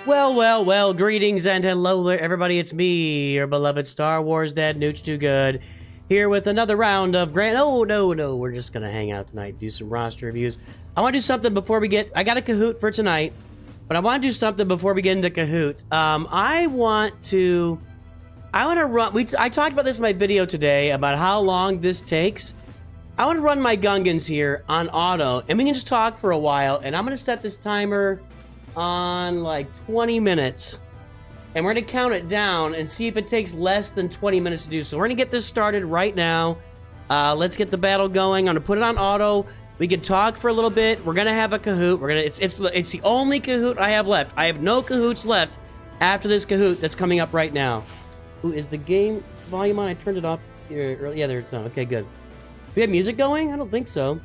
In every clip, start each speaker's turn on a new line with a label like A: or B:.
A: Well, greetings and hello there, everybody. It's me, your beloved Star Wars dad, Nooch Too Good, here with another round of no, we're just gonna hang out tonight, do some roster reviews. I want to do something before we get, I got a Kahoot for tonight, but I want to do something before we get into Kahoot. I want to run, I talked about this in my video today, about how long this takes. I want to run my Gungans here on auto, and we can just talk for a while, and I'm gonna set this timer on like 20 minutes, and we're gonna count it down and see if it takes less than 20 minutes to do so. We're gonna get this started right now. Let's get the battle going. I'm gonna put it on auto. We can talk for a little bit. We're gonna have a Kahoot. It's the only Kahoot I have left. I have no Kahoots left after this Kahoot that's coming up right now. Ooh, is the game volume on? I turned it off earlier. Yeah, there it's on. Okay, good. Do we have music going? I don't think so.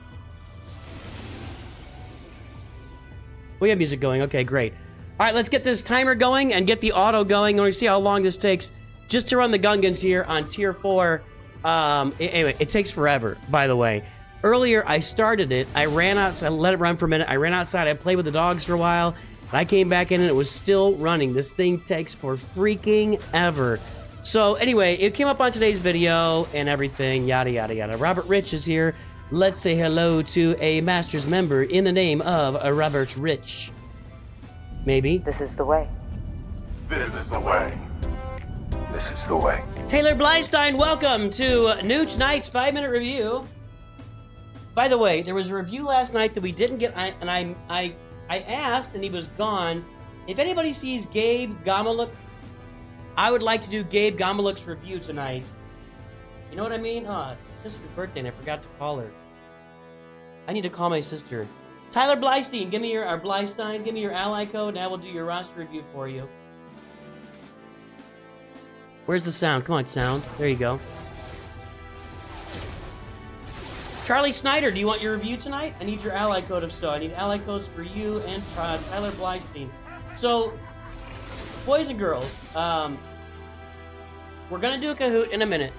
A: We have music going. Okay, great. All right, let's get this timer going and get the auto going, and we see how long this takes just to run the Gungans here on Tier 4. Anyway, it takes forever, by the way. Earlier, I started it. I ran outside, let it run for a minute. I ran outside. I played with the dogs for a while, and I came back in, and it was still running. This thing takes for freaking ever. So anyway, it came up on today's video and everything, yada, yada, yada. Robert Rich is here. Let's say hello to a Masters member in the name of Robert Rich. Maybe.
B: This is the way.
C: This is the way. This is the way.
A: Taylor Blystein, welcome to Nooch Night's 5-minute review. By the way, there was a review last night that we didn't get, and I asked, and he was gone. If anybody sees Gabe Gamaluk, I would like to do Gabe Gamaluk's review tonight. You know what I mean? Oh, it's my sister's birthday, and I forgot to call her. I need to call my sister. Tyler Blystein, give me your ally code, and I will do your roster review for you. Where's the sound? Come on, sound. There you go. Charlie Snyder, do you want your review tonight? I need your ally code if so. I need ally codes for you and Tyler Blystein. So, boys and girls, we're gonna do a Kahoot in a minute.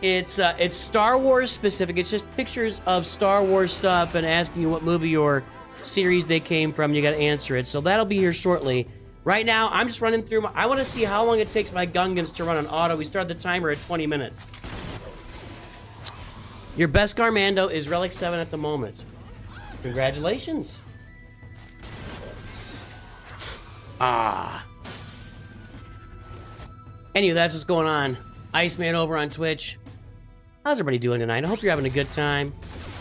A: It's Star Wars specific. It's just pictures of Star Wars stuff and asking you what movie or series they came from. You got to answer it. So that'll be here shortly. Right now, I'm just running through. I want to see how long it takes my Gungans to run on auto. We start the timer at 20 minutes. Your best Garmando is Relic 7 at the moment. Congratulations. Anyway, that's what's going on. Iceman over on Twitch. How's everybody doing tonight? I hope you're having a good time.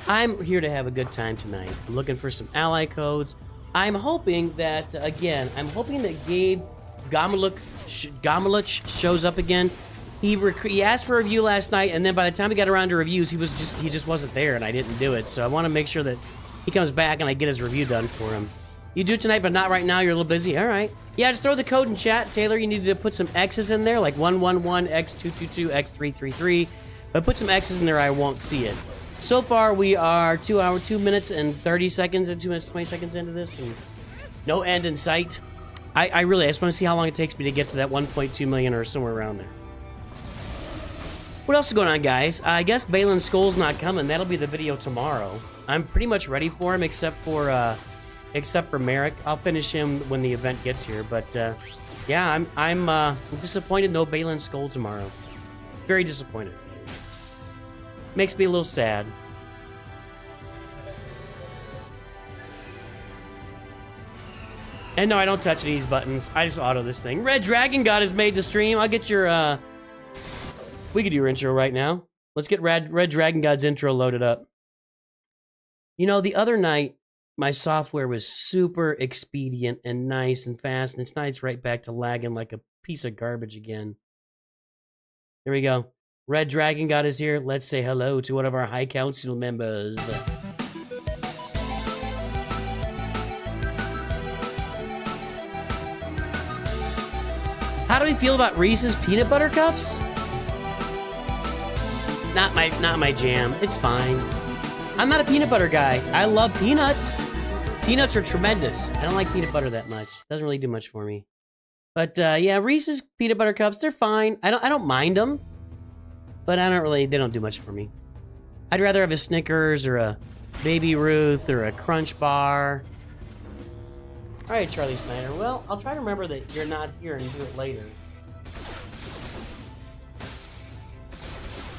A: I'm here to have a good time tonight. I'm looking for some ally codes. I'm hoping that, again, Gabe Gamaluk shows up again. He asked for a review last night, and then by the time we got around to reviews, he just wasn't there, and I didn't do it. So I want to make sure that he comes back and I get his review done for him. You do it tonight, but not right now. You're a little busy. All right. Yeah, just throw the code in chat. Taylor, you need to put some X's in there, like 111, X222, X333. But put some X's in there, I won't see it. So far, we are 2 minutes and 30 seconds and 2 minutes, 20 seconds into this, and no end in sight. I just want to see how long it takes me to get to that 1.2 million or somewhere around there. What else is going on, guys? I guess Balin Skull's not coming. That'll be the video tomorrow. I'm pretty much ready for him, except for Merrick. I'll finish him when the event gets here. But yeah, I'm disappointed. No Balin Skull tomorrow. Very disappointed. Makes me a little sad. And no, I don't touch any of these buttons. I just auto this thing. Red Dragon God has made the stream. I'll get your we could do your intro right now. Let's get Red Dragon God's intro loaded up. You know, the other night, my software was super expedient and nice and fast, and tonight's right back to lagging like a piece of garbage again. Here we go. Red Dragon God is here. Let's say hello to one of our High Council members. How do we feel about Reese's Peanut Butter Cups? Not my jam. It's fine. I'm not a peanut butter guy. I love peanuts. Peanuts are tremendous. I don't like peanut butter that much. Doesn't really do much for me. But yeah, Reese's Peanut Butter Cups, they're fine. I don't mind them. But they don't do much for me. I'd rather have a Snickers or a Baby Ruth or a Crunch Bar. Alright, Charlie Snyder. Well, I'll try to remember that you're not here and do it later.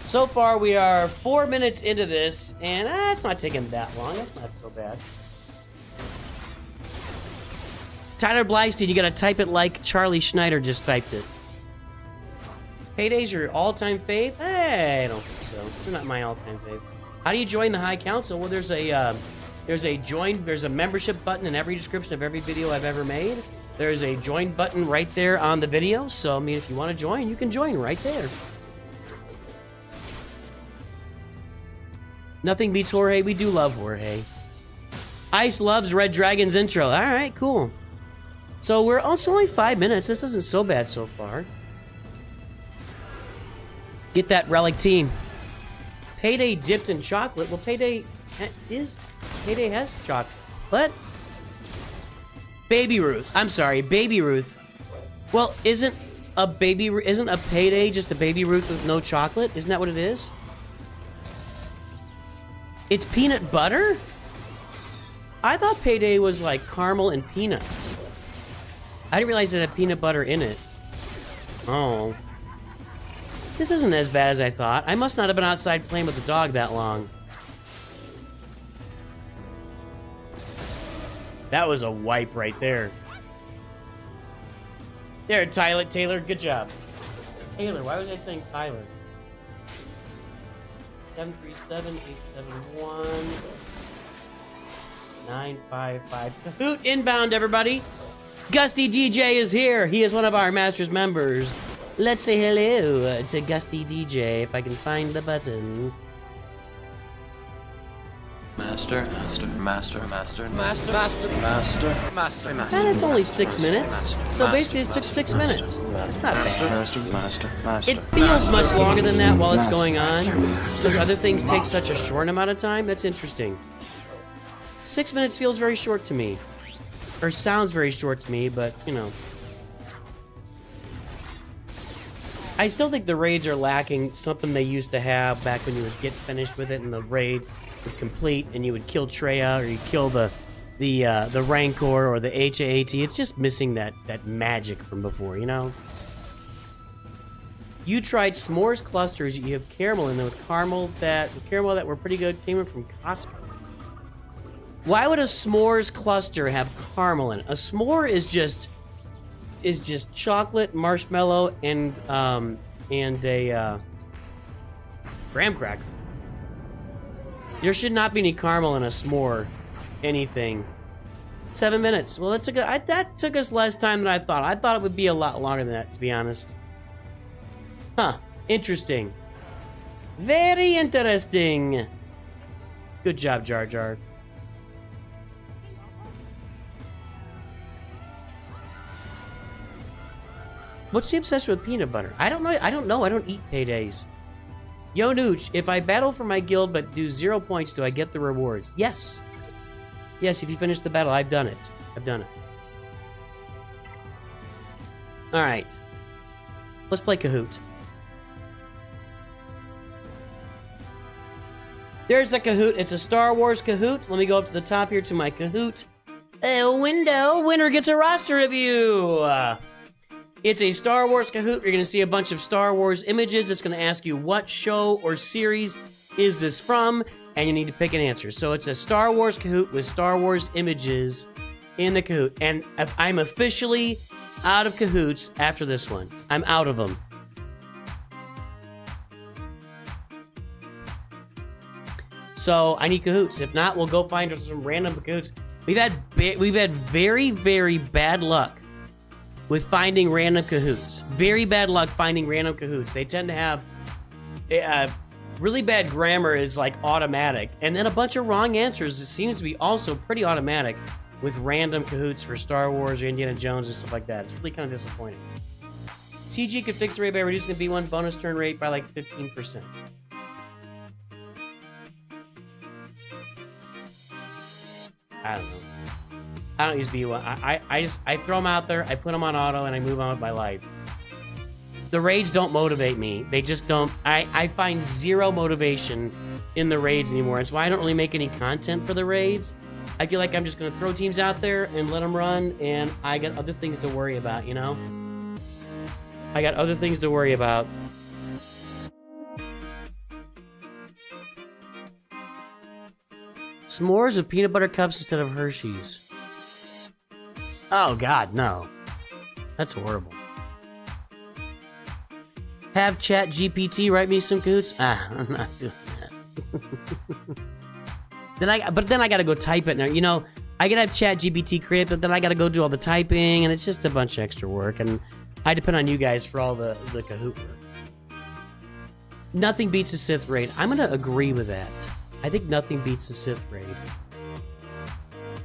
A: So far, we are 4 minutes into this, and it's not taking that long. That's not so bad. Tyler Blystein, you gotta type it like Charlie Schneider just typed it. Payday's your all-time fave? I don't think so. They're not my all-time fave. How do you join the High Council? Well, there's a membership button in every description of every video I've ever made. There's a join button right there on the video. So, I mean, if you want to join, you can join right there. Nothing beats Jorge. We do love Jorge. Ice loves Red Dragon's intro. All right, cool. So we're also only 5 minutes. This isn't so bad so far. Get that relic team. Payday dipped in chocolate. Well, Payday has chocolate. What? Baby Ruth. I'm sorry, Baby Ruth. Well, isn't a Payday just a Baby Ruth with no chocolate? Isn't that what it is? It's peanut butter? I thought Payday was like caramel and peanuts. I didn't realize it had peanut butter in it. Oh. This isn't as bad as I thought. I must not have been outside playing with the dog that long. That was a wipe right there. There, Tyler. Taylor, good job. Taylor, why was I saying Tyler? 737-871-955. Kahoot inbound, everybody. Gusty DJ is here. He is one of our Masters members. Let's say hello to Gusty DJ if I can find the button.
B: Master.
A: And it's only 6 minutes. So basically it took 6 minutes. It's not bad. It feels much longer than that while it's going on. Because other things take such a short amount of time. That's interesting. 6 minutes feels very short to me. Or sounds very short to me, but, you know. I still think the raids are lacking something they used to have back when you would get finished with it and the raid would complete and you would kill Treya or you kill the Rancor or the HAAT. It's just missing that magic from before, you know? You tried s'mores clusters. You have caramel in them with caramel that were pretty good. Came in from Costco. Why would a s'mores cluster have caramel in it? A s'more is just chocolate, marshmallow, and a graham cracker. There should not be any caramel in a s'more anything. 7 minutes. Well, that took us less time than I thought. I thought it would be a lot longer than that, to be honest. Huh. Interesting. Very interesting. Good job, Jar Jar. What's the obsession with peanut butter? I don't know. I don't eat paydays. Yo, Nooch, if I battle for my guild but do 0 points, do I get the rewards? Yes. Yes, if you finish the battle, I've done it. I've done it. All right. Let's play Kahoot. There's the Kahoot. It's a Star Wars Kahoot. Let me go up to the top here to my Kahoot window. Winner gets a roster review. It's a Star Wars Kahoot. You're going to see a bunch of Star Wars images. It's going to ask you what show or series is this from, and you need to pick an answer. So it's a Star Wars Kahoot with Star Wars images in the Kahoot. And I'm officially out of Kahoots after this one. I'm out of them. So I need Kahoots. If not, we'll go find some random Kahoots. We've had very, very bad luck with finding random Kahoots. Very bad luck finding random Kahoots. They tend to have really bad grammar is like automatic. And then a bunch of wrong answers. It seems to be also pretty automatic with random Kahoots for Star Wars or Indiana Jones and stuff like that. It's really kind of disappointing. CG could fix the rate by reducing the B1 bonus turn rate by like 15%. I don't know. I don't use B1. I throw them out there, I put them on auto, and I move on with my life. The raids don't motivate me. They just don't. I find zero motivation in the raids anymore. It's why I don't really make any content for the raids. I feel like I'm just gonna throw teams out there and let them run, and I got other things to worry about, you know? I got other things to worry about. S'mores with peanut butter cups instead of Hershey's. Oh God, no. That's horrible. Have Chat GPT write me some Kahoots? I'm not doing that. But then I gotta go type it now. You know, I can have Chat GPT create it, but then I gotta go do all the typing, and it's just a bunch of extra work. And I depend on you guys for all the Kahoot work. Nothing beats the Sith raid. I'm gonna agree with that. I think nothing beats the Sith raid.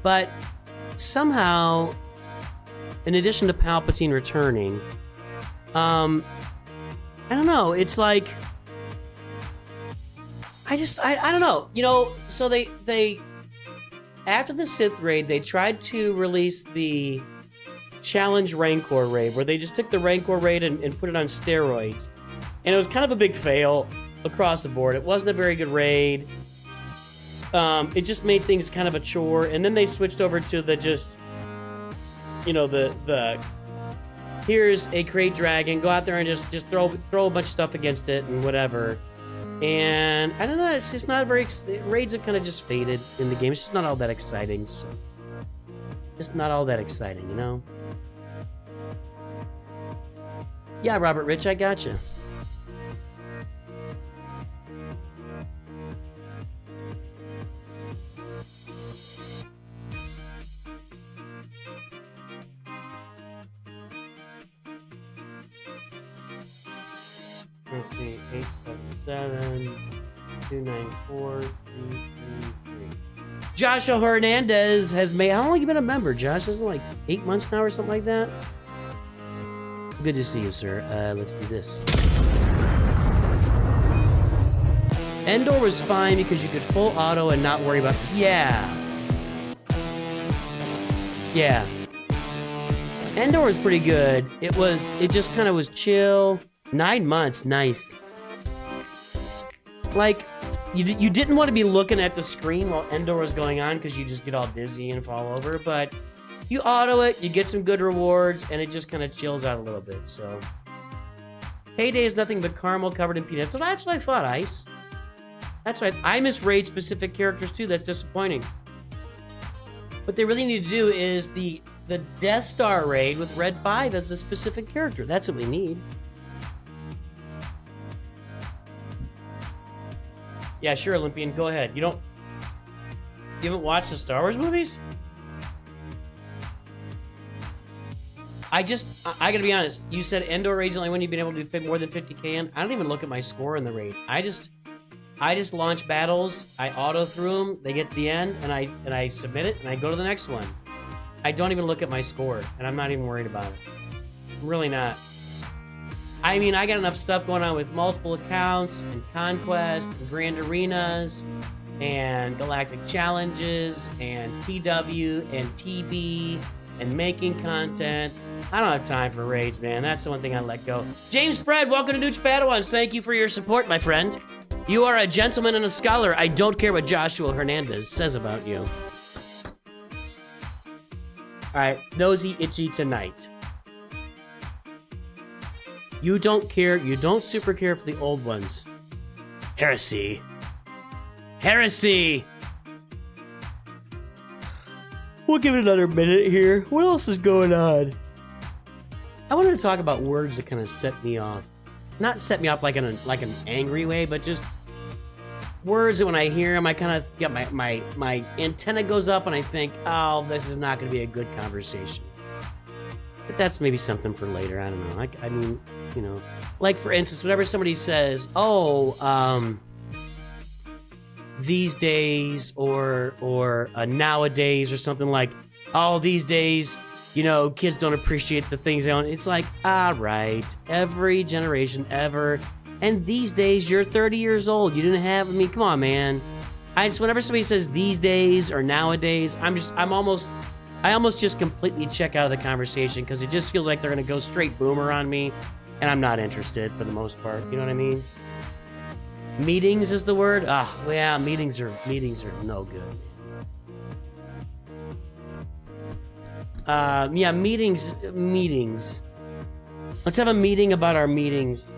A: But somehow, in addition to Palpatine returning, I don't know. It's like I don't know. You know, so they after the Sith raid, they tried to release the Challenge Rancor raid, where they just took the Rancor raid and put it on steroids, and it was kind of a big fail across the board. It wasn't a very good raid. It just made things kind of a chore, and then they switched over to the just, you know, the here's a crate dragon, go out there and just throw a bunch of stuff against it and whatever. And I don't know, it's just not very raids have kind of just faded in the game. It's just not all that exciting. So just not all that exciting, you know. Yeah, Robert Rich, I gotcha. Let's see, 877 294 333. Joshua Hernandez has made. How long have you been a member, Josh? Isn't it like 8 months now or something like that? Good to see you, sir. Let's do this. Endor was fine because you could full auto and not worry about this. Yeah. Yeah. Endor was pretty good. It just kind of was chill. 9 months, nice. Like, you didn't want to be looking at the screen while Endor was going on because you just get all dizzy and fall over, but you auto it, you get some good rewards, and it just kind of chills out a little bit, so. Payday is nothing but caramel covered in peanuts. So that's what I thought, Ice. That's right. I misraid specific characters too, that's disappointing. What they really need to do is the Death Star raid with Red 5 as the specific character. That's what we need. Yeah, sure, Olympian, go ahead. You haven't watched the Star Wars movies? I gotta be honest, you said Endor raid's the only one you've been able to do more than 50k in. I don't even look at my score in the raid. I just launch battles, I auto through them, they get to the end, and I submit it, and I go to the next one. I don't even look at my score, and I'm not even worried about it. I'm really not. I mean, I got enough stuff going on with multiple accounts, and Conquest, and Grand Arenas, and Galactic Challenges, and TW, and TB, and making content. I don't have time for raids, man. That's the one thing I let go. James Fred, welcome to NOOCH Padawans. Thank you for your support, my friend. You are a gentleman and a scholar. I don't care what Joshua Hernandez says about you. All right, nosy itchy tonight. You don't care. You don't super care for the old ones. Heresy. Heresy! We'll give it another minute here. What else is going on? I wanted to talk about words that kind of set me off. Not set me off like an angry way, but just words that when I hear them, I kind of get my antenna goes up and I think, oh, this is not going to be a good conversation. But that's maybe something for later. I don't know. I mean, you know, like for instance, whenever somebody says, "Oh, these days," or nowadays, or something like, "Oh, these days, you know, kids don't appreciate the things they own." It's like, all right, every generation ever, and these days, you're 30 years old. You didn't have. I mean, come on, man. Whenever somebody says these days or nowadays, I almost just completely check out of the conversation because it just feels like they're going to go straight boomer on me, and I'm not interested for the most part. You know what I mean? Meetings is the word? Ah, well, yeah, meetings are no good. Yeah, meetings. Let's have a meeting about our meetings.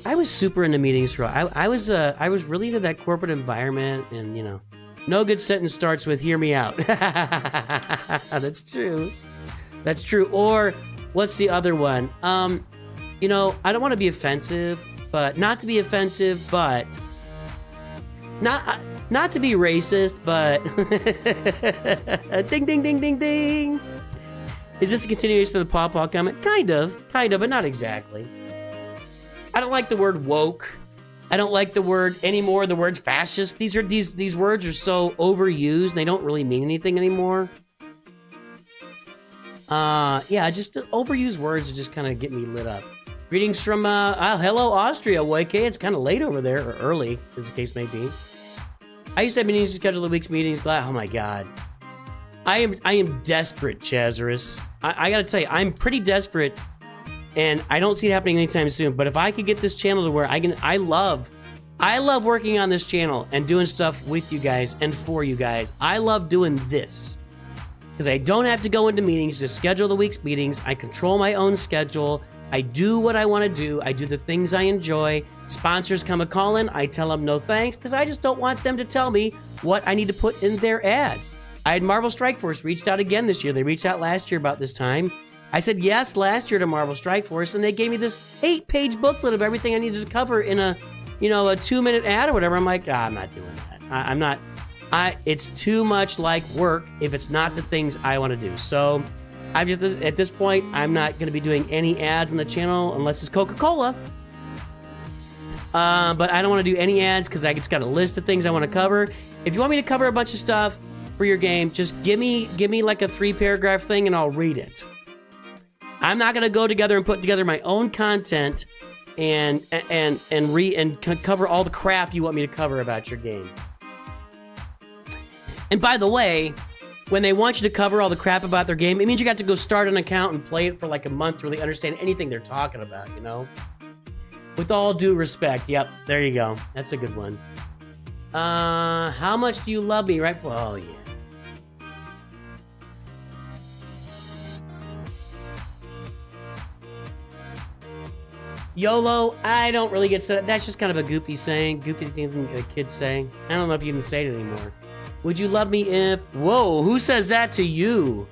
A: I was super into meetings for I was really into that corporate environment, and you know, no good sentence starts with "hear me out." That's true. That's true. Or what's the other one? You know, I don't want to be offensive, but not to be offensive, but not to be racist, but ding, ding, ding, ding, ding. Is this a continuation of the Paw Paw comment? Kind of, but not exactly. I don't like the word woke. I don't like the word anymore. The word fascist. These words are so overused. And they don't really mean anything anymore. Yeah, just overused words just kind of get me lit up. Greetings from hello Austria, YK. It's kind of late over there, or early, as the case may be. I used to have meetings to schedule the week's meetings. Glad. Oh my god, I am desperate, Chazarus. I gotta tell you, I'm pretty desperate. And I don't see it happening anytime soon. But if I could get this channel to where I love working on this channel and doing stuff with you guys and for you guys. I love doing this because I don't have to go into meetings to schedule the week's meetings. I control my own schedule. I do what I want to do. I do the things I enjoy. Sponsors come a calling. I tell them no thanks because I just don't want them to tell me what I need to put in their ad. I had Marvel Strike Force reached out again this year. They reached out last year about this time. I said yes last year to Marvel Strike Force, and they gave me this 8-page booklet of everything I needed to cover in a 2-minute ad or whatever. I'm like, I'm not doing that. It's too much like work if it's not the things I want to do. So I've just, at this point, I'm not going to be doing any ads on the channel unless it's Coca-Cola. But I don't want to do any ads because I just got a list of things I want to cover. If you want me to cover a bunch of stuff for your game, just give me like a 3-paragraph thing and I'll read it. I'm not gonna go together and put together my own content and cover all the crap you want me to cover about your game. And by the way, when they want you to cover all the crap about their game, it means you got to go start an account and play it for like a month to really understand anything they're talking about, you know? With all due respect. Yep, there you go. That's a good one. How much do you love me, right? Oh, yeah. YOLO, I don't really get set up. That's just kind of a goofy saying. Goofy thing the kids say. I don't know if you even say it anymore. Would you love me if... Whoa, who says that to you?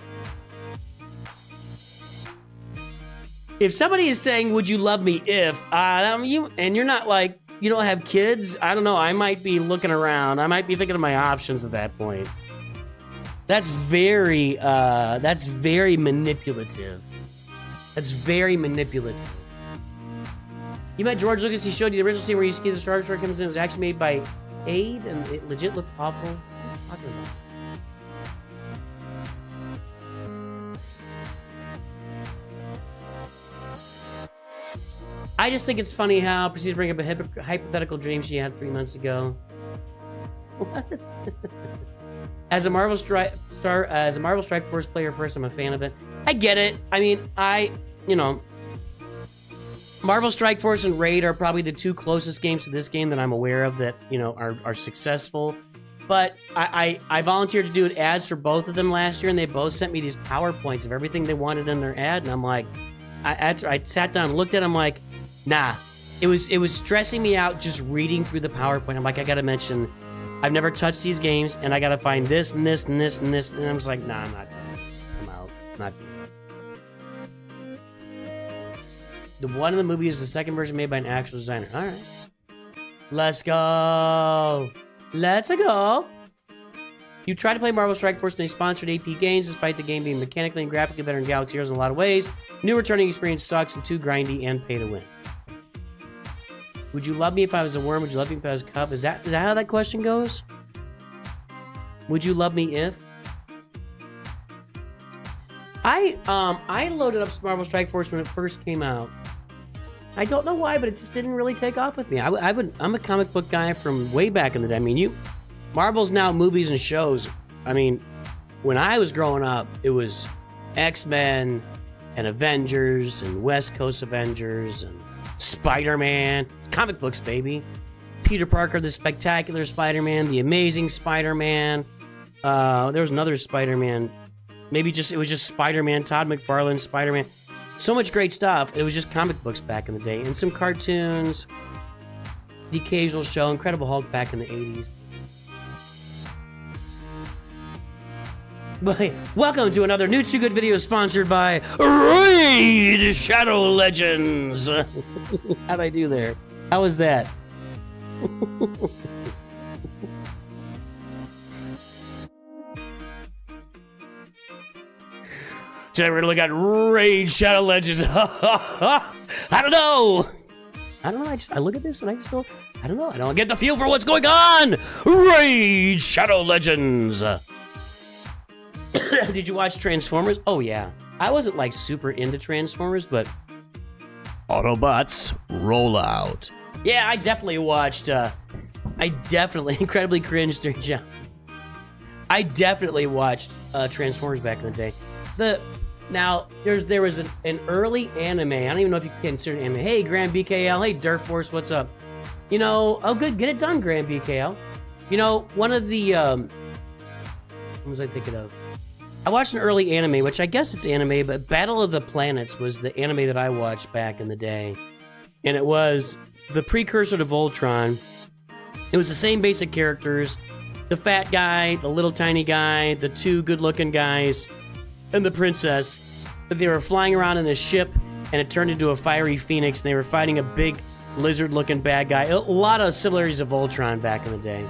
A: If somebody is saying, would you love me if... and you're not like... You don't have kids? I don't know. I might be looking around. I might be thinking of my options at that point. That's very manipulative. That's very manipulative. You met George Lucas. He showed you the original scene where you see the Star Destroyer comes in. It was actually made by Aid, and it legit looked awful. What are you talking about? I just think it's funny how proceeded to bring up a hypothetical dream she had 3 months ago. What? As a Marvel Strike Force player first, I'm a fan of it. I get it. I mean, Marvel Strike Force and Raid are probably the 2 closest games to this game that I'm aware of that, are successful. But I volunteered to do ads for both of them last year, and they both sent me these PowerPoints of everything they wanted in their ad, and I'm like, after I sat down and looked at it, I'm like, nah. It was stressing me out just reading through the PowerPoint. I'm like, I gotta mention, I've never touched these games, and I gotta find this and this and this and this, and I was like, nah, I'm not doing this. I'm out. I'm not doing it. The one in the movie is the second version made by an actual designer. All right. Let's go. Let's go. You tried to play Marvel Strike Force and they sponsored AP Games, despite the game being mechanically and graphically better than Galaxy Heroes in a lot of ways. New returning experience sucks and too grindy and pay to win. Would you love me if I was a worm? Would you love me if I was a cup? Is that how that question goes? Would you love me if? I loaded up Marvel Strike Force when it first came out. I don't know why, but it just didn't really take off with me. I'm a comic book guy from way back in the day. I mean, Marvel's now movies and shows. I mean, when I was growing up, it was X-Men and Avengers and West Coast Avengers and Spider-Man. Comic books, baby. Peter Parker, the Spectacular Spider-Man, the Amazing Spider-Man. There was another Spider-Man. Maybe it was just Spider-Man, Todd McFarlane, Spider-Man. So much great stuff. It was just comic books back in the day. And some cartoons. The occasional show, Incredible Hulk back in the 80s. But welcome to another NOOCH Good video sponsored by Raid Shadow Legends. How'd I do there? How was that? Today we're gonna look at Raid Shadow Legends. I don't know. I look at this and I just go, I don't know. I don't get the feel for what's going on. Raid Shadow Legends. Did you watch Transformers? Oh yeah. I wasn't like super into Transformers, but Autobots roll out. Yeah, I definitely watched. Incredibly cringed during John. I definitely watched Transformers back in the day. Now there was an early anime. I don't even know if you can consider it anime. Hey, Grand BKL. Hey, Dirt Force. What's up? You know, oh good, get it done, Grand BKL. You know, one of the what was I thinking of? I watched an early anime, which I guess it's anime, but Battle of the Planets was the anime that I watched back in the day. And it was the precursor to Voltron. It was the same basic characters. The fat guy, the little tiny guy, the two good-looking guys, and the princess. But they were flying around in this ship, and it turned into a fiery phoenix, and they were fighting a big lizard-looking bad guy. A lot of similarities of Voltron back in the day.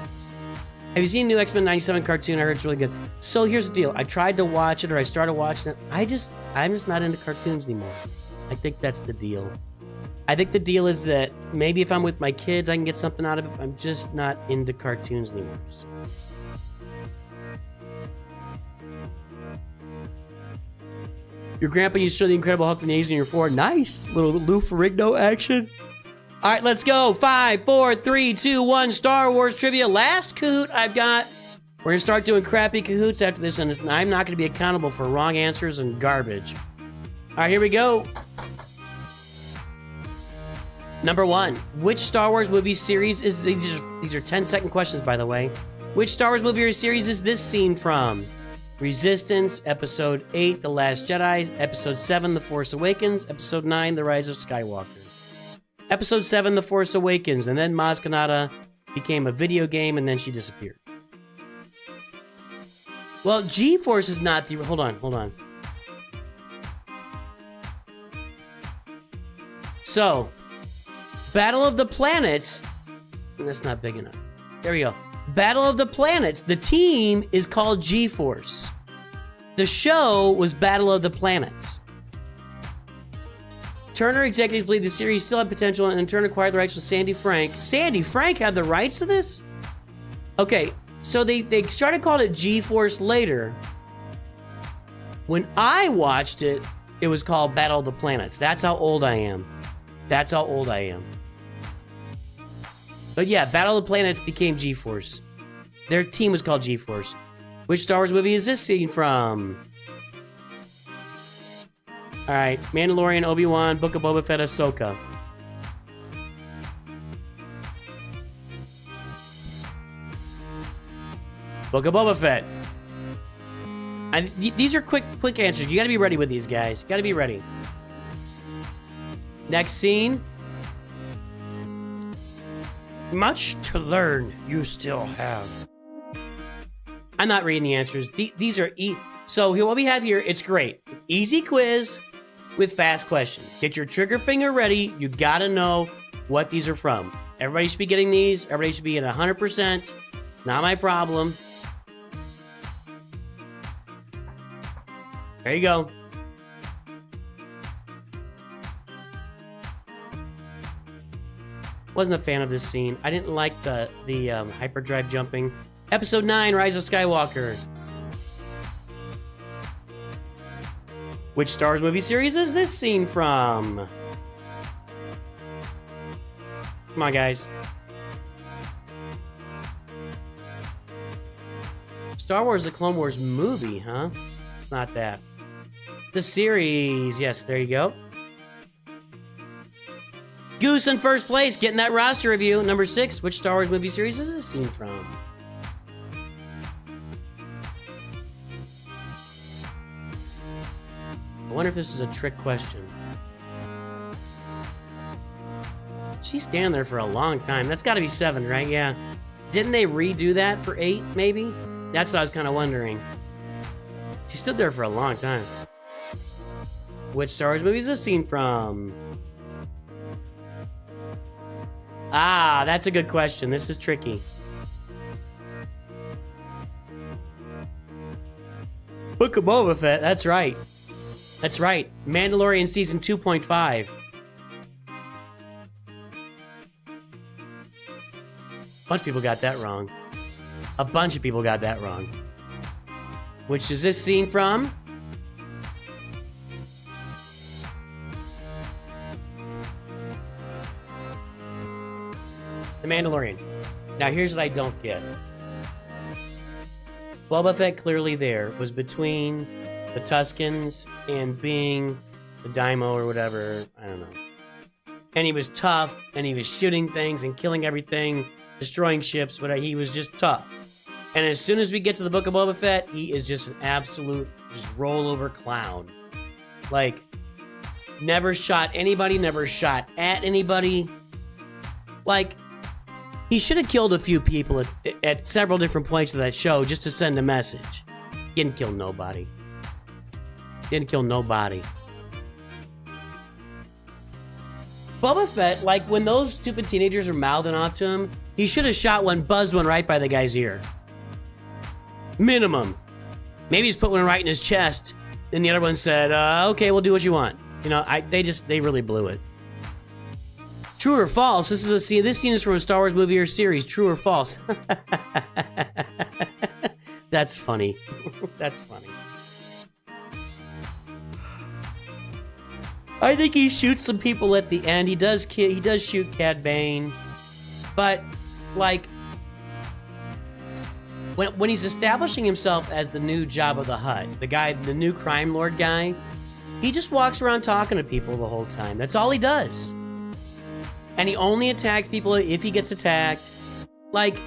A: Have you seen new X-Men 97 cartoon? I heard it's really good. So here's the deal. I tried to watch it, or I started watching it. I'm just not into cartoons anymore. I think that's the deal. I think the deal is that maybe if I'm with my kids, I can get something out of it. I'm just not into cartoons anymore. So. Your grandpa used to show the Incredible Hulk from the 80s when you were 4. Nice. Little Lou Ferrigno action. All right, let's go. 5, 4, 3, 2, 1. Star Wars trivia. Last Kahoot I've got. We're going to start doing crappy Kahoots after this, and I'm not going to be accountable for wrong answers and garbage. All right, here we go. Number 1. Which Star Wars movie series is... These are 10-second questions, by the way. Which Star Wars movie or series is this scene from? Resistance, Episode 8, The Last Jedi, Episode 7, The Force Awakens, Episode 9, The Rise of Skywalker. Episode 7, The Force Awakens, and then Maz Kanata became a video game, and then she disappeared. Well, G-Force is not the... Hold on. So, Battle of the Planets... That's not big enough. There we go. Battle of the Planets. The team is called G-Force. The show was Battle of the Planets. Turner executives believe the series still had potential, and Turner acquired the rights from Sandy Frank. Sandy Frank had the rights to this? Okay, so they started calling it G-Force later. When I watched it, it was called Battle of the Planets. That's how old I am. But yeah, Battle of the Planets became G-Force. Their team was called G-Force. Which Star Wars movie is this scene from? Alright, Mandalorian, Obi-Wan, Book of Boba Fett, Ahsoka. Book of Boba Fett. These are quick answers. You gotta be ready with these guys. You gotta be ready. Next scene. Much to learn you still have. I'm not reading the answers. These are... So what we have here, it's great. Easy quiz with fast questions. Get your trigger finger ready. You gotta know what these are from. Everybody should be getting these. Everybody should be at 100%. It's not my problem. There you go. Wasn't a fan of this scene. I didn't like the hyperdrive jumping. Episode 9, Rise of Skywalker. Which Star Wars movie series is this scene from? Come on, guys. Star Wars The Clone Wars movie, huh? Not that. The series. Yes, there you go. Goose in first place, getting that roster review. Number 6, which Star Wars movie series is this scene from? I wonder if this is a trick question. She's standing there for a long time. That's got to be 7, right? Yeah. Didn't they redo that for 8, maybe? That's what I was kind of wondering. She stood there for a long time. Which Star Wars movie is this scene from? Ah, that's a good question. This is tricky. Book of Boba Fett. That's right. That's right. Mandalorian Season 2.5. Bunch of people got that wrong. A bunch of people got that wrong. Which is this scene from? The Mandalorian. Now here's what I don't get. Boba Fett clearly there was between the Tuskens and being the Daimo or whatever. I don't know. And he was tough, and he was shooting things and killing everything, destroying ships, whatever. He was just tough. And as soon as we get to the Book of Boba Fett, he is just an absolute just rollover clown. Like, never shot anybody, never shot at anybody. Like, he should have killed a few people at several different points of that show just to send a message. He didn't kill nobody. Didn't kill nobody. Boba Fett, like, when those stupid teenagers were mouthing off to him, he should have shot one, buzzed one right by the guy's ear. Minimum. Maybe he's put one right in his chest, and the other one said, okay, we'll do what you want. You know, they really blew it. True or false? This scene is from a Star Wars movie or series. True or false? That's funny. That's funny. I think he shoots some people at the end. He does shoot Cad Bane, but like when he's establishing himself as the new Jabba the Hutt, the new crime lord guy, he just walks around talking to people the whole time. That's all he does. And he only attacks people if he gets attacked. Like,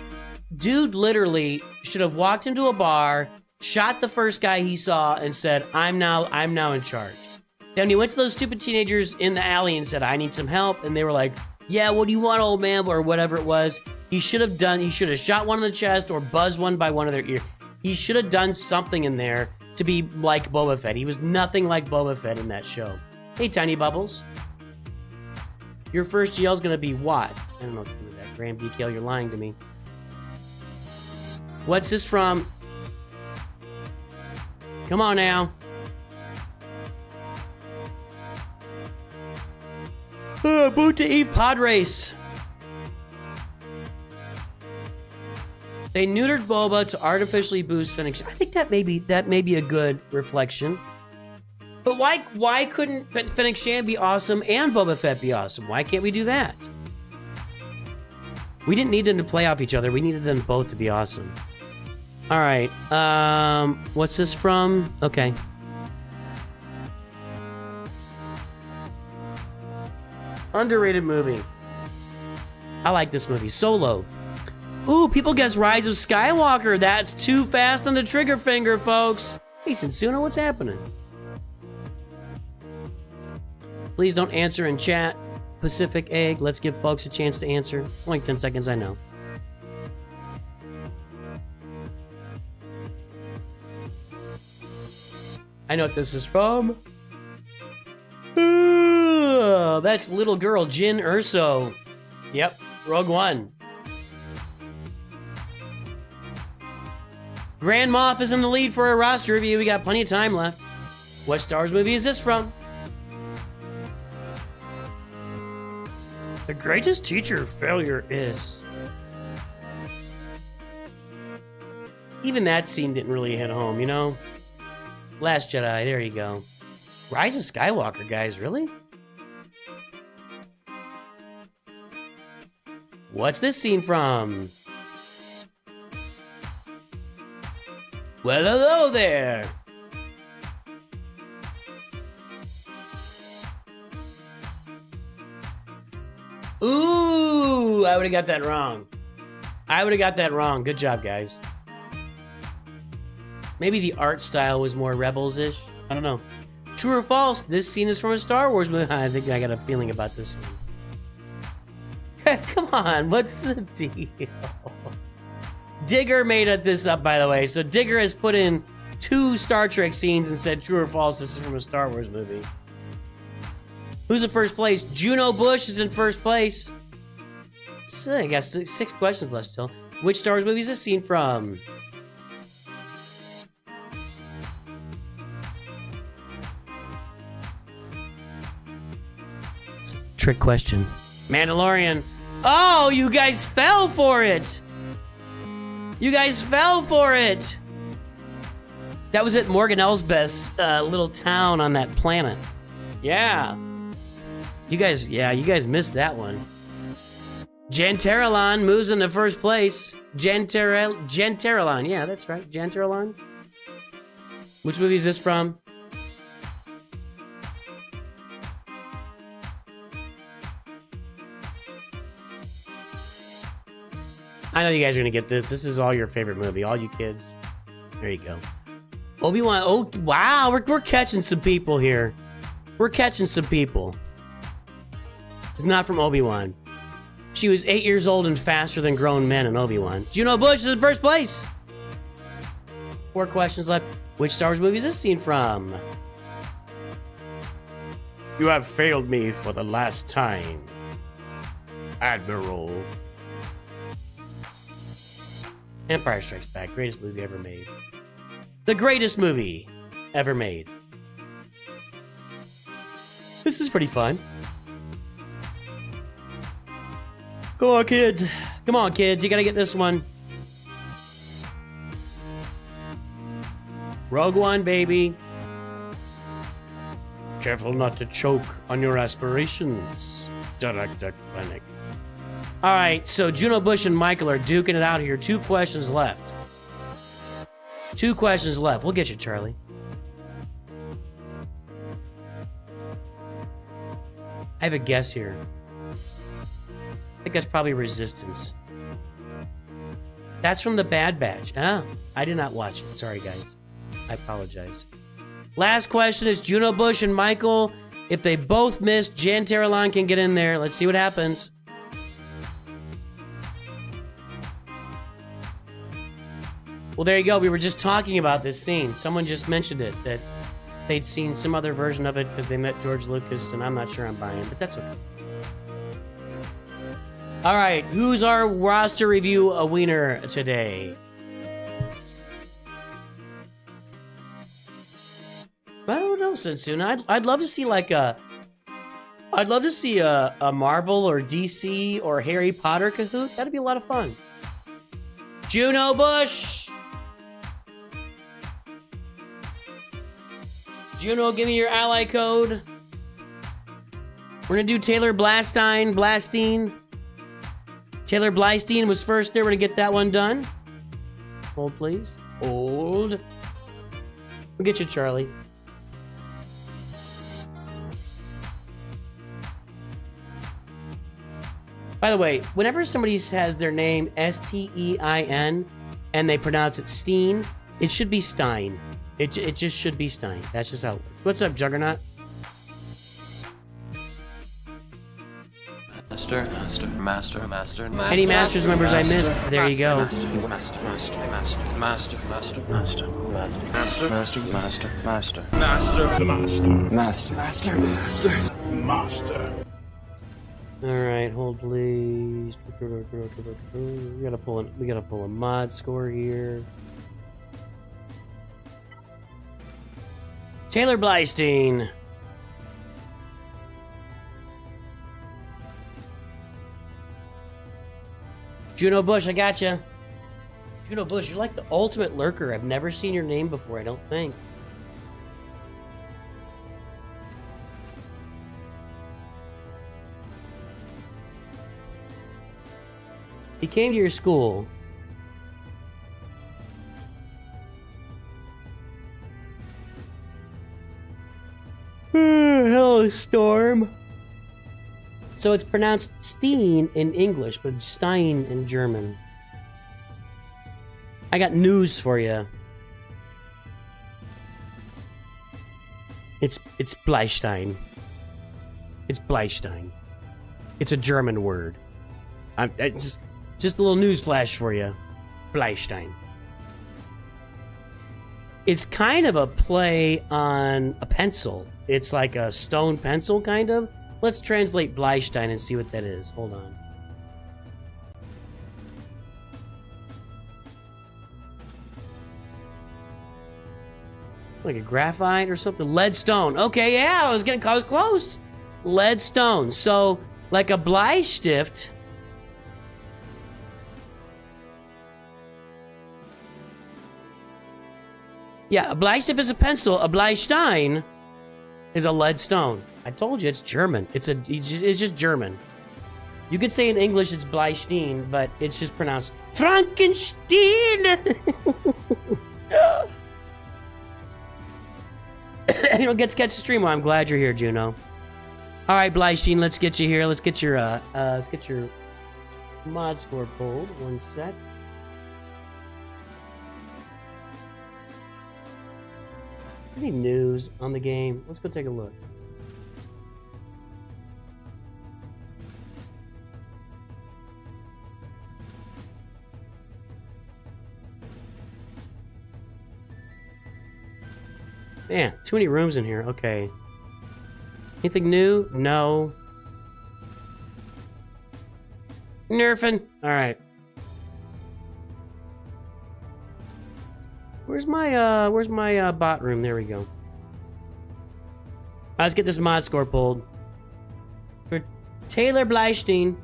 A: dude literally should have walked into a bar, shot the first guy he saw, and said, I'm now in charge. Then he went to those stupid teenagers in the alley and said, I need some help. And they were like, yeah, what do you want, old man? Or whatever it was. He should have shot one in the chest or buzzed one by one of their ears. He should have done something in there to be like Boba Fett. He was nothing like Boba Fett in that show. Hey, Tiny Bubbles. Your first yell's gonna be what? I don't know what to do with that. Graham DKL, you're lying to me. What's this from? Come on now. Boot to Eve pod race. They neutered Boba to artificially boost Fennec. I think that may be a good reflection. But why couldn't Fennec Shand be awesome and Boba Fett be awesome? Why can't we do that? We didn't need them to play off each other. We needed them both to be awesome. All right. What's this from? Okay. Underrated movie. I like this movie. Solo. Ooh, people guess Rise of Skywalker. That's too fast on the trigger finger, folks. Hey, Sensuna, what's happening? Please don't answer in chat. Pacific Egg. Let's give folks a chance to answer. It's only 10 seconds, I know. I know what this is from. Ooh, that's little girl Jyn Erso. Yep, Rogue One. Grand Moff is in the lead for a roster review. We got plenty of time left. What Star Wars movie is this from? The greatest teacher failure is. Even that scene didn't really hit home, you know? Last Jedi, there you go. Rise of Skywalker, guys, really? What's this scene from? Well, hello there. Ooh, I would have got that wrong. I would have got that wrong. Good job, guys. Maybe the art style was more Rebels-ish. I don't know. True or false? This scene is from a Star Wars movie. I think I got a feeling about this one. Come on, what's the deal? Digger made this up, by the way. So Digger has put in 2 Star Trek scenes and said true or false, this is from a Star Wars movie. Who's in first place? Juno Bush is in first place. So I got 6 questions left still. Which Star Wars movie is this scene from? It's a trick question. Mandalorian. Oh, you guys fell for it! You guys fell for it! That was at Morgan Elsbeth's little town on that planet. Yeah. You guys missed that one. Jantaralon moves into first place. Jantaralon, yeah, that's right. Jantaralon. Which movie is this from? I know you guys are gonna get this. This is all your favorite movie, all you kids. There you go. Obi-Wan. Oh wow, we're catching some people here. We're catching some people. It's not from Obi-Wan. She was 8 years old and faster than grown men in Obi-Wan. Juno Bush is in first place. 4 questions left. Which Star Wars movie is this scene from? You have failed me for the last time, Admiral. Empire Strikes Back, greatest movie ever made. The greatest movie ever made. This is pretty fun. Go on, kids. Come on, kids. You gotta get this one. Rogue One, baby. Careful not to choke on your aspirations, Director Krennic. All right, so Juno Bush and Michael are duking it out here. 2 questions left. 2 questions left. We'll get you, Charlie. I have a guess here. I think that's probably Resistance. That's from The Bad Batch. Oh, I did not watch it. Sorry, guys. I apologize. Last question is Juno Bush and Michael. If they both miss, Jantaralon can get in there. Let's see what happens. Well, there you go. We were just talking about this scene. Someone just mentioned it, that they'd seen some other version of it because they met George Lucas, and I'm not sure I'm buying, but that's okay. All right, who's our roster review a winner today? I don't know, Sensuna. I'd love to see like a Marvel or DC or Harry Potter Kahoot. That'd be a lot of fun. Juno Bush. Juno, give me your ally code. We're gonna do Taylor Blastine. Taylor Blystein was first there. We're gonna get that one done. Hold, please. Hold. We'll get you, Charlie. By the way, whenever somebody has their name Stein and they pronounce it Steen, it should be Stein. It just should be Stein. That's just how it works. What's up, Juggernaut? Master. Any Masters members I missed? There you go. Master. All right, hold please. We gotta pull a mod score here. Taylor Blystein. Juno Bush, I gotcha. Juno Bush, you're like the ultimate lurker. I've never seen your name before, I don't think. He came to your school. Hello, Storm. So it's pronounced Steen in English, but Stein in German. I got news for you. It's Bleistein. It's Bleistein. It's a German word. Just a little news flash for you. Bleistein. It's kind of a play on a pencil. It's like a stone pencil, kind of. Let's translate Bleistein and see what that is. Hold on. Like a graphite or something? Leadstone. Okay, yeah, I was close. Leadstone. So, like a Bleistift. Yeah, a Bleistift is a pencil. A Bleistein is a leadstone. I told you, it's German. It's just German. You could say in English it's Bleistein, but it's just pronounced Frankenstein. You know, get the stream. Well, I'm glad you're here, Juno. All right, Bleistein, let's get you here. Let's get your mod score pulled. One sec. Any news on the game? Let's go take a look. Man, too many rooms in here. Okay. Anything new? No. Nerfing. All right. Where's my bot room? There we go. Let's get this mod score pulled. For Taylor Bleistein.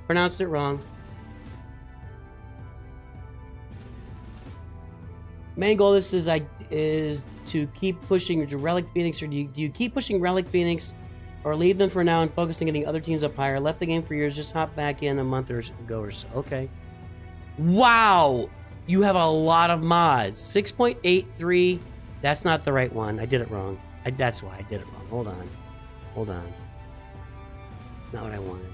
A: Pronounced it wrong. Main goal of this is to keep pushing Relic Phoenix, or do you keep pushing Relic Phoenix, or leave them for now and focus on getting other teams up higher? Left the game for years, just hop back in a month or ago or so. Okay. Wow! You have a lot of mods. 6.83. That's not the right one. I did it wrong. That's why I did it wrong. Hold on. Hold on. It's not what I wanted.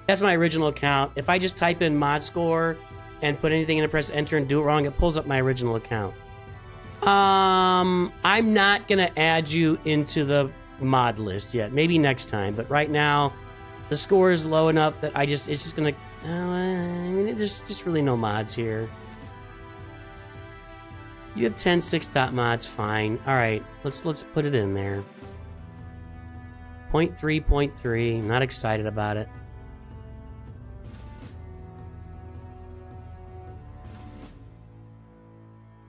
A: That's my original account. If I just type in mod score and put anything in and press enter and do it wrong, it pulls up my original account. I'm not gonna add you into the mod list yet. Maybe next time, but right now the score is low enough that it's just gonna. I mean, there's just really no mods here. You have 10 6-dot mods, fine. All right, let's put it in there. 0.3. Not excited about it.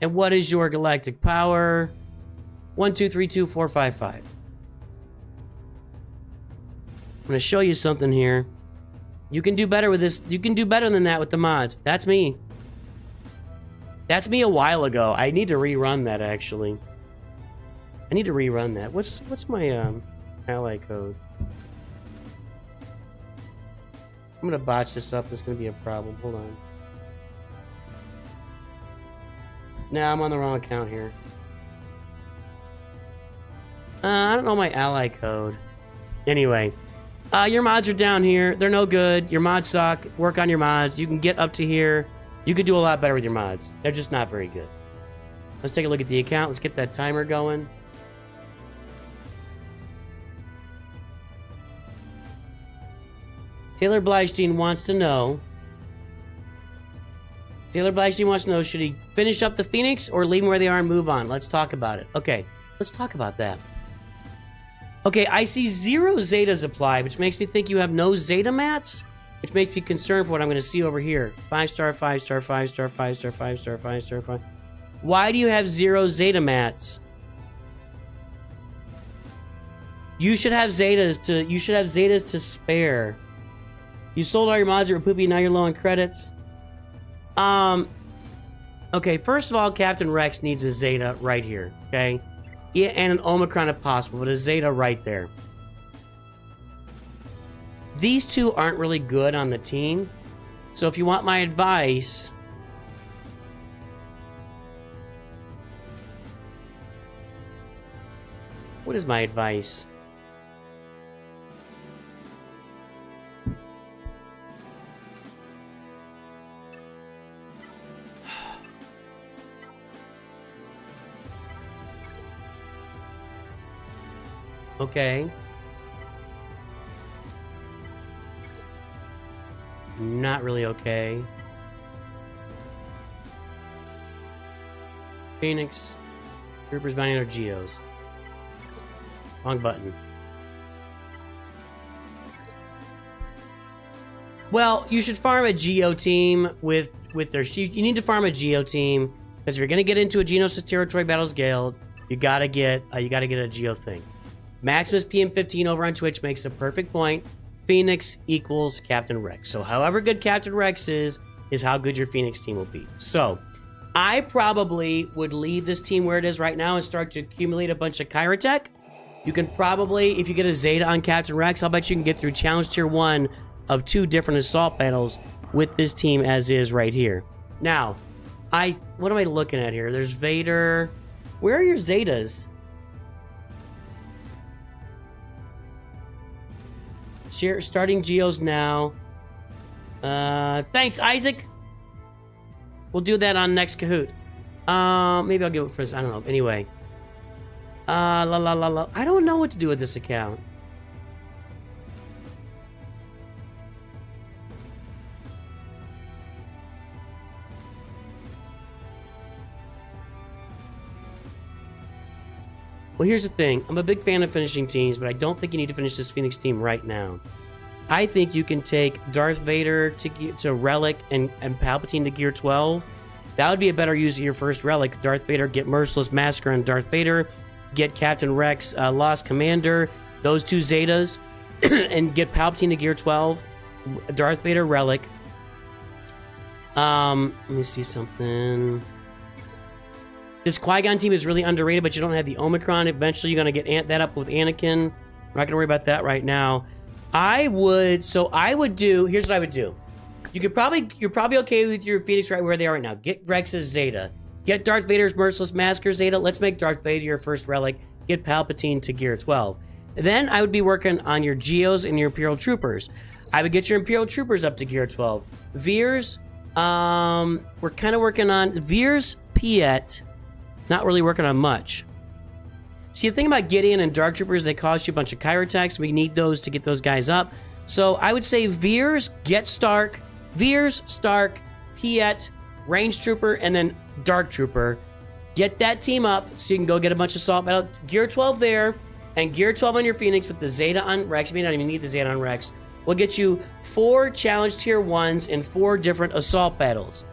A: And what is your galactic power? 1232455. I'm going to show you something here. You can do better with this. You can do better than that with the mods. That's me. That's me a while ago. I need to rerun that, actually. I need to rerun that. What's my ally code? I'm going to botch this up. It's going to be a problem. Hold on. Nah, I'm on the wrong account here. I don't know my ally code. Anyway, your mods are down here. They're no good. Your mods suck. Work on your mods. You can get up to here. You could do a lot better with your mods. They're just not very good. Let's take a look at the account. Let's get that timer going. Taylor Bleistein wants to know. Should he finish up the Phoenix or leave them where they are and move on? Let's talk about it. Okay, let's talk about that. Okay, I see 0 Zetas apply, which makes me think you have no Zeta mats, which makes me concerned for what I'm going to see over here. 5-star, 5-star, 5-star, 5-star, 5-star, 5-star, 5. Why do you have 0 Zeta mats? You should have Zetas to spare. You sold all your mods that were poopy, now you're low on credits. Okay, first of all, Captain Rex needs a Zeta right here, okay? Yeah, and an Omicron if possible, but a Zeta right there. These two aren't really good on the team, so if you want my advice... What is my advice? Okay. Not really okay. Phoenix. Troopers buying our Geos. Wrong button. Well, you should farm a Geo team with their... You need to farm a Geo team, because if you're going to get into a Geonosis Territory Battles Guild, you gotta get a Geo thing. Maximus PM15 over on Twitch makes a perfect point. Phoenix equals Captain Rex. So however good Captain Rex is how good your Phoenix team will be. So I probably would leave this team where it is right now and start to accumulate a bunch of Kyrotech. You can probably, if you get a Zeta on Captain Rex, I'll bet you can get through Challenge Tier 1 of 2 different assault battles with this team as is right here. Now, what am I looking at here? There's Vader. Where are your Zetas? Starting Geos now. Thanks, Isaac. We'll do that on next Kahoot. Maybe I'll give it for this. I don't know. Anyway. I don't know what to do with this account. Well, here's the thing. I'm a big fan of finishing teams, but I don't think you need to finish this Phoenix team right now. I think you can take Darth Vader to Relic and Palpatine to Gear 12. That would be a better use of your first Relic. Darth Vader, get Merciless Massacre on Darth Vader. Get Captain Rex, Lost Commander. Those 2 Zetas. And get Palpatine to Gear 12. Darth Vader, Relic. Let me see something. This Qui-Gon team is really underrated, but you don't have the Omicron. Eventually, you're going to get that up with Anakin. I'm not going to worry about that right now. Here's what I would do. You're probably okay with your Phoenix right where they are right now. Get Rex's Zeta. Get Darth Vader's Merciless Massacre Zeta. Let's make Darth Vader your first Relic. Get Palpatine to Gear 12. Then I would be working on your Geos and your Imperial Troopers. I would get your Imperial Troopers up to Gear 12. Veers, we're kind of working on... Veers, Piet... Not really working on much. See, the thing about Gideon and Dark Troopers, they cost you a bunch of Kyrotechs. We need those to get those guys up. So I would say Veers, get Stark. Veers, Stark, Piet, Range Trooper, and then Dark Trooper. Get that team up so you can go get a bunch of assault battle. Gear 12 there, and Gear 12 on your Phoenix with the Zeta on Rex. You may not even need the Zeta on Rex. We'll get you 4 Challenge Tier 1s in 4 different assault battles.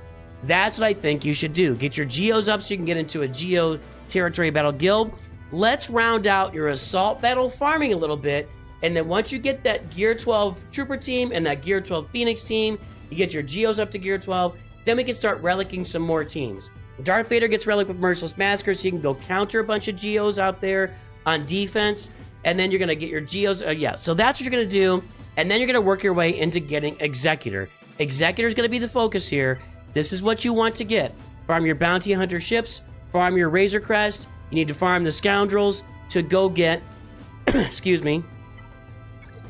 A: That's what I think you should do. Get your Geos up so you can get into a Geo Territory Battle Guild. Let's round out your assault battle farming a little bit. And then once you get that Gear 12 Trooper team and that Gear 12 Phoenix team, you get your Geos up to Gear 12, then we can start relicking some more teams. Darth Vader gets Relic with Merciless Massacre, so you can go counter a bunch of Geos out there on defense. And then you're going to get your Geos. So that's what you're going to do. And then you're going to work your way into getting Executor. Executor is going to be the focus here. This is what you want to get. Farm your Bounty Hunter ships. Farm your Razor Crest. You need to farm the Scoundrels to go get... excuse me. You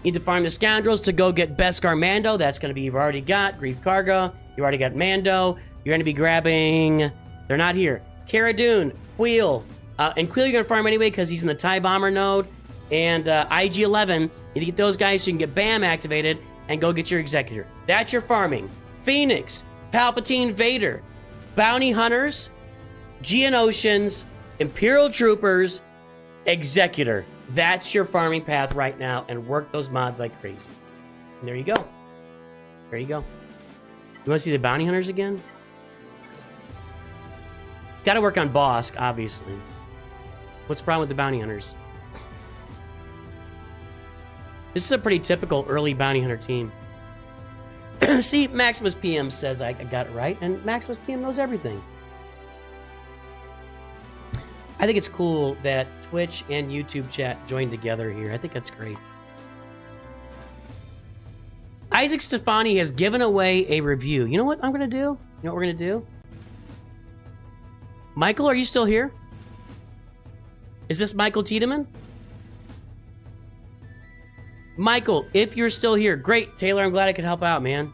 A: need to farm the Scoundrels to go get Beskar Mando. That's going to be... You've already got Grief Karga. You already got Mando. You're going to be grabbing... They're not here. Cara Dune. Queel. And Queel you're going to farm anyway because he's in the TIE Bomber node. And IG-11. You need to get those guys so you can get BAM activated and go get your Executor. That's your farming. Phoenix. Palpatine, Vader, Bounty Hunters, Geonosians, Imperial Troopers, Executor. That's your farming path right now, and work those mods like crazy. And there you go. There you go. You want to see the Bounty Hunters again? Got to work on Bosk, obviously. What's the problem with the Bounty Hunters? This is a pretty typical early Bounty Hunter team. See, Maximus PM says I got it right, and Maximus PM knows everything. I think it's cool that Twitch and YouTube chat joined together here. I think that's great. Isaac Stefani has given away a review. You know what I'm going to do? You know what we're going to do? Michael, are you still here? Is this Michael Tiedemann? Michael, if you're still here, great. Taylor, I'm glad I could help out, man.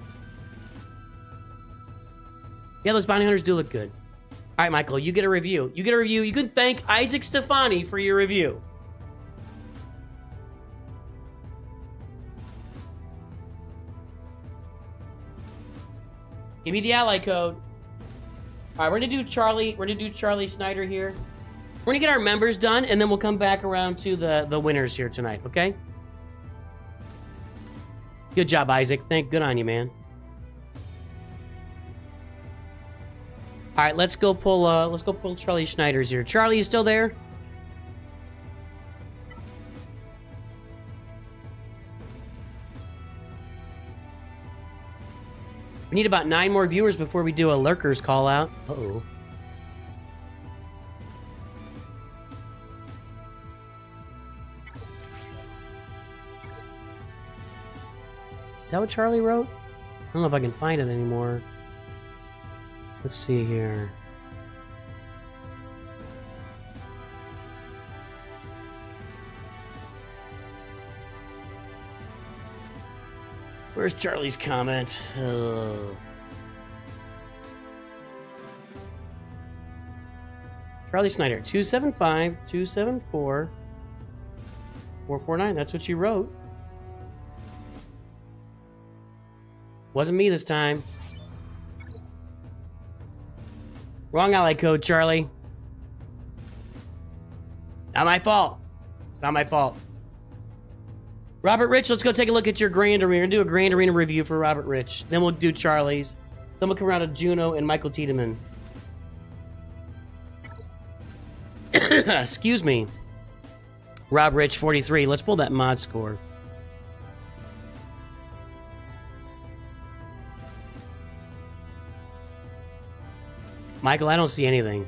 A: Yeah, those bounty hunters do look good. All right, Michael, you get a review. You get a review. You can thank Isaac Stefani for your review. Give me the ally code. All right, we're gonna do Charlie. We're gonna do Charlie Snyder here. We're gonna get our members done, and then we'll come back around to the winners here tonight. Okay. Good job, Isaac. Good on you, man. All right, let's go pull Charlie Schneider's here. Charlie, you still there? We need about 9 more viewers before we do a lurkers call out. Uh-oh. Is that what Charlie wrote? I don't know if I can find it anymore. Let's see here. Where's Charlie's comment? Ugh. Charlie Snyder, 275-274-449. That's what you wrote. Wasn't me this time. Wrong ally code, Charlie. Not my fault. It's not my fault. Robert Rich, let's go take a look at your Grand Arena. We're going to do a Grand Arena review for Robert Rich. Then we'll do Charlie's. Then we'll come around to Juno and Michael Tiedemann. Excuse me. Rob Rich, 43. Let's pull that mod score. Michael, I don't see anything.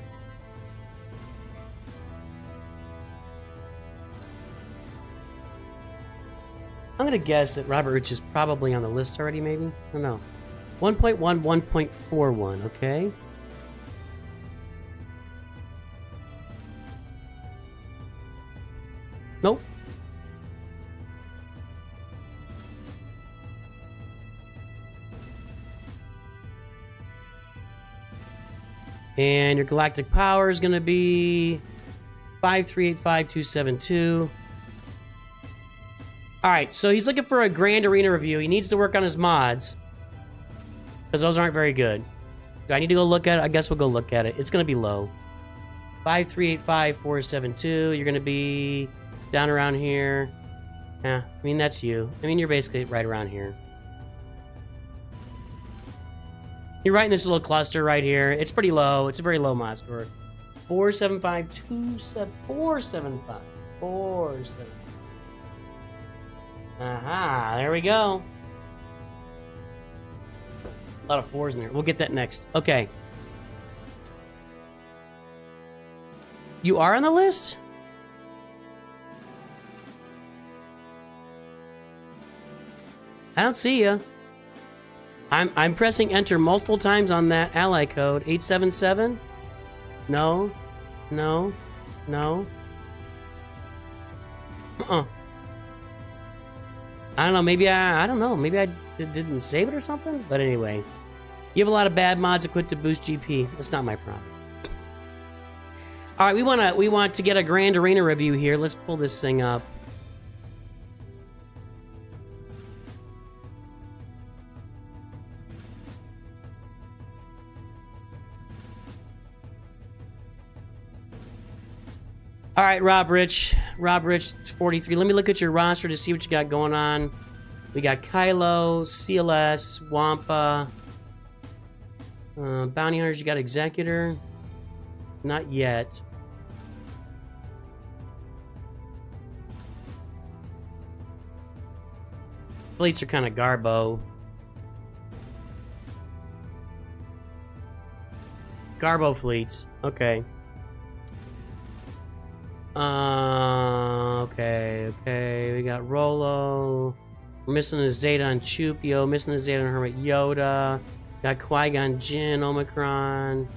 A: I'm gonna guess that Robert Rich is probably on the list already, maybe? I don't know. 1.1, 1.41, okay? Nope. And your galactic power is going to be 5385272. Alright, so he's looking for a Grand Arena review. He needs to work on his mods, because those aren't very good. Do I need to go look at it? I guess we'll go look at it. It's going to be low. 5385472. You're going to be down around here. Yeah, I mean, that's you. I mean, you're basically right around here. You're right in this little cluster right here. It's pretty low. It's a very low mod score. 475. Aha, there we go. A lot of 4s in there. We'll get that next. Okay. You are on the list? I don't see you. I'm pressing enter multiple times on that ally code. 877? No. No. No. I don't know. Maybe I don't know. Maybe I didn't save it or something. But anyway, you have a lot of bad mods equipped to boost GP. That's not my problem. All right, we want to get a Grand Arena review here. Let's pull this thing up. All right, Rob Rich, 43. Let me look at your roster to see what you got going on. We got Kylo, CLS, Wampa, Bounty Hunters. You got Executor. Not yet. Fleets are kind of garbo. Garbo fleets. Okay. Okay. We got Rolo. We're missing a Zeta on Chupio. Missing a Zeta on Hermit Yoda. Got Qui-Gon Jinn, Omicron.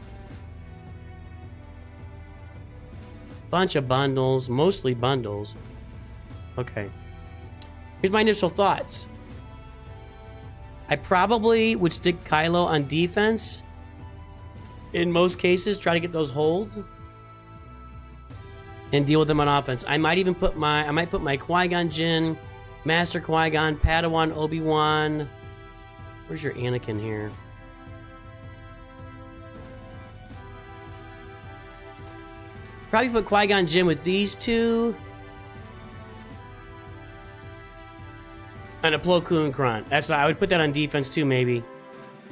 A: Bunch of bundles. Mostly bundles. Okay. Here's my initial thoughts. I probably would stick Kylo on defense. In most cases, try to get those holds. And deal with them on offense. I might even put my Qui-Gon Jinn, Master Qui-Gon, Padawan Obi-Wan. Where's your Anakin here? Probably put Qui-Gon Jinn with these two. And a Plo Koon Kron. That's what I would put that on defense too, maybe.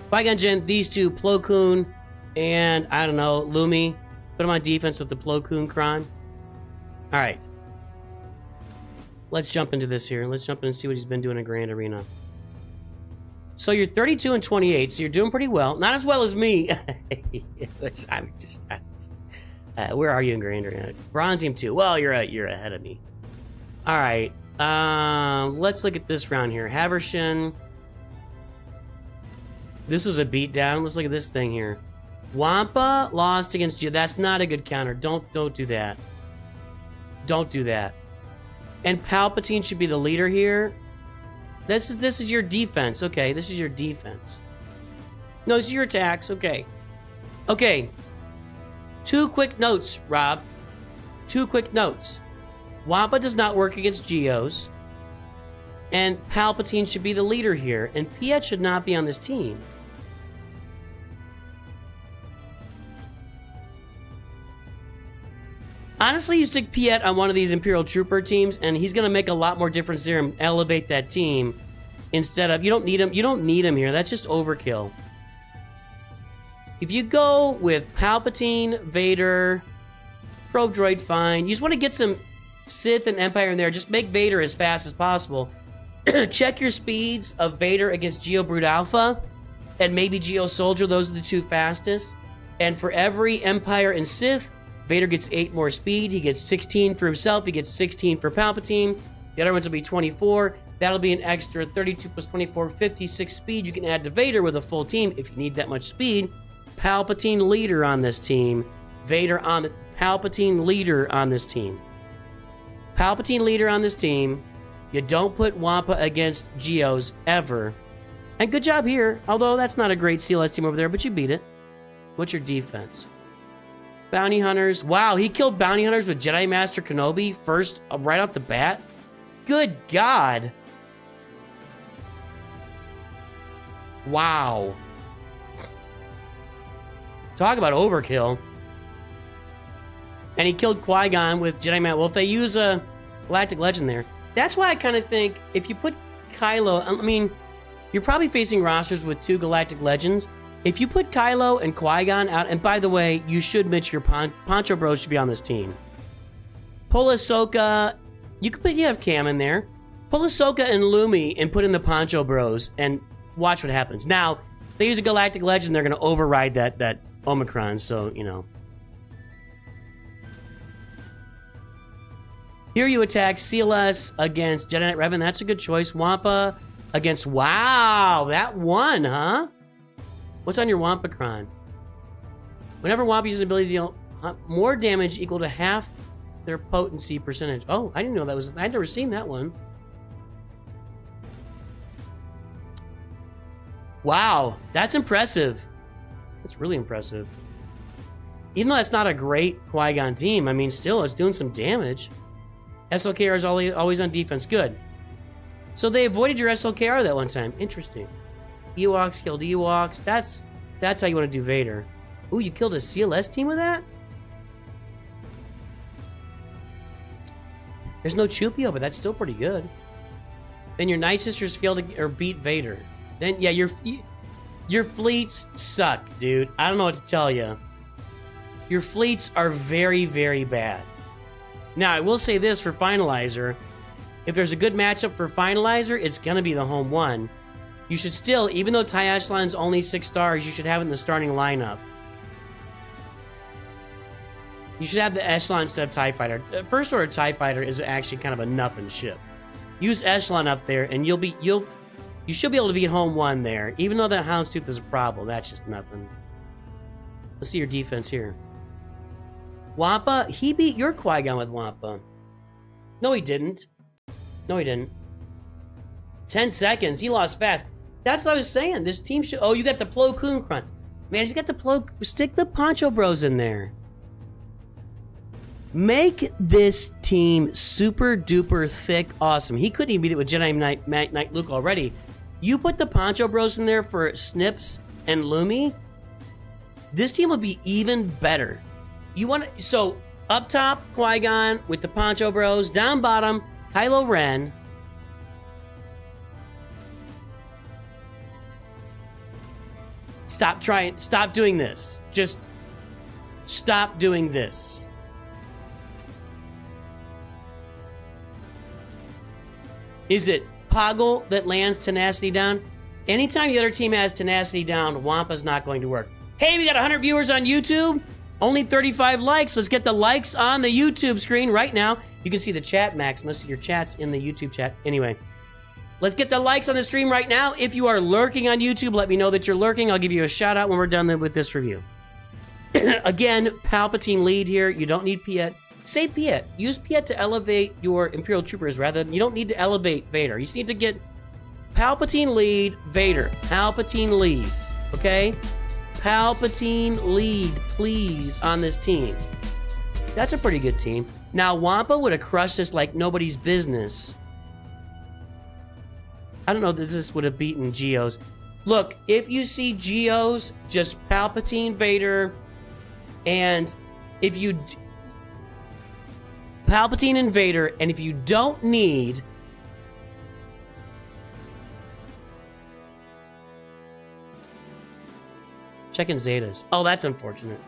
A: Qui-Gon Jinn, these two, Plo Koon, and I don't know, Lumi. Put them on defense with the Plo Koon Kron. All right. Let's jump into this here. Let's jump in and see what he's been doing in Grand Arena. So you're 32 and 28, so you're doing pretty well. Not as well as me. Where are you in Grand Arena? Bronzium 2. Well, you're ahead of me. All right. Let's look at this round here. Havershin. This was a beatdown. Let's look at this thing here. Wampa lost against you. That's not a good counter. Don't do that. Don't do that. And Palpatine should be the leader here. This is your defense. Okay, this is your defense. No, this is your attacks. Okay. Okay. 2 quick notes, Rob. 2 quick notes. Wampa does not work against Geos. And Palpatine should be the leader here. And Piet should not be on this team. Honestly, you stick Piet on one of these Imperial Trooper teams, and he's going to make a lot more difference there and elevate that team. Instead of, you don't need him. You don't need him here. That's just overkill. If you go with Palpatine, Vader, Probe Droid, fine. You just want to get some Sith and Empire in there. Just make Vader as fast as possible. Check your speeds of Vader against Geo Brute Alpha and maybe Geo Soldier. Those are the 2 fastest. And for every Empire and Sith, Vader gets 8 more speed. He gets 16 for himself. He gets 16 for Palpatine. The other ones will be 24. That'll be an extra 32 plus 24, 56 speed you can add to Vader with a full team if you need that much speed. Palpatine leader on this team. Vader on the Palpatine leader on this team. Palpatine leader on this team. You don't put Wampa against Geos ever. And good job here. Although that's not a great CLS team over there, but you beat it. What's your defense? Bounty Hunters. Wow, he killed Bounty Hunters with Jedi Master Kenobi first, right off the bat. Good God. Wow. Talk about overkill. And he killed Qui-Gon with Jedi Master. Well, if they use a Galactic Legend there. That's why I kind of think if you put Kylo, I mean, you're probably facing rosters with 2 Galactic Legends. If you put Kylo and Qui-Gon out, and by the way, you should mention your Poncho Bros should be on this team. Pull Ahsoka. You have Cam in there. Pull Ahsoka and Lumi and put in the Poncho Bros and watch what happens. Now, if they use a Galactic Legend, they're going to override that Omicron, so, you know. Here you attack CLS against Jedi Knight Revan. That's a good choice. Wampa against... Wow, that one, huh? What's on your Wampacron? Whenever Wampa uses an ability to deal more damage equal to half their potency percentage. Oh, I didn't know that was... I'd never seen that one. Wow, that's impressive. That's really impressive. Even though that's not a great Qui-Gon team, I mean, still, it's doing some damage. SLKR is always on defense. Good. So they avoided your SLKR that one time. Interesting. Ewoks killed Ewoks. That's how you want to do Vader. Ooh, you killed a CLS team with that? There's no Chupio, but that's still pretty good. Then your Night Sisters failed to beat Vader. Then, yeah, your fleets suck, dude. I don't know what to tell you. Your fleets are very, very bad. Now, I will say this for Finalizer. If there's a good matchup for Finalizer, it's going to be the home one. You should still, even though TIE Echelon's only 6 stars, you should have it in the starting lineup. You should have the Echelon instead of TIE Fighter. First Order TIE Fighter is actually kind of a nothing ship. Use Echelon up there, and you should be able to beat home one there. Even though that Houndstooth is a problem, that's just nothing. Let's see your defense here. Wampa, he beat your Qui-Gon with Wampa. No, he didn't. No, he didn't. 10 seconds. He lost fast. That's what I was saying. This team should... Oh, you got the Plo Koon Crunch. Man, if you got the Plo... Stick the Poncho Bros in there. Make this team super duper thick awesome. He couldn't even beat it with Jedi Knight Luke already. You put the Poncho Bros in there for Snips and Lumi, this team will be even better. You want to... So, up top, Qui-Gon with the Poncho Bros. Down bottom, Kylo Ren. Stop doing this. Just stop doing this. Is it Poggle that lands Tenacity down? Anytime the other team has Tenacity down, Wampa's not going to work. Hey, we got 100 viewers on YouTube. Only 35 likes. Let's get the likes on the YouTube screen right now. You can see the chat, Maximus. Your chat's in the YouTube chat. Anyway, let's get the likes on the stream right now. If you are lurking on YouTube, let me know that you're lurking. I'll give you a shout out when we're done with this review. Again, Palpatine lead here. You don't need Piet. Say Piet. Use Piet to elevate your Imperial Troopers rather than... You don't need to elevate Vader. You just need to get Palpatine lead, Vader. Palpatine lead. Okay? Palpatine lead, please, on this team. That's a pretty good team. Now, Wampa would have crushed this like nobody's business. I don't know that this would have beaten Geos. Look, if you see Geos, just Palpatine, Vader, and if you... Palpatine and Vader, and if you don't need... Checking Zetas. Oh, that's unfortunate.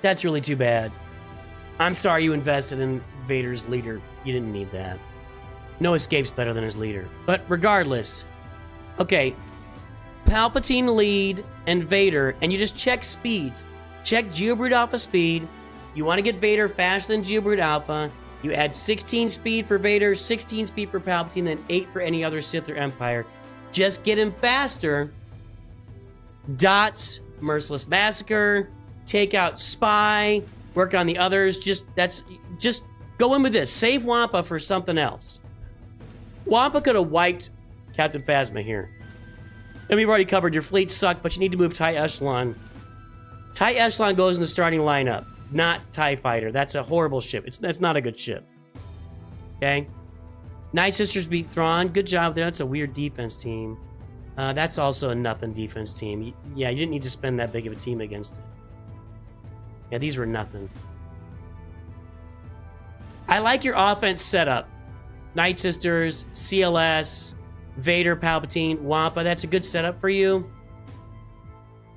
A: That's really too bad. I'm sorry you invested in Vader's leader. You didn't need that. No Escape's better than his leader. But regardless, okay, Palpatine lead and Vader, and you just check speeds. Check Geobrute Alpha speed. You want to get Vader faster than Geobrute Alpha. You add 16 speed for Vader, 16 speed for Palpatine, then 8 for any other Sith or Empire. Just get him faster. Dots, Merciless Massacre, take out Spy, work on the others. Just go in with this. Save Wampa for something else. Wampa could have wiped Captain Phasma here. And we've already covered your fleet sucked, but you need to move TIE Echelon. TIE Echelon goes in the starting lineup, not TIE Fighter. That's a horrible ship. That's not a good ship. Okay? Night Sisters beat Thrawn. Good job there. That's a weird defense team. That's also a nothing defense team. Yeah, you didn't need to spend that big of a team against it. Yeah, these were nothing. I like your offense setup. Night Sisters, CLS, Vader, Palpatine, Wampa. That's a good setup for you.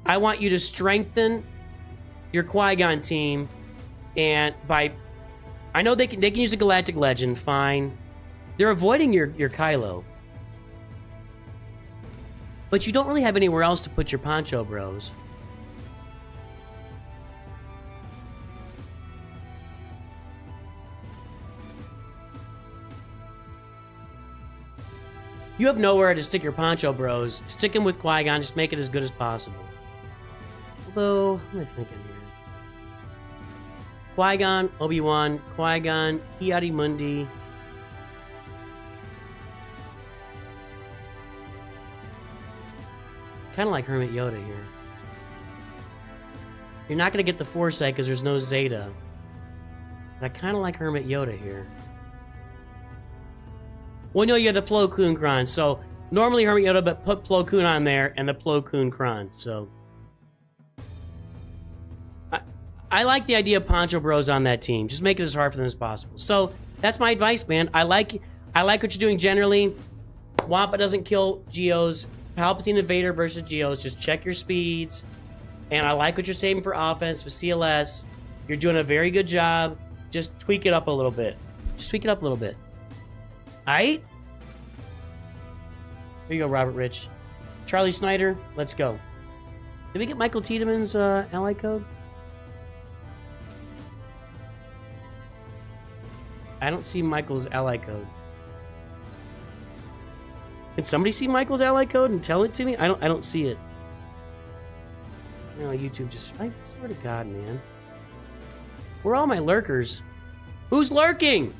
A: I want you to strengthen your Qui-Gon team, and by... I know they can use a Galactic Legend, fine. They're avoiding your Kylo. But you don't really have anywhere else to put your Poncho Bros. You have nowhere to stick your Poncho Bros. Stick them with Qui-Gon, just make it as good as possible. Although, what am I thinking here? Qui-Gon, Obi-Wan, Qui-Gon, Ki-Adi Mundi. Kind of like Hermit Yoda here. You're not going to get the Foresight because there's no Zeta. But I kind of like Hermit Yoda here. Well, no, you have the Plo Koon Kron. So, normally Hermit Yoda, but put Plo Koon on there and the Plo Koon Kron. So, I like the idea of Poncho Bros on that team. Just make it as hard for them as possible. So, that's my advice, man. I like what you're doing generally. Wampa doesn't kill Geos. Palpatine and Vader versus Geos. Just check your speeds. And I like what you're saving for offense with CLS. You're doing a very good job. Just tweak it up a little bit. Just tweak it up a little bit. Alright? Here you go, Robert Rich. Charlie Snyder, let's go. Did we get Michael Tiedemann's ally code? I don't see Michael's ally code. Can somebody see Michael's ally code and tell it to me? I don't see it. No, YouTube just... I swear to God, man. Where are all my lurkers? Who's lurking?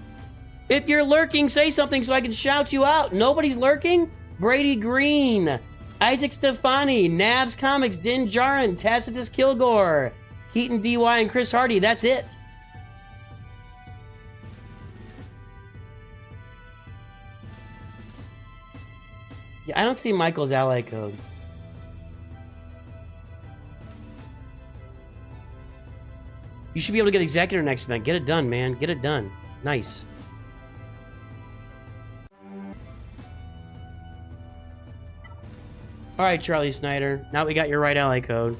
A: If you're lurking, say something so I can shout you out. Nobody's lurking? Brady Green, Isaac Stefani, Nabs Comics, Din Jarin, Tacitus Kilgore, Keaton DY, and Chris Hardy. That's it. Yeah, I don't see Michael's ally code. You should be able to get Executor next event. Get it done, man. Get it done. Nice. All right, Charlie Snyder. Now we got your right ally code.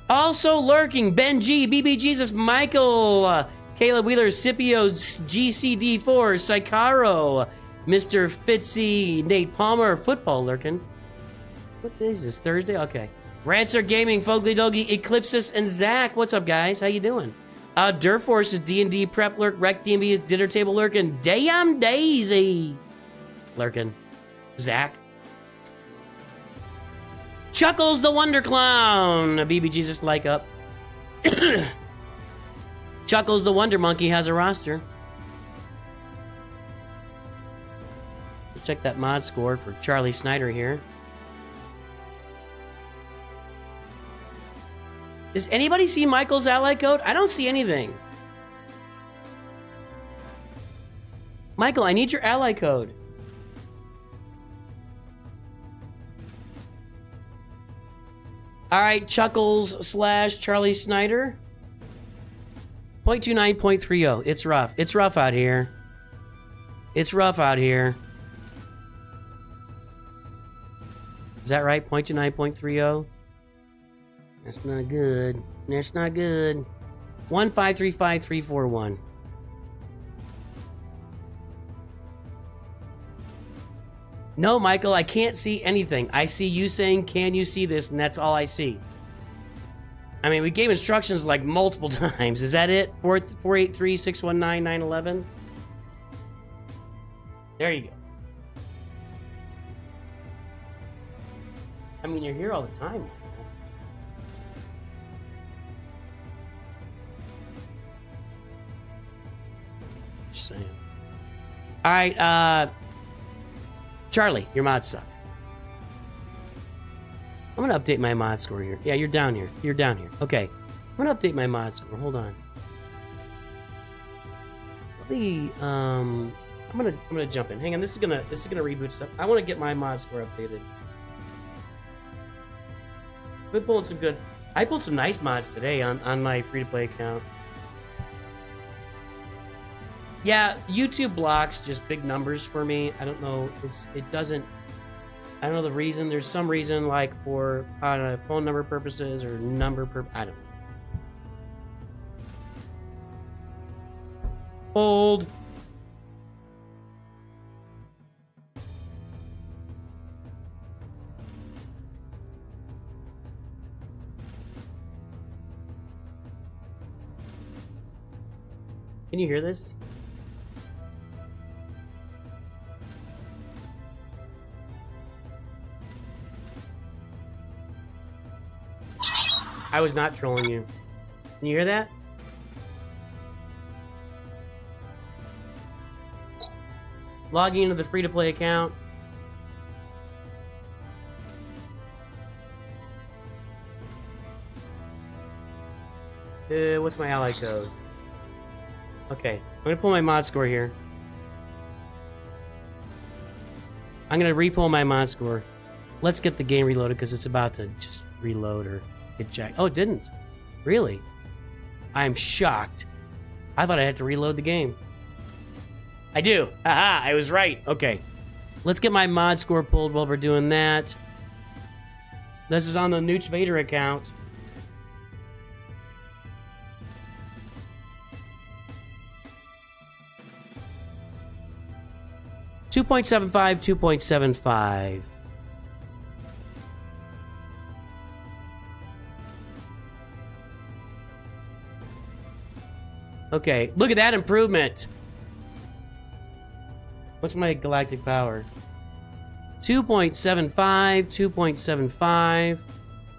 A: Also lurking, Ben G, BB Jesus, Michael, Caleb Wheeler, Scipio, GCD4, Psycharo, Mr. Fitzy, Nate Palmer, football lurking. What day is this? Thursday? Okay. Rancer Gaming, Fogly Doggy, Eclipsis, and Zach. What's up, guys? How you doing? Durforce is D&D Prep Lurk, Rec DMB is Dinner Table Lurking, Damn Daisy lurking, Zach. Chuckles the Wonder Clown, BB Jesus like up. Chuckles the Wonder Monkey has a roster. Let's check that mod score for Charlie Snyder here. Does anybody see Michael's ally code? I don't see anything. Michael, I need your ally code. All right, Chuckles / Charlie Snyder. 0.29, 0.30. It's rough. It's rough out here. It's rough out here. Is that right? 0.29, 0.30. That's not good. That's not good. 1535341. No, Michael, I can't see anything. I see you saying, can you see this? And that's all I see. I mean, we gave instructions like multiple times. Is that it? 483-619-911? There you go. I mean, you're here all the time. Just saying. All right, Charlie, your mods suck. I'm gonna update my mod score here. Yeah, you're down here. You're down here. Okay. I'm gonna update my mod score. Hold on. Let me I'm gonna jump in. Hang on, this is gonna reboot stuff. I wanna get my mod score updated. Been pulling some good. I pulled some nice mods today on my free-to-play account. Yeah, YouTube blocks just big numbers for me. I don't know. It doesn't. I don't know the reason. There's some reason, like for phone number purposes or number I don't know. Hold. Can you hear this? I was not trolling you. Can you hear that? Logging into the free-to-play account. What's my ally code? Okay, I'm gonna pull my mod score here. I'm gonna re-pull my mod score. Let's get the game reloaded because it's about to just reload or get jacked. Oh, it didn't. Really? I'm shocked. I thought I had to reload the game. I do. Haha, I was right. Okay. Let's get my mod score pulled while we're doing that. This is on the NOOCH Vader account. .75, 2.75. Okay, look at that improvement. What's my galactic power? 2.75, 2.75.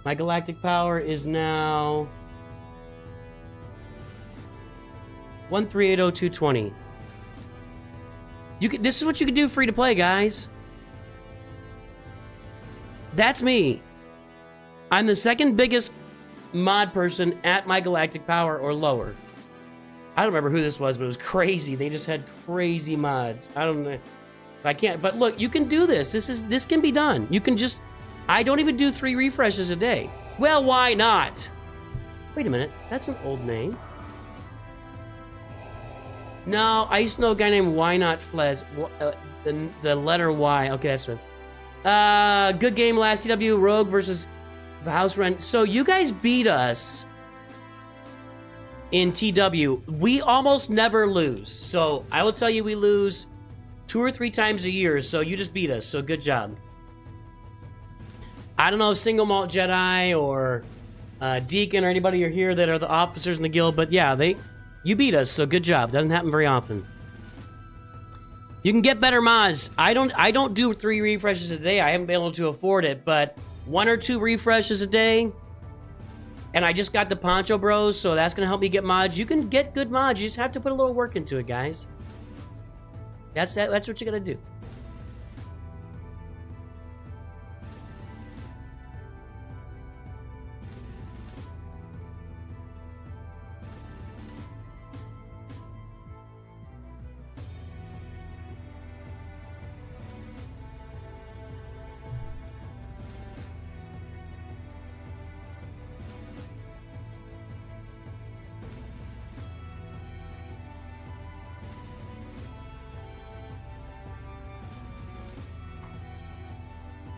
A: My galactic power is now 1380220. This is what you can do free to play, guys. That's me. I'm the second biggest mod person at my galactic power or lower. I don't remember who this was, but it was crazy. They just had crazy mods. I don't know. I can't. But look, you can do this. This can be done. You can just. I don't even do 3 refreshes a day. Well, why not? Wait a minute. That's an old name. No, I used to know a guy named Why Not Flez. The letter Y. Okay, that's right. Good game last CW. Rogue versus House Rent. So you guys beat us in TW. We almost never lose. So I will tell you, we lose 2 or 3 times a year. So you just beat us. So good job. I don't know if Single Malt Jedi or Deacon or anybody are here that are the officers in the guild, but yeah, you beat us. So good job. Doesn't happen very often. You can get better mods. I don't do 3 refreshes a day. I haven't been able to afford it, but 1 or 2 refreshes a day. And I just got the Poncho Bros, so that's gonna help me get mods. You can get good mods. You just have to put a little work into it, guys. That's what you gotta do.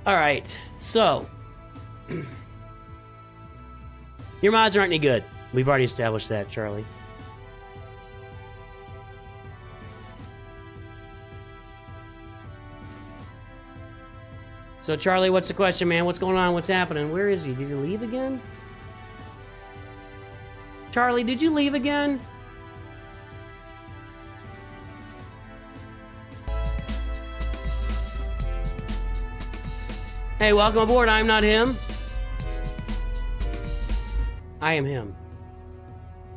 A: All right, so your mods aren't any good. We've already established that, Charlie. So, Charlie, what's the question, man? What's going on? What's happening? Where is he? Did he leave again? Charlie, did you leave again? Hey, welcome aboard. I'm not him. I am him.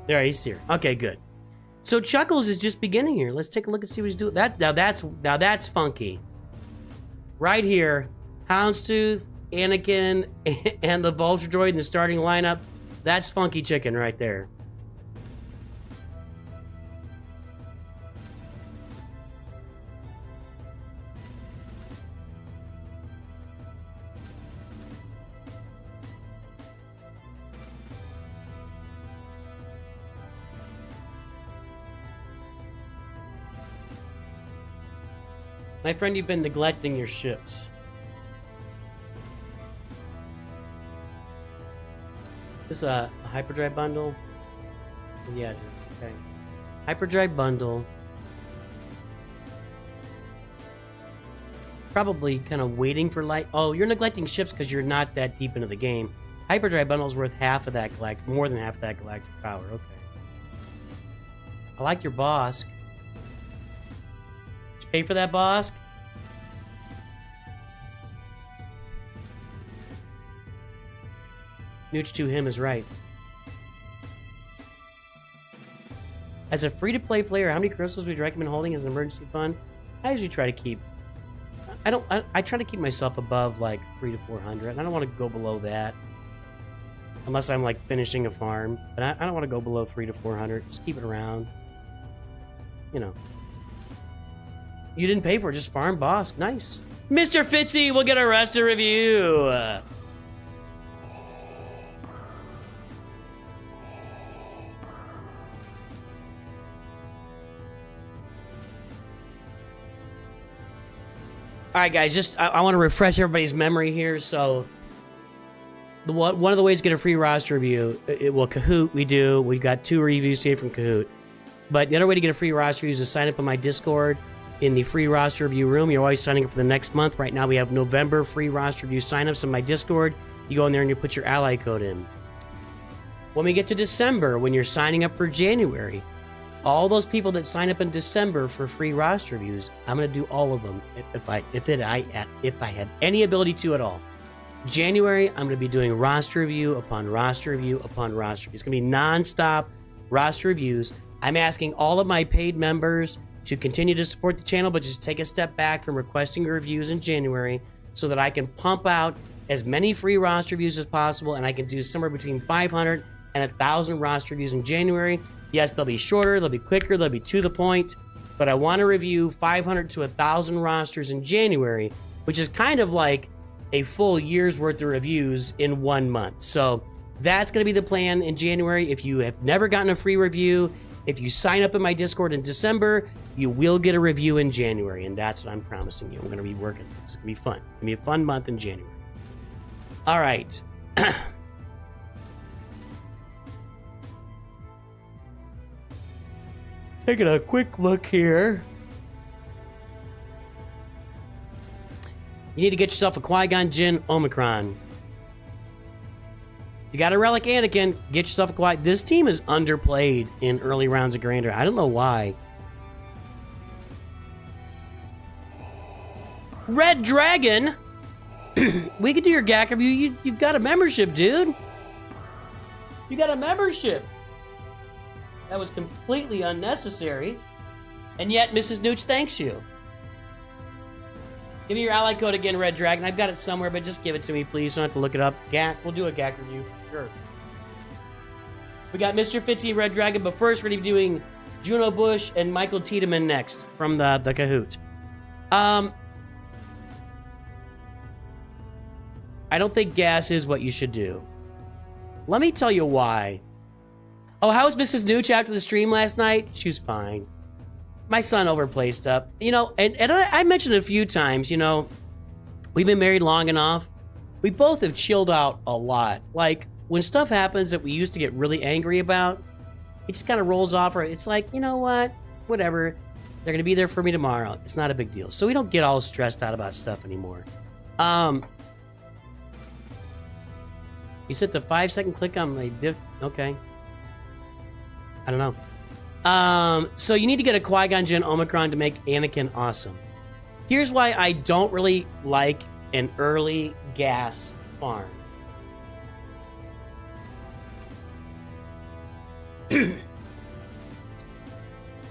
A: There, he's here. Okay, good. So Chuckles is just beginning here. Let's take a look and see what he's doing. Now that's funky. Right here, Houndstooth, Anakin, and the Vulture Droid in the starting lineup. That's funky chicken right there. My friend, you've been neglecting your ships. This is a hyperdrive bundle? Yeah, it is. Okay. Hyperdrive bundle. Probably kind of waiting for light. Oh, you're neglecting ships because you're not that deep into the game. Hyperdrive bundle is worth half of that more than half of that galactic power. Okay. I like your Bosk. Pay for that, Bosk? Nooch to him is right. As a free-to-play player, how many crystals would you recommend holding as an emergency fund? I usually try to keep... I try to keep myself above, like, 300 to 400. I don't want to go below that. Unless I'm, like, finishing a farm. But I don't want to go below 300 to 400. Just keep it around. You know. You didn't pay for it, just farm Bosk. Nice. Mr. Fitzy will get a Resta review. Alright guys, I want to refresh everybody's memory here. So one of the ways to get a free roster review, Kahoot we've got 2 reviews today from Kahoot. But the other way to get a free roster review is to sign up on my Discord in the free roster review room. You're always signing up for the next month. Right now we have November free roster review signups on my Discord. You go in there and you put your ally code in. When we get to December, when you're signing up for January, all those people that sign up in December for free roster reviews, I'm going to do all of them if I have any ability to at all. January, I'm going to be doing roster review upon roster review upon roster review. It's going to be non-stop roster reviews. I'm asking all of my paid members to continue to support the channel, but just take a step back from requesting reviews in January so that I can pump out as many free roster reviews as possible, and I can do somewhere between 500 and 1,000 roster reviews in January. Yes, they'll be shorter, they'll be quicker, they'll be to the point, but I want to review 500 to 1,000 rosters in January, which is kind of like a full year's worth of reviews in 1 month. So that's going to be the plan in January. If you have never gotten a free review, if you sign up in my Discord in December, you will get a review in January, and that's what I'm promising you. We're going to be working. It's going to be fun. It's going to be a fun month in January. All right. Taking a quick look here. You need to get yourself a Qui-Gon Jinn Omicron. You got a Relic Anakin, get yourself a Qui. This team is underplayed in early rounds of Grander. I don't know why. Red Dragon? We could do your GAC review. You've got a membership, dude. You got a membership. That was completely unnecessary. And yet, Mrs. Nooch thanks you. Give me your ally code again, Red Dragon. I've got it somewhere, but just give it to me, please. Don't have to look it up. GAC. We'll do a GAC review for sure. We got Mr. Fitzy and Red Dragon, but first we're going to be doing Juno Bush and Michael Tiedemann next from the Kahoot. I don't think gas is what you should do. Let me tell you why. Oh, how was Mrs. Nooch after the stream last night? She was fine. My son overplayed stuff. You know, and I mentioned a few times, you know, we've been married long enough. We both have chilled out a lot. Like, when stuff happens that we used to get really angry about, it just kind of rolls off. Or it's like, you know what? Whatever. They're going to be there for me tomorrow. It's not a big deal. So we don't get all stressed out about stuff anymore. You said the 5-second click on my diff. Okay. I don't know. So you need to get a Qui-Gon Jinn Omicron to make Anakin awesome. Here's why I don't really like an early gas farm.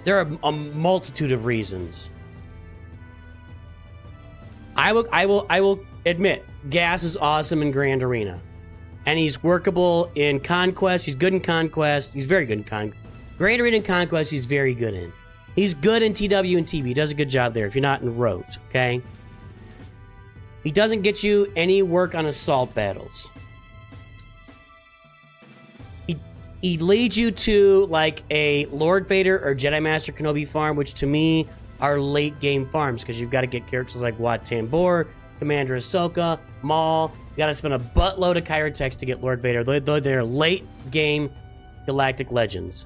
A: There are a multitude of reasons. I will admit, gas is awesome in Grand Arena. And he's workable in Conquest. He's good in Conquest. He's very good in Conquest. Grand Arena and Conquest, he's very good in. He's good in TW and TV. He does a good job there if you're not in Rote, okay? He doesn't get you any work on assault battles. He leads you to, like, a Lord Vader or Jedi Master Kenobi farm, which to me are late game farms, because you've got to get characters like Wat Tambor, Commander Ahsoka, Maul. You got to spend a buttload of Kyrotex to get Lord Vader. They're late game galactic legends.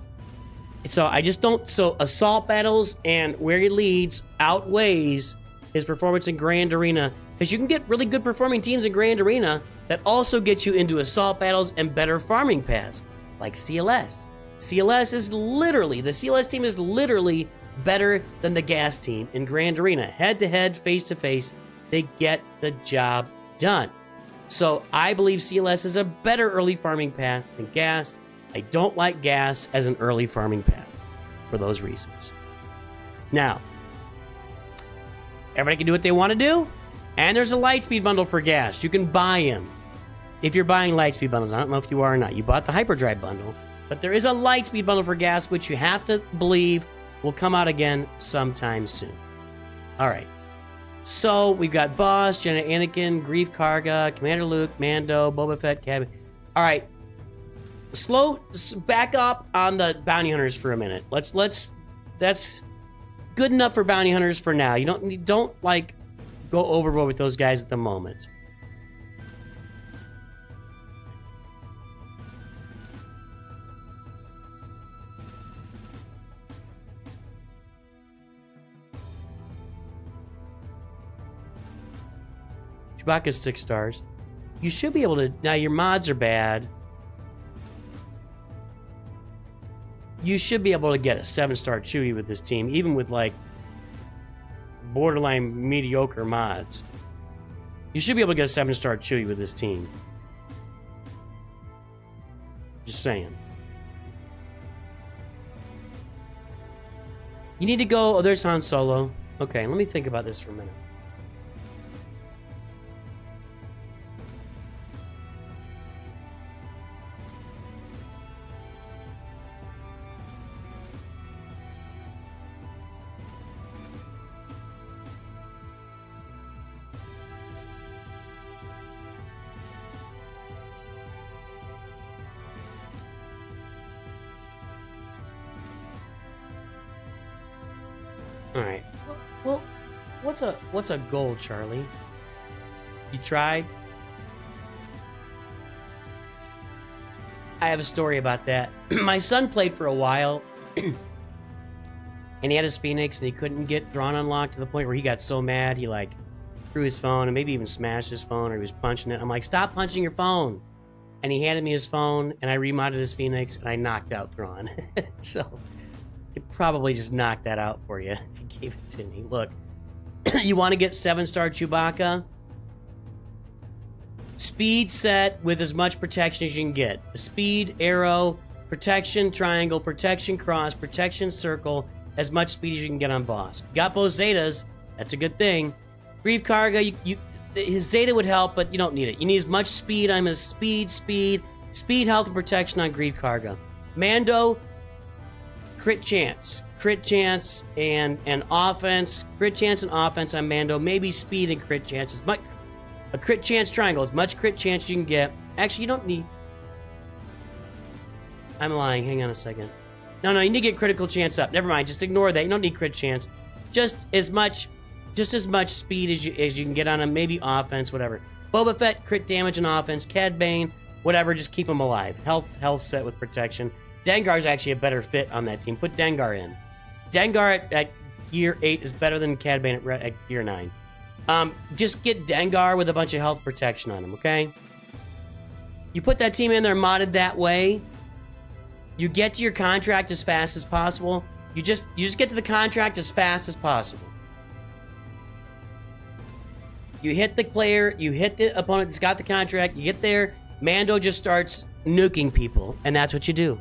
A: So I just don't. So assault battles and where he leads outweighs his performance in Grand Arena, because you can get really good performing teams in Grand Arena that also get you into assault battles and better farming paths, like CLS. CLS is literally, the CLS team is literally better than the gas team in Grand Arena. Head to head, face to face, they get the job done. So I believe CLS is a better early farming path than gas. I don't like gas as an early farming path for those reasons. Now, everybody can do what they want to do, and there's a Lightspeed bundle for gas. You can buy him if you're buying Lightspeed bundles. I don't know if you are or not. You bought the Hyperdrive bundle, but there is a Lightspeed bundle for gas, which you have to believe will come out again sometime soon. All right. So we've got Boss, Jenna Anakin, Grief Karga, Commander Luke, Mando, Boba Fett, Cabin. All right. Back up on the bounty hunters for a minute. That's good enough for bounty hunters for now. You don't like go overboard with those guys at the moment. Chewbacca's 6 stars. You should be able to. Now your mods are bad. You should be able to get a 7-star Chewie with this team, even with like borderline mediocre mods. You should be able to get a 7-star Chewie with this team. Just saying. You need to go... Oh, there's Han Solo. Okay, let me think about this for a minute. All right. Well, what's a goal, Charlie? You tried? I have a story about that. My son played for a while, and he had his Phoenix, and he couldn't get Thrawn unlocked to the point where he got so mad he like threw his phone and maybe even smashed his phone, or he was punching it. I'm like, stop punching your phone! And he handed me his phone, and I remodded his Phoenix, and I knocked out Thrawn. So. It probably just knocked that out for you if you gave it to me. Look, you want to get 7-star Chewbacca? Speed set with as much protection as you can get. Speed, arrow, protection, triangle, protection, cross, protection, circle, as much speed as you can get on boss. Got both Zetas, that's a good thing. Grief Karga, his Zeta would help, but you don't need it. You need as much speed on his speed, health, and protection on Grief Karga. Mando, crit chance, and offense. Crit chance and offense on Mando. Maybe speed and crit chance. As much a crit chance triangle. As much crit chance you can get. Actually, you don't need. I'm lying. Hang on a second. No, you need to get critical chance up. Never mind. Just ignore that. You don't need crit chance. Just as much speed as you can get on him. Maybe offense, whatever. Boba Fett, crit damage and offense. Cad Bane, whatever. Just keep him alive. Health set with protection. Dengar's actually a better fit on that team. Put Dengar in. Dengar at Gear 8 is better than Cad Bane at Gear 9. Just get Dengar with a bunch of health protection on him, okay? You put that team in there modded that way, you get to your contract as fast as possible. You just get to the contract as fast as possible. You hit the player, you hit the opponent that's got the contract, you get there, Mando just starts nuking people, and that's what you do.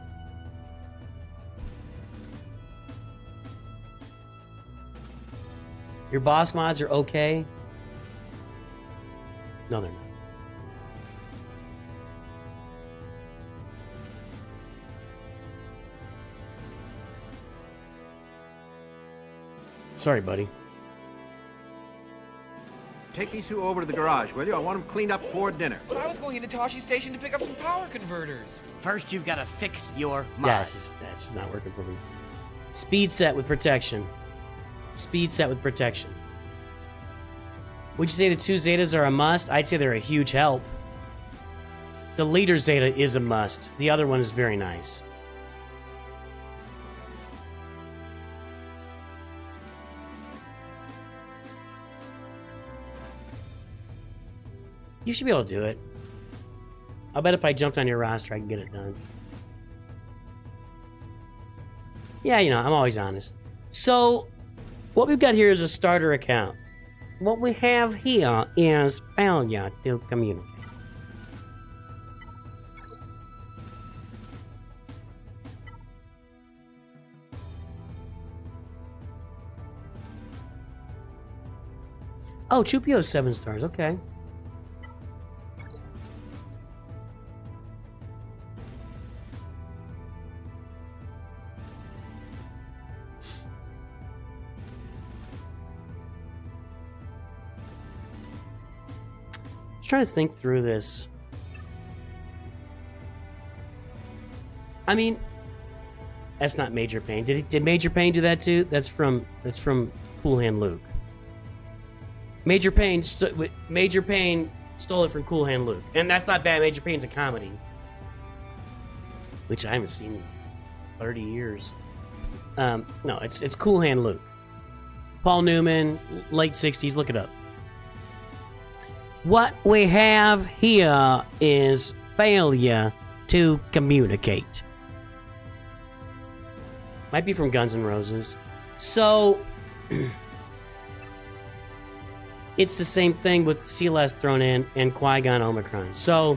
A: Your boss mods are okay? No, they're not. Sorry, buddy.
B: Take these two over to the garage, will you? I want them cleaned up for dinner.
D: But I was going into Toshi Station to pick up some power converters.
E: First, you've got to fix your mod.
A: Yeah, that's just not working for me. Speed set with protection. Speed set with protection. Would you say the 2 Zetas are a must? I'd say they're a huge help. The leader Zeta is a must. The other one is very nice. You should be able to do it. I'll bet if I jumped on your roster, I can get it done. Yeah, you know, I'm always honest. So, what we've got here is a starter account. What we have here is failure to communicate. Oh, Chupio's 7 stars, okay. Trying to think through this. I mean, that's not Major Payne. Did Major Payne do that too? That's from Cool Hand Luke. Major Payne stole it from Cool Hand Luke, and that's not bad. Major Payne's a comedy, which I haven't seen in 30 years. No, it's Cool Hand Luke. Paul Newman, late 60s. Look it up. What we have here is failure to communicate. Might be from Guns N' Roses. So, it's the same thing with CLS thrown in and Qui-Gon Omicron. So,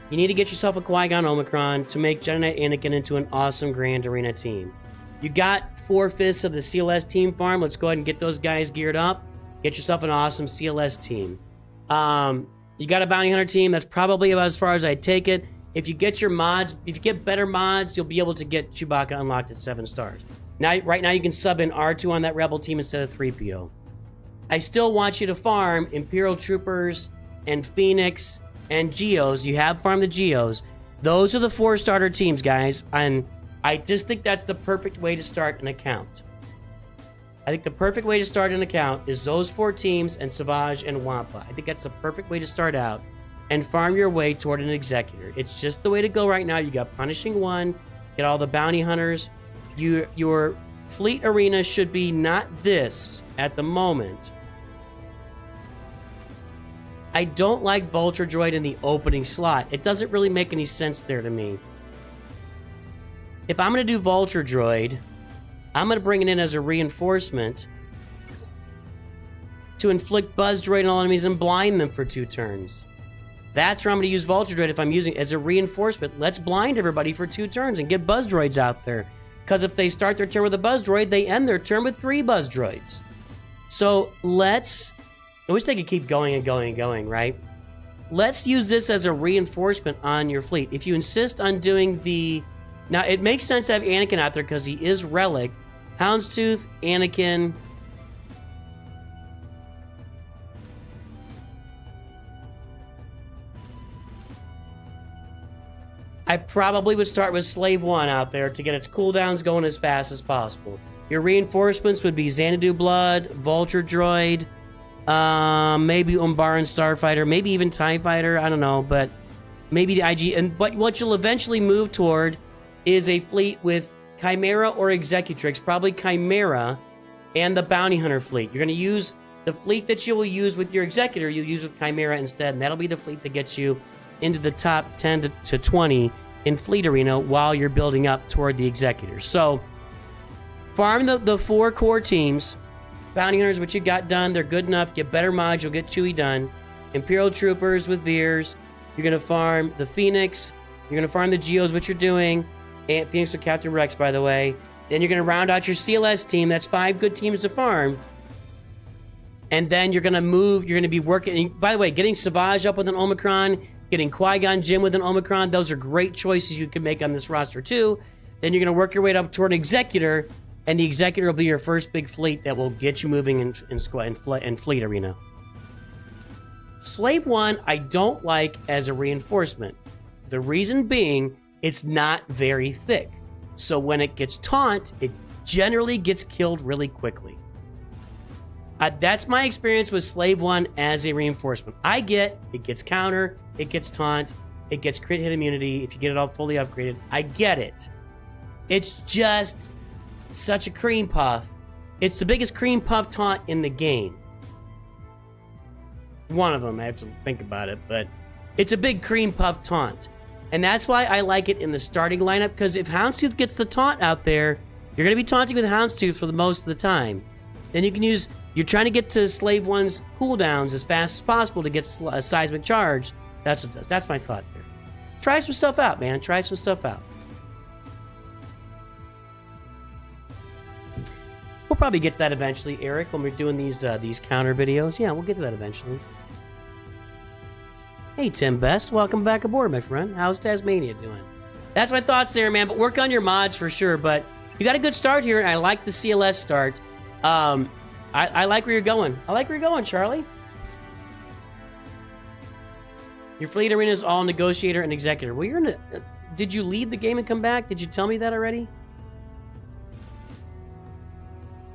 A: you need to get yourself a Qui-Gon Omicron to make Jedi Knight Anakin into an awesome Grand Arena team. You got 4/5 of the CLS team farm. Let's go ahead and get those guys geared up. Get yourself an awesome CLS team. You got a bounty hunter team. That's probably about as far as I'd take it. If you get your mods, if you get better mods, you'll be able to get Chewbacca unlocked at 7 stars. Now, right now, you can sub in R2 on that Rebel team instead of 3PO. I still want you to farm Imperial Troopers and Phoenix and Geos. You have farmed the Geos. Those are the 4 starter teams, guys. And I just think that's the perfect way to start an account. I think the perfect way to start an account is those 4 teams and Savage and Wampa. I think that's the perfect way to start out and farm your way toward an Executor. It's just the way to go right now. You got Punishing 1, get all the bounty hunters. Your fleet arena should be not this at the moment. I don't like Vulture Droid in the opening slot. It doesn't really make any sense there to me. If I'm going to do Vulture Droid, I'm going to bring it in as a reinforcement to inflict Buzz Droid on all enemies and blind them for 2 turns. That's where I'm going to use Vulture Droid if I'm using it as a reinforcement. Let's blind everybody for 2 turns and get Buzz Droids out there. Because if they start their turn with a Buzz Droid, they end their turn with 3 Buzz Droids. So let's... I wish they could keep going and going and going, right? Let's use this as a reinforcement on your fleet. If you insist on doing the... Now, it makes sense to have Anakin out there because he is Relic. Houndstooth, Anakin... I probably would start with Slave 1 out there to get its cooldowns going as fast as possible. Your reinforcements would be Xanadu Blood, Vulture Droid, maybe Umbaran Starfighter, maybe even TIE Fighter, I don't know, but maybe the IG. But what you'll eventually move toward is a fleet with Chimera or Executrix, probably Chimera, and the Bounty Hunter fleet. You're going to use the fleet that you will use with your Executor, you'll use with Chimera instead, and that'll be the fleet that gets you into the top 10 to 20 in Fleet Arena while you're building up toward the Executor. So, farm the 4 core teams. Bounty Hunters, what you got done, they're good enough. Get better mods, you'll get Chewie done. Imperial Troopers with Veers. You're going to farm the Phoenix. You're going to farm the Geos, what you're doing. And Phoenix with Captain Rex, by the way. Then you're going to round out your CLS team. That's 5 good teams to farm. And then you're going to move, you're going to be working. And by the way, getting Savage up with an Omicron, getting Qui-Gon Jinn with an Omicron, those are great choices you can make on this roster too. Then you're going to work your way up toward Executor, and the Executor will be your first big fleet that will get you moving in Fleet Arena. Slave 1, I don't like as a reinforcement. The reason being, it's not very thick. So when it gets taunt, it generally gets killed really quickly. That's my experience with Slave 1 as a reinforcement. I get it gets counter, it gets taunt, it gets crit hit immunity if you get it all fully upgraded. I get it. It's just such a cream puff. It's the biggest cream puff taunt in the game. One of them, I have to think about it, but it's a big cream puff taunt. And that's why I like it in the starting lineup, because if Houndstooth gets the taunt out there, you're going to be taunting with Houndstooth for the most of the time. Then you can use... You're trying to get to Slave 1's cooldowns as fast as possible to get a seismic charge. That's what it does. That's my thought there. Try some stuff out, man. Try some stuff out. We'll probably get to that eventually, Eric, when we're doing these counter videos. Yeah, we'll get to that eventually. Hey, Tim Best. Welcome back aboard, my friend. How's Tasmania doing? That's my thoughts there, man. But work on your mods for sure. But you got a good start here, and I like the CLS start. I like where you're going. I like where you're going, Charlie. Your fleet arena is all Negotiator and Executor. Well, you're in a... Did you leave the game and come back? Did you tell me that already?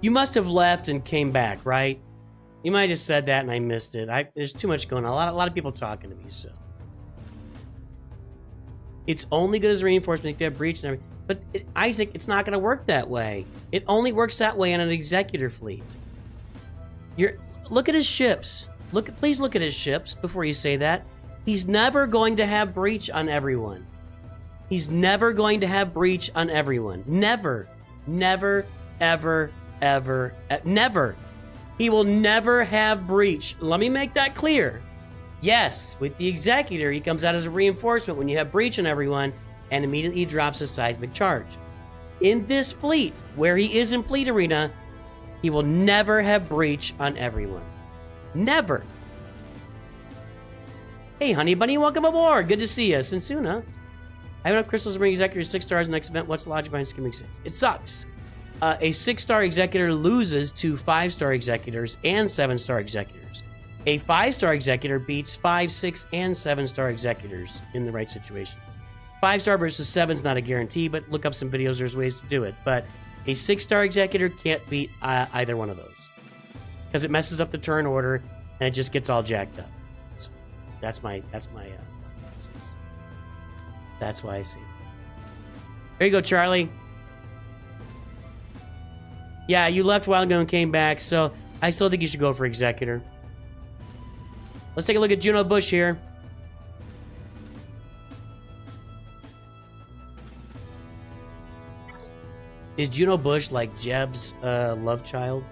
A: You must have left and came back, right? You might have just said that and I missed it. There's too much going on. A lot of people talking to me, so... It's only good as a reinforcement if you have breach and everything. But, Isaac, it's not going to work that way. It only works that way on an Executor fleet. Look at his ships. Please look at his ships before you say that. He's never going to have breach on everyone. He's never going to have breach on everyone. Never. Never, ever, ever, never. He will never have breach. Let me make that clear. Yes, with the Executor, he comes out as a reinforcement when you have breach on everyone and immediately drops a seismic charge. in this fleet, where he is in Fleet Arena, he will never have breach on everyone. Never. Hey, Honey Bunny, welcome aboard. Good to see you. Sensuna. I have enough crystals to bring executors 6 stars next event. What's the logic behind skimming 6? It sucks. A 6-star executor loses to 5-star executors and 7-star executors. A 5-star executor beats 5, 6, and 7-star executors in the right situation. 5-star versus 7 is not a guarantee, but look up some videos. There's ways to do it. But a 6-star executor can't beat either one of those because it messes up the turn order and it just gets all jacked up. So that's my that's why I say that. There you go, Charlie. Yeah, you left a while ago and came back, so I still think you should go for executor. Let's take a look at Juno Bush here. Is Juno Bush like Jeb's love child?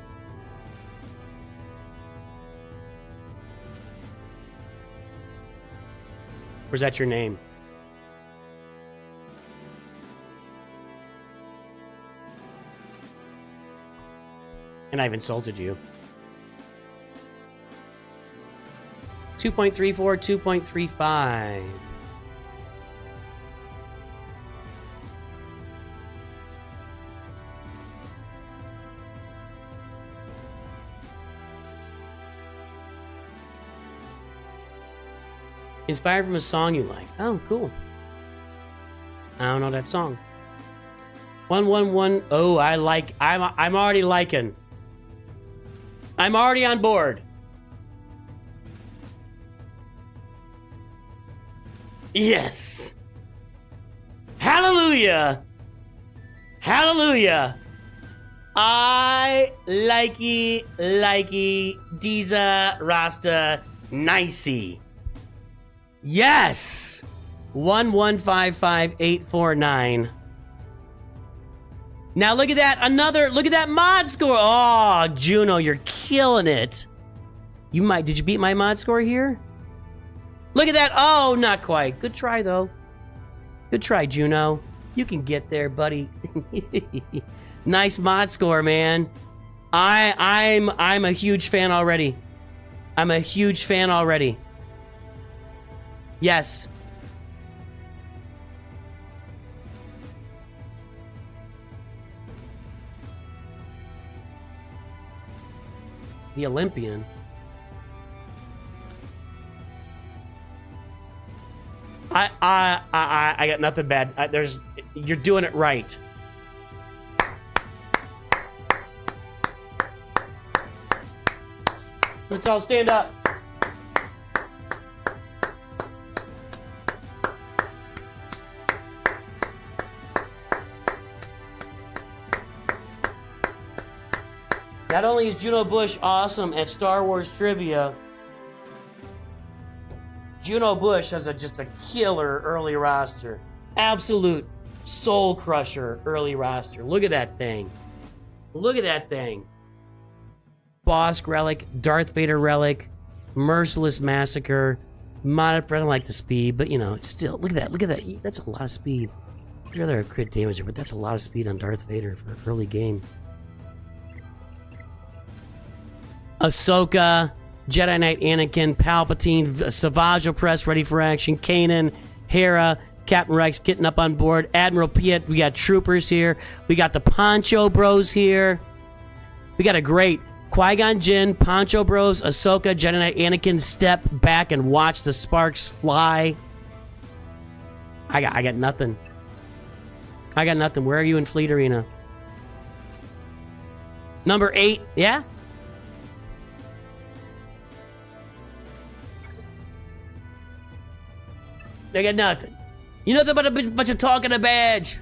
A: Or is that your name? And I've insulted you. 2.34, 2.35. Inspired from a song you like. Oh, cool. I don't know that song. 111. Oh, I'm already liking. I'm already on board. Yes. Hallelujah. Hallelujah. I likey Diza Rasta Nicey. Yes. 1155849. Now look at that, look at that mod score. Oh, Juno, you're killing it. Did you beat my mod score here? Look at that. Oh, not quite. Good try though. Good try, Juno. You can get there, buddy. Nice mod score, man. I'm a huge fan already. I'm a huge fan already. Yes. The Olympian. I got nothing bad. You're doing it right. Let's all stand up. Not only is Juno Bush awesome at Star Wars trivia, Juno Bush has just a killer early roster. Absolute soul crusher early roster. Look at that thing. Look at that thing. Bosk Relic, Darth Vader Relic, Merciless Massacre, Modded for I don't like the speed, but you know, it's still, look at that, that's a lot of speed. I'd rather have crit damage, but that's a lot of speed on Darth Vader for an early game. Ahsoka, Jedi Knight Anakin, Palpatine, Savage Opress ready for action, Kanan, Hera, Captain Rex getting up on board, Admiral Piet, we got troopers here, we got the Poncho Bros here, we got a great Qui-Gon Jinn, Poncho Bros, Ahsoka, Jedi Knight Anakin, step back and watch the sparks fly. I got nothing. I got nothing. Where are you in Fleet Arena? Number 8, yeah? They got nothing. You're nothing but a bunch of talking a badge.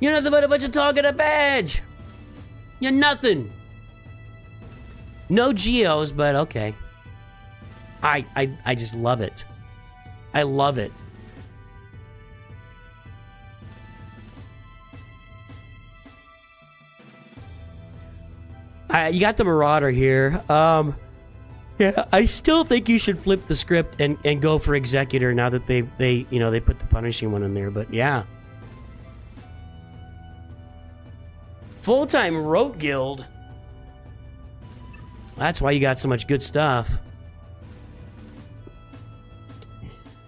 A: You're nothing but a bunch of talking a badge. You're nothing. No geos, but okay. I just love it. I love it. You got the Marauder here. Yeah, I still think you should flip the script and go for Executor now that they put the punishing one in there, but yeah. full-time rote guild. That's why you got so much good stuff.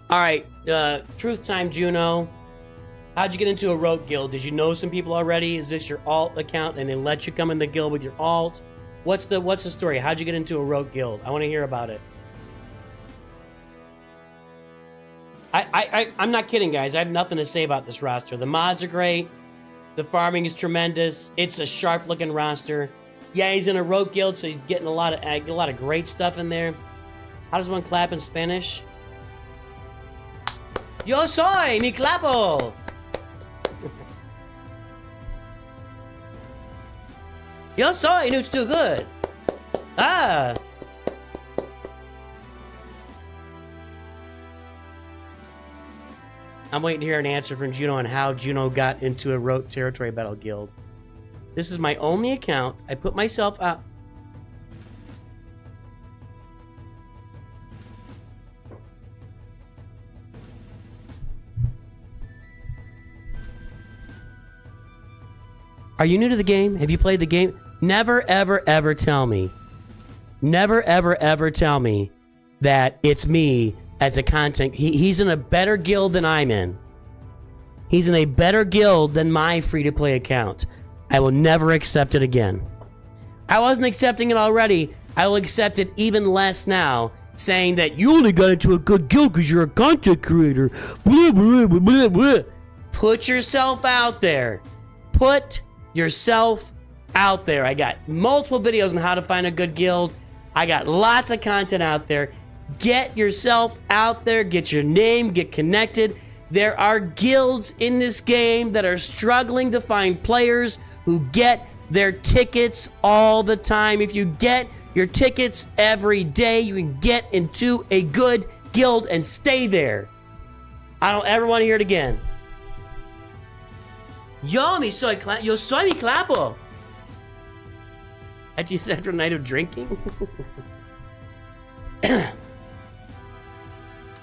A: All right, truth time, Juno. How'd you get into a rote guild? Did you know some people already? Is this your alt account and they let you come in the guild with your alt? What's the story? How'd you get into a rote guild? I want to hear about it. I'm not kidding, guys. I have nothing to say about this roster. The mods are great. The farming is tremendous. It's a sharp-looking roster. Yeah, he's in a rote guild, so he's getting a lot of great stuff in there. How does one clap in Spanish? Yo soy mi clapo. Yo soy NOOCH too good. Ah. I'm waiting to hear an answer from Juno on how Juno got into a rote territory battle guild. This is my only account. I put myself out. Are you new to the game? Have you played the game? Never, ever, ever tell me. Never, ever, ever tell me that it's me as a content. He's in a better guild than I'm in. He's in a better guild than my free-to-play account. I will never accept it again. I wasn't accepting it already. I will accept it even less now, saying that you only got into a good guild because you're a content creator. Blah, blah, blah, blah, blah. Put yourself out there. Put yourself out there. I got multiple videos on how to find a good guild. I got lots of content out there. Get yourself out there. Get your name. Get connected. There are guilds in this game that are struggling to find players who get their tickets all the time. If you get your tickets every day, you can get into a good guild and stay there. I don't ever want to hear it again. Yo soy mi clapo. After a night of drinking?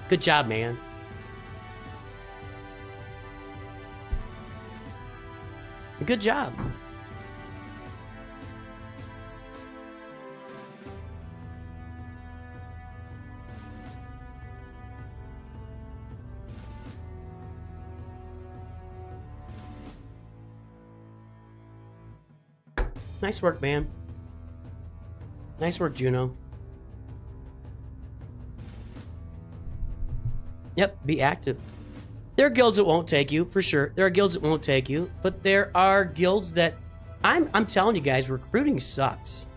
A: Good job, man. Good job. Nice work, man. Nice work, Juno. Yep, be active. There are guilds that won't take you, for sure. There are guilds that won't take you, but there are guilds that... I'm telling you guys, recruiting sucks.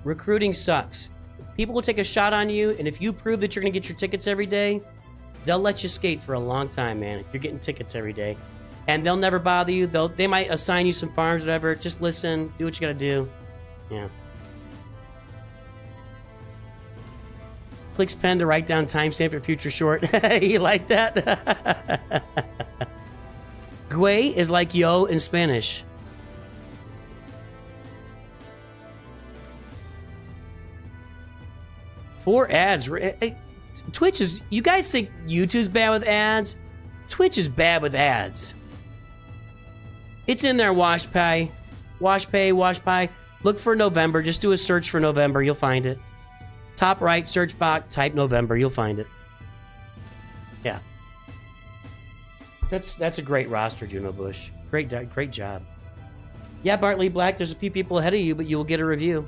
A: Recruiting sucks. People will take a shot on you, and if you prove that you're going to get your tickets every day, they'll let you skate for a long time, man, if you're getting tickets every day. And they'll never bother you. They might assign you some farms, whatever. Just listen, do what you gotta do. Yeah. Clicks pen to write down timestamp for future short. You like that? Güey is like yo in Spanish. For ads. Twitch is... You guys think YouTube's bad with ads? Twitch is bad with ads. It's in there, WashPay. WashPay. Look for November. Just do a search for November. You'll find it. Top right, search box, type November. You'll find it. Yeah. That's a great roster, Juno Bush. Great job. Yeah, Bartley Black, there's a few people ahead of you, but you will get a review.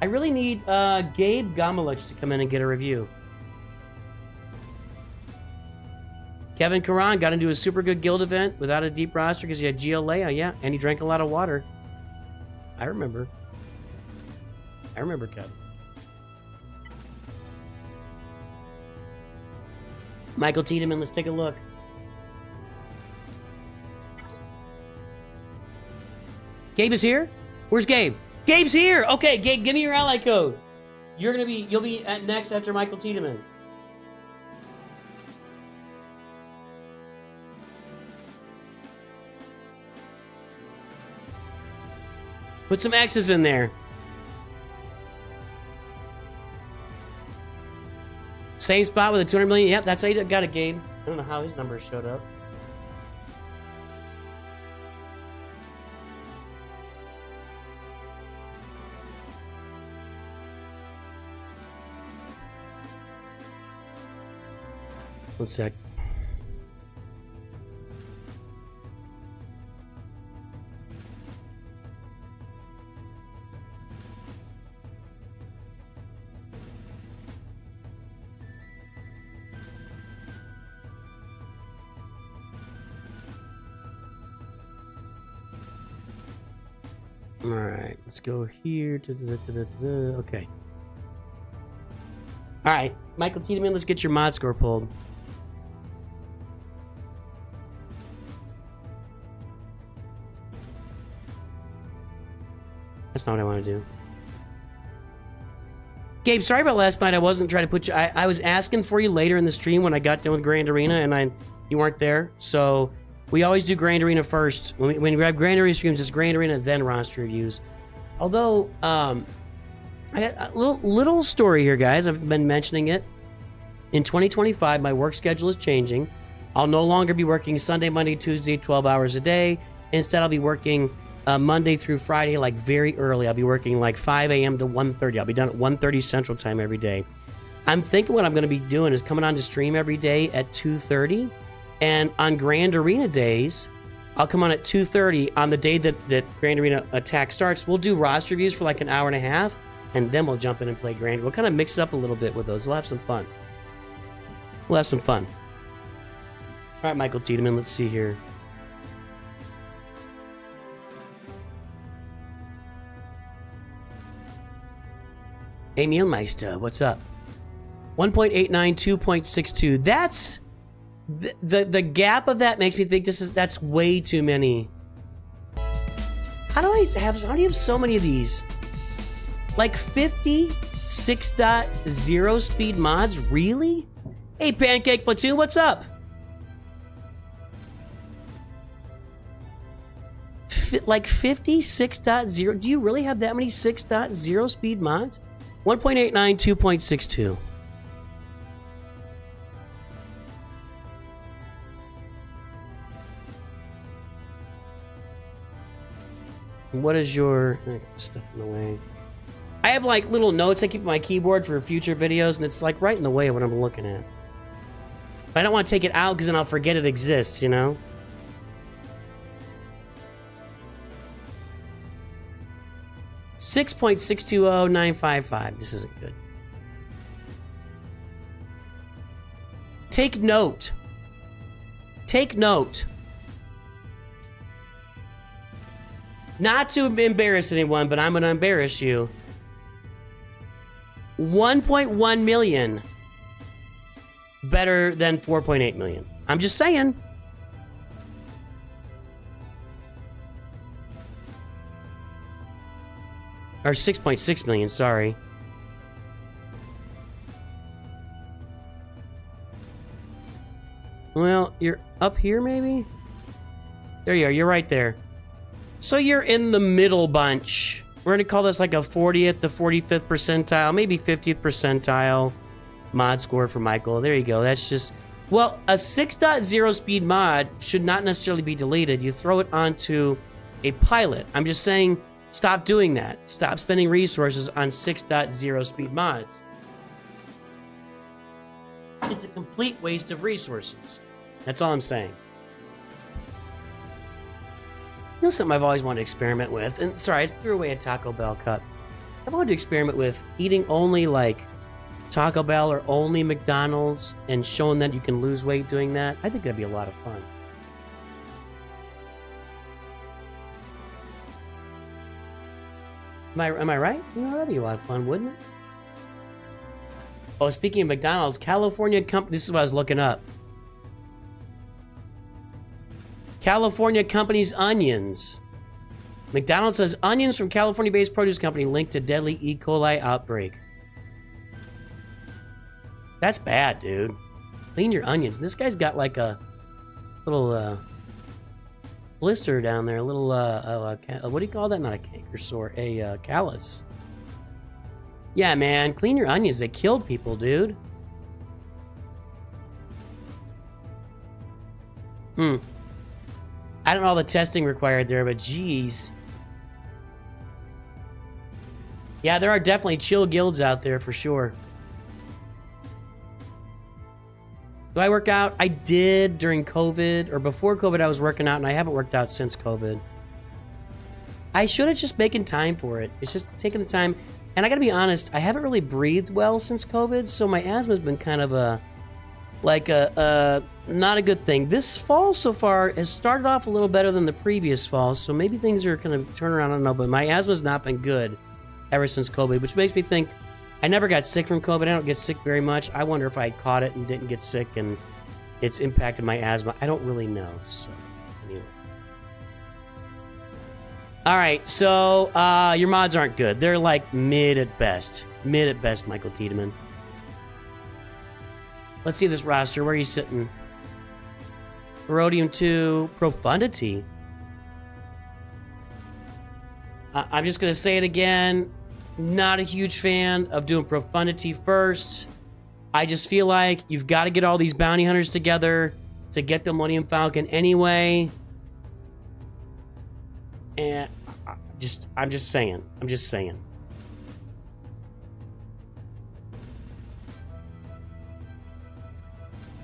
A: I really need Gabe Gomelich to come in and get a review. Kevin Karan got into a super good guild event without a deep roster because he had GLA, yeah, and he drank a lot of water. I remember, Kevin. Michael Tiedemann, let's take a look. Gabe is here? Where's Gabe? Gabe's here! Okay, Gabe, give me your ally code. You'll be at next after Michael Tiedemann. Put some X's in there. Same spot with a 200 million. Yep, that's how you got it, Gabe. I don't know how his numbers showed up. One sec. All right, let's go here. Okay. All right, Michael Tiedemann, let's get your mod score pulled. That's not what I want to do. Gabe, sorry about last night. I wasn't trying to put you. I was asking for you later in the stream when I got done with Grand Arena, and you weren't there. So we always do Grand Arena first. When we grab Grand Arena streams, it's Grand Arena, then roster reviews. Although, I got a little story here, guys. I've been mentioning it. In 2025, my work schedule is changing. I'll no longer be working Sunday, Monday, Tuesday, 12 hours a day. Instead, I'll be working Monday through Friday, like very early. I'll be working like 5 a.m. to 1:30. I'll be done at 1:30 Central Time every day. I'm thinking what I'm going to be doing is coming on to stream every day at 2:30. And on Grand Arena days, I'll come on at 2:30 on the day that Grand Arena Attack starts. We'll do roster reviews for like an hour and a half, and then we'll jump in and play Grand. We'll kind of mix it up a little bit with those. We'll have some fun. We'll have some fun. All right, Michael Tiedemann, let's see here. Hey, Mielmeister, what's up? 1.89, 2.62. That's the gap of that makes me think that's way too many. How do you have so many of these? Like 50 6.0 speed mods? Really? Hey, Pancake Platoon, what's up? Like 50 6.0? Do you really have that many 6.0 speed mods? 1.89, 2.62. What is your stuff in the way? I have like little notes I keep on my keyboard for future videos, and it's like right in the way of what I'm looking at. But I don't want to take it out because then I'll forget it exists, you know? $6.620955. This isn't good. Take note. Take note. Not to embarrass anyone, but I'm going to embarrass you. 1.1 million better than 4.8 million. I'm just saying. Or 6.6 million, sorry. Well, you're up here, maybe? There you are, you're right there. So you're in the middle bunch. We're going to call this like a 40th to 45th percentile, maybe 50th percentile mod score for Michael. There you go. That's just... Well, a 6.0 speed mod should not necessarily be deleted. You throw it onto a pilot. I'm just saying, stop doing that. Stop spending resources on 6.0 speed mods. It's a complete waste of resources. That's all I'm saying. You know something I've always wanted to experiment with? And sorry, I threw away a Taco Bell cup. I've wanted to experiment with eating only like Taco Bell or only McDonald's and showing that you can lose weight doing that. I think that'd be a lot of fun. Am I right? You know, that'd be a lot of fun, wouldn't it? Oh, speaking of McDonald's, California company. This is what I was looking up. California company's onions. McDonald's says onions from California-based produce company linked to deadly E. coli outbreak. That's bad, dude. Clean your onions. And this guy's got like a little blister down there. A little what do you call that? Not a canker sore. A callus. Yeah, man. Clean your onions. They killed people, dude. I don't know all the testing required there, but geez. Yeah, there are definitely chill guilds out there for sure. Do I work out? I did during COVID, or before COVID I was working out, and I haven't worked out since COVID. I should have just making time for it. It's just taking the time. And I gotta be honest, I haven't really breathed well since COVID, so my asthma's been kind of not a good thing. This fall so far has started off a little better than the previous fall, so maybe things are gonna turn around, I don't know, but my asthma's not been good ever since COVID, which makes me think I never got sick from COVID. I don't get sick very much. I wonder if I caught it and didn't get sick and it's impacted my asthma. I don't really know, so anyway. Alright, so your mods aren't good. They're like mid at best. Mid at best, Michael Tiedemann. Let's see this roster. Where are you sitting? Rhodium 2, Profundity. I'm just going to say it again. Not a huge fan of doing Profundity first. I just feel like you've got to get all these bounty hunters together to get the Millennium Falcon anyway. And I'm just saying.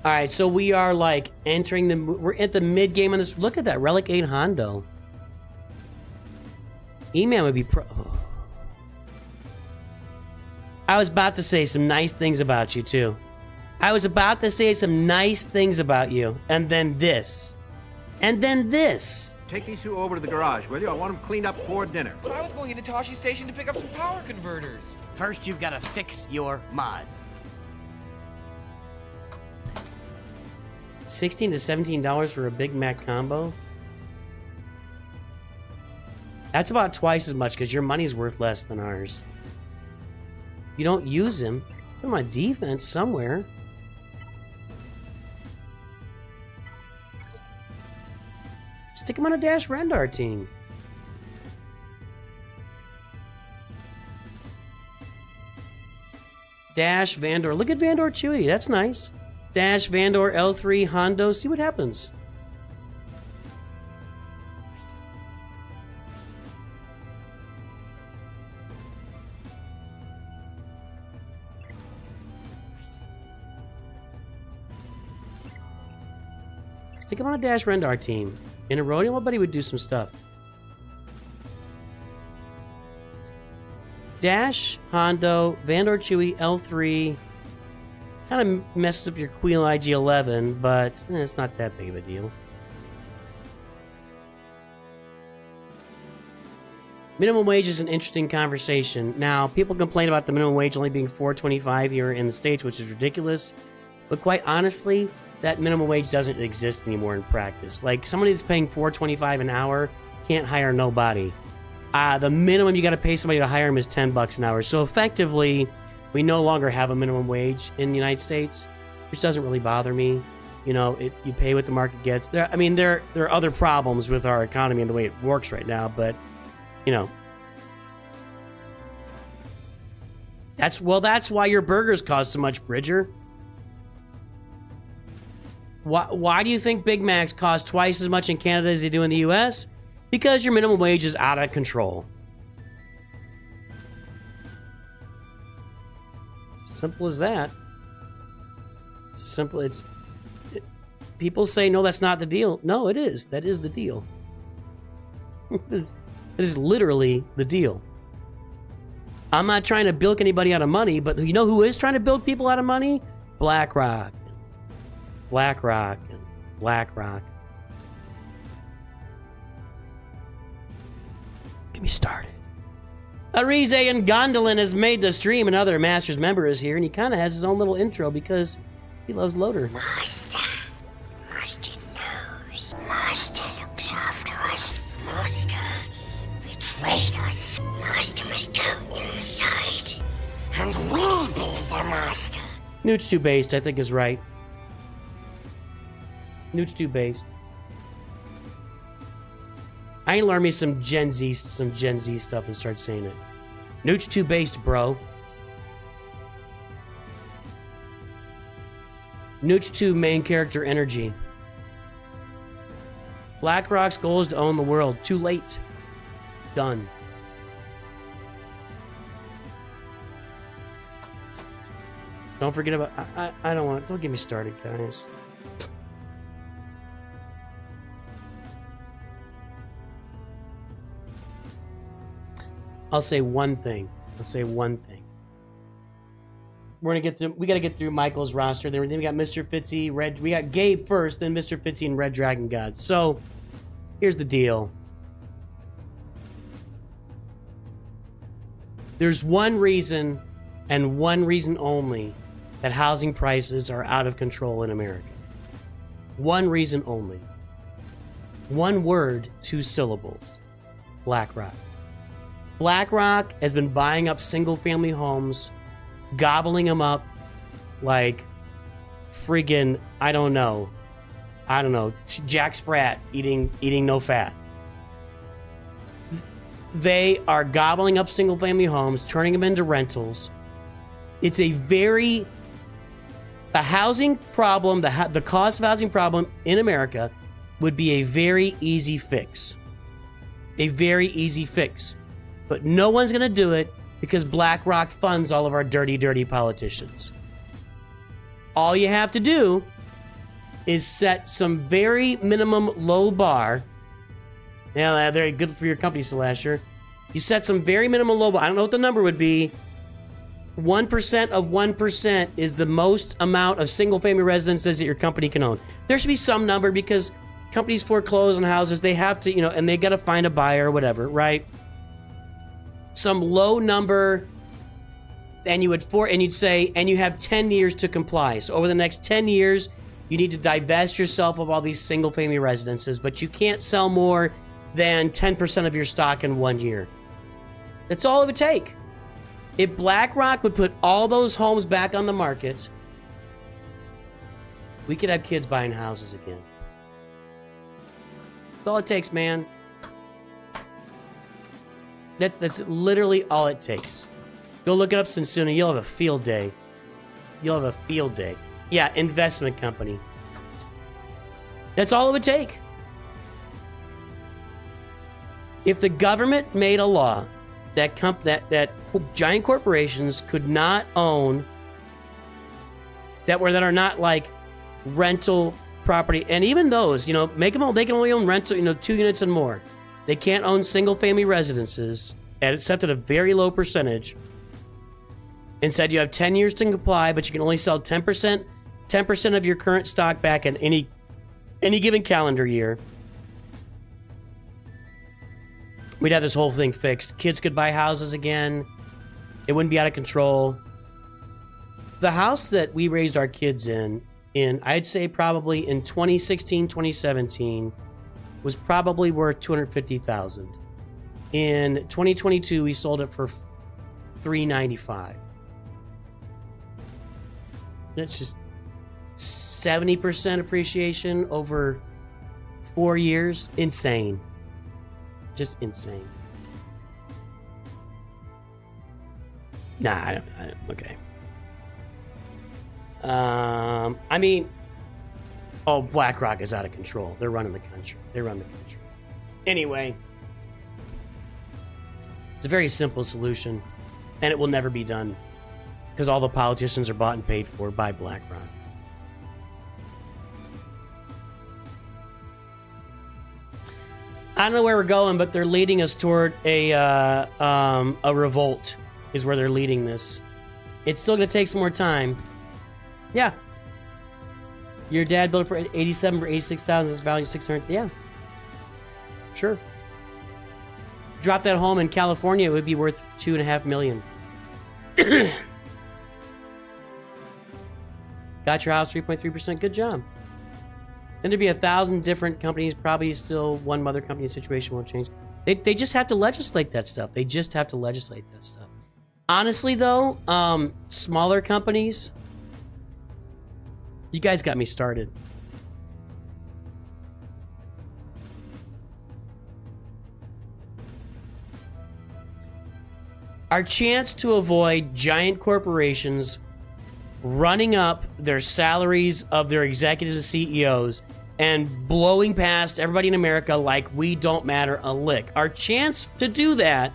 A: All right, so we are like we're at the mid game on this. Look at that Relic 8 Hondo. E-Man would be oh. I was about to say some nice things about you too. I was about to say some nice things about you, and then this, and then this.
B: Take these two over to the garage, will you? I want them cleaned up for dinner.
D: But I was going into Toshi Station to pick up some power converters.
E: First, you've got to fix your mods.
A: $16 to $17 for a Big Mac combo? That's about twice as much because your money's worth less than ours. You don't use him. Put him on defense somewhere. Stick him on a Dash Rendar team. Dash Vandor. Look at Vandor Chewy. That's nice. Dash Vandor L3 Hondo. See what happens. Stick him on a Dash Rendar team. In a Rhodium, my buddy would do some stuff. Dash, Hondo, Vandor Chewy, L3. Kind of messes up your Queel IG-11, but it's not that big of a deal. Minimum wage is an interesting conversation. Now, people complain about the minimum wage only being $4.25 here in the States, which is ridiculous. But quite honestly, that minimum wage doesn't exist anymore in practice. Like, somebody that's paying $4.25 an hour can't hire nobody. The minimum you got to pay somebody to hire them is $10 an hour. So effectively, we no longer have a minimum wage in the United States, which doesn't really bother me. You know, you pay what the market gets. There are other problems with our economy and the way it works right now, but you know, that's why your burgers cost so much, Bridger. Why do you think Big Macs cost twice as much in Canada as they do in the U.S.? Because your minimum wage is out of control. Simple as that. Simple. People say, no, that's not the deal. No, it is. That is the deal. It is literally the deal. I'm not trying to bilk anybody out of money, but you know who is trying to bilk people out of money? BlackRock. BlackRock and BlackRock. Get me started. Arize and Gondolin has made the stream. Another Masters member is here, and he kind of has his own little intro because he loves Loader.
F: Master knows. Master looks after us. Master betrayed us. Master must go inside, and we'll be the master.
A: NOOCH 2 based, I think, is right. NOOCH 2 based. I need to learn me some Gen Z stuff and start saying it. NOOCH 2 based, bro. NOOCH 2 main character energy. BlackRock's goal is to own the world. Too late. Done. . Don't forget about... I don't want... Don't get me started, guys. I'll say one thing. We're gonna get through. We gotta get through Michael's roster. Then we got Mr. Fitzy, Red. We got Gabe first, then Mr. Fitzy and Red Dragon God. So, here's the deal. There's one reason, and one reason only, that housing prices are out of control in America. One reason only. One word, 2 syllables. BlackRock. BlackRock has been buying up single-family homes, gobbling them up like friggin', I don't know, Jack Sprat eating no fat. They are gobbling up single-family homes, turning them into rentals. It's the housing problem, the cost of housing problem in America would be a very easy fix. A very easy fix. But no one's going to do it because BlackRock funds all of our dirty, dirty politicians. All you have to do is set some very minimum low bar. Yeah, very good for your company, Slasher. You set some very minimum low bar. I don't know what the number would be. 1% of 1% is the most amount of single-family residences that your company can own. There should be some number because companies foreclose on houses. They have to, and they got to find a buyer or whatever, right? Some low number, and you'd say, and you have 10 years to comply. So over the next 10 years, you need to divest yourself of all these single-family residences, but you can't sell more than 10% of your stock in 1 year. That's all it would take. If BlackRock would put all those homes back on the market, we could have kids buying houses again. That's all it takes, man. That's literally all it takes. Go look it up, Sensuna. You'll have a field day. You'll have a field day. Yeah, investment company. That's all it would take. If the government made a law that giant corporations could not own that are not like rental property, and even those, make them all, they can only own rental, 2 units and more. They can't own single-family residences, except at a very low percentage. Instead, you have 10 years to comply, but you can only sell 10% of your current stock back in any given calendar year. We'd have this whole thing fixed. Kids could buy houses again. It wouldn't be out of control. The house that we raised our kids in I'd say probably in 2016, 2017, was probably worth $250,000. In 2022, we sold it for $395,000. That's just 70% appreciation over 4 years. Insane. Just insane. Nah, I don't okay. BlackRock is out of control. They're running the country. Anyway, it's a very simple solution, and it will never be done because all the politicians are bought and paid for by BlackRock. I don't know where we're going, but they're leading us toward a revolt is where they're leading this. It's still going to take some more time. Yeah. Your dad built it for 87 for 86,000. It's valued 600. Yeah. Sure. Drop that home in California, it would be worth $2.5 million. Got your house 3.3%. Good job. Then there'd be 1,000 different companies. Probably still one mother company situation won't change. They just have to legislate that stuff. Honestly, though, smaller companies. You guys got me started. Our chance to avoid giant corporations running up their salaries of their executives and CEOs and blowing past everybody in America like we don't matter a lick. Our chance to do that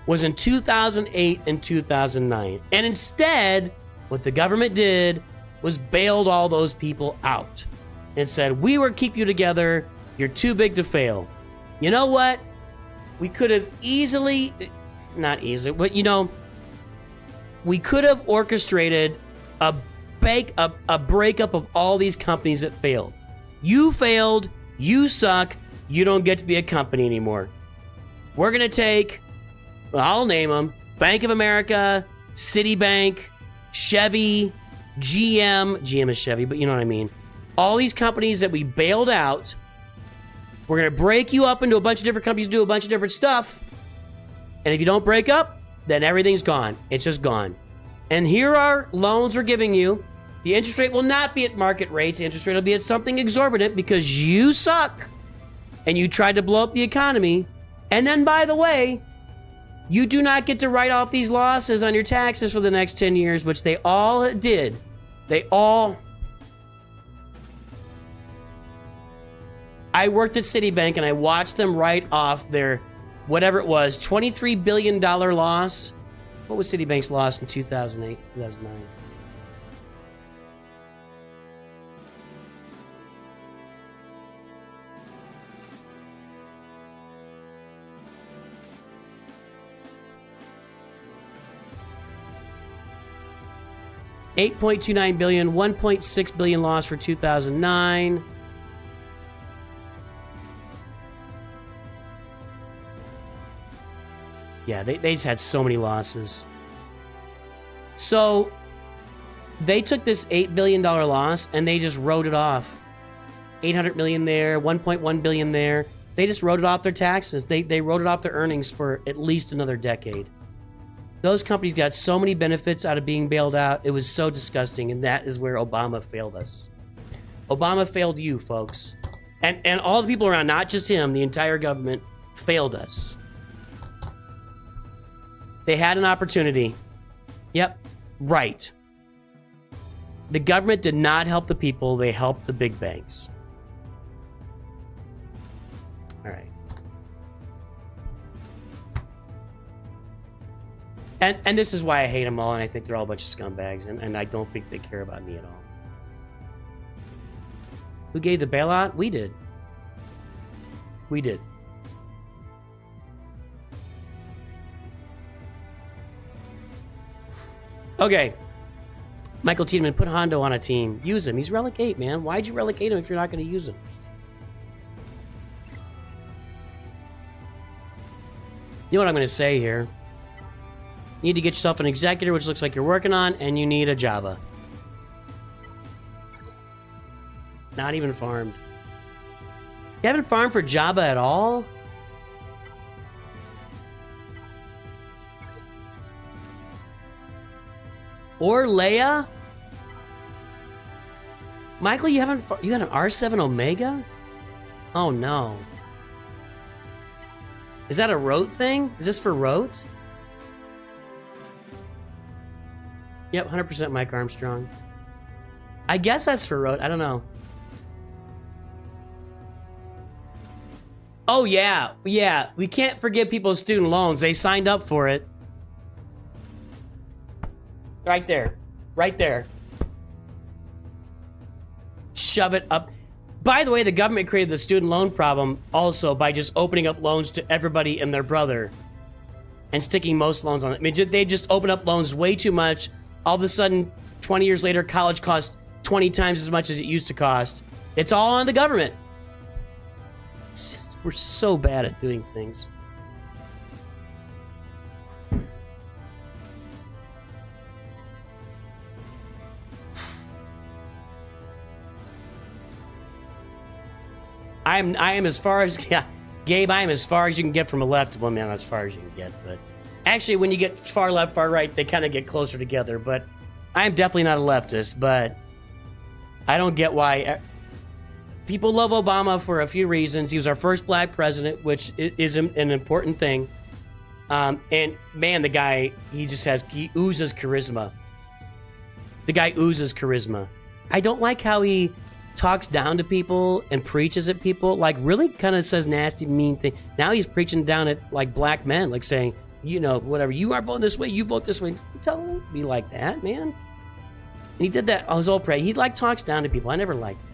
A: was in 2008 and 2009. And instead, What the government did was bailed all those people out and said, we will keep you together. You're too big to fail. You know what? We could have easily, not easily, but you know, we could have orchestrated a breakup of all these companies that failed. You failed, you suck, you don't get to be a company anymore. We're going to take, well, I'll name them, Bank of America, Citibank, Chevy, GM is Chevy, but you know what I mean. All these companies that we bailed out, we're going to break you up into a bunch of different companies, do a bunch of different stuff. And if you don't break up, then everything's gone. It's just gone. And here are loans we're giving you. The interest rate will not be at market rates. The interest rate will be at something exorbitant because you suck. And you tried to blow up the economy. And then, by the way, you do not get to write off these losses on your taxes for the next 10 years, which they all did. I worked at Citibank and I watched them write off their, whatever it was, $23 billion loss. What was Citibank's loss in 2008, 2009? $8.29 billion, $1.6 billion loss for 2009. Yeah, they just had so many losses. So they took this $8 billion loss and they just wrote it off. $800 million there, $1.1 billion there. They just wrote it off their taxes. They wrote it off their earnings for at least another decade. Those companies got so many benefits out of being bailed out. It was so disgusting, and that is where Obama failed us. Obama failed you, folks. And all the people around, not just him, the entire government failed us. They had an opportunity. Yep, right. The government did not help the people. They helped the big banks. All right. And this is why I hate them all, and I think they're all a bunch of scumbags, and I don't think they care about me at all. Who gave the bailout? We did. We did. Okay. Michael Tiedemann, put Hondo on a team. Use him. He's Relic 8, man. Why'd you relegate him if you're not going to use him? You know what I'm going to say here? You need to get yourself an executor, which looks like you're working on, and you need a Java. Not even farmed. You haven't farmed for Java at all? Or Leia? Michael, you got an R7 Omega? Oh no. Is that a Rote thing? Is this for Rote? Yep, 100% Mike Armstrong. I guess that's for Rote. I don't know. Oh, yeah. Yeah. We can't forgive people's student loans. They signed up for it. Right there. Right there. Shove it up. By the way, the government created the student loan problem also by just opening up loans to everybody and their brother and sticking most loans on it. I mean, they just open up loans way too much. All of a sudden, 20 years later, college costs 20 times as much as it used to cost. It's all on the government. It's just, we're so bad at doing things. I am as far as, yeah, Gabe, I am as far as you can get from a left. Well, man, as far as you can get, but actually, when you get far left, far right, they kind of get closer together. But I am definitely not a leftist, but I don't get why people love Obama for a few reasons. He was our first black president, which is an important thing. And man, the guy, he oozes charisma. The guy oozes charisma. I don't like how he talks down to people and preaches at people, like really kind of says nasty, mean things. Now he's preaching down at like black men, like saying, you know, whatever, you are voting this way, you vote this way. Tell him to be like that, man. And he did that on his old prey. He like talks down to people. I never liked it.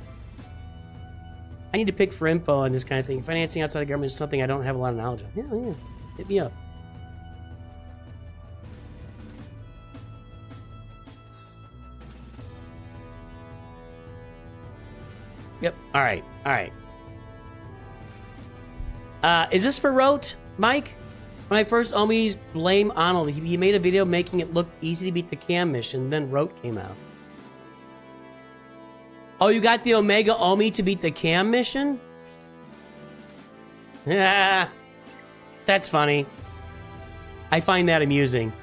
A: I need to pick for info on this kind of thing. Financing outside of government is something I don't have a lot of knowledge of. Yeah. Hit me up. Yep. All right. Is this for Rote, Mike? When I first Omi's blame Arnold, he made a video making it look easy to beat the cam mission, then Rote came out. Oh, you got the Omega Omi to beat the cam mission? Yeah. That's funny. I find that amusing.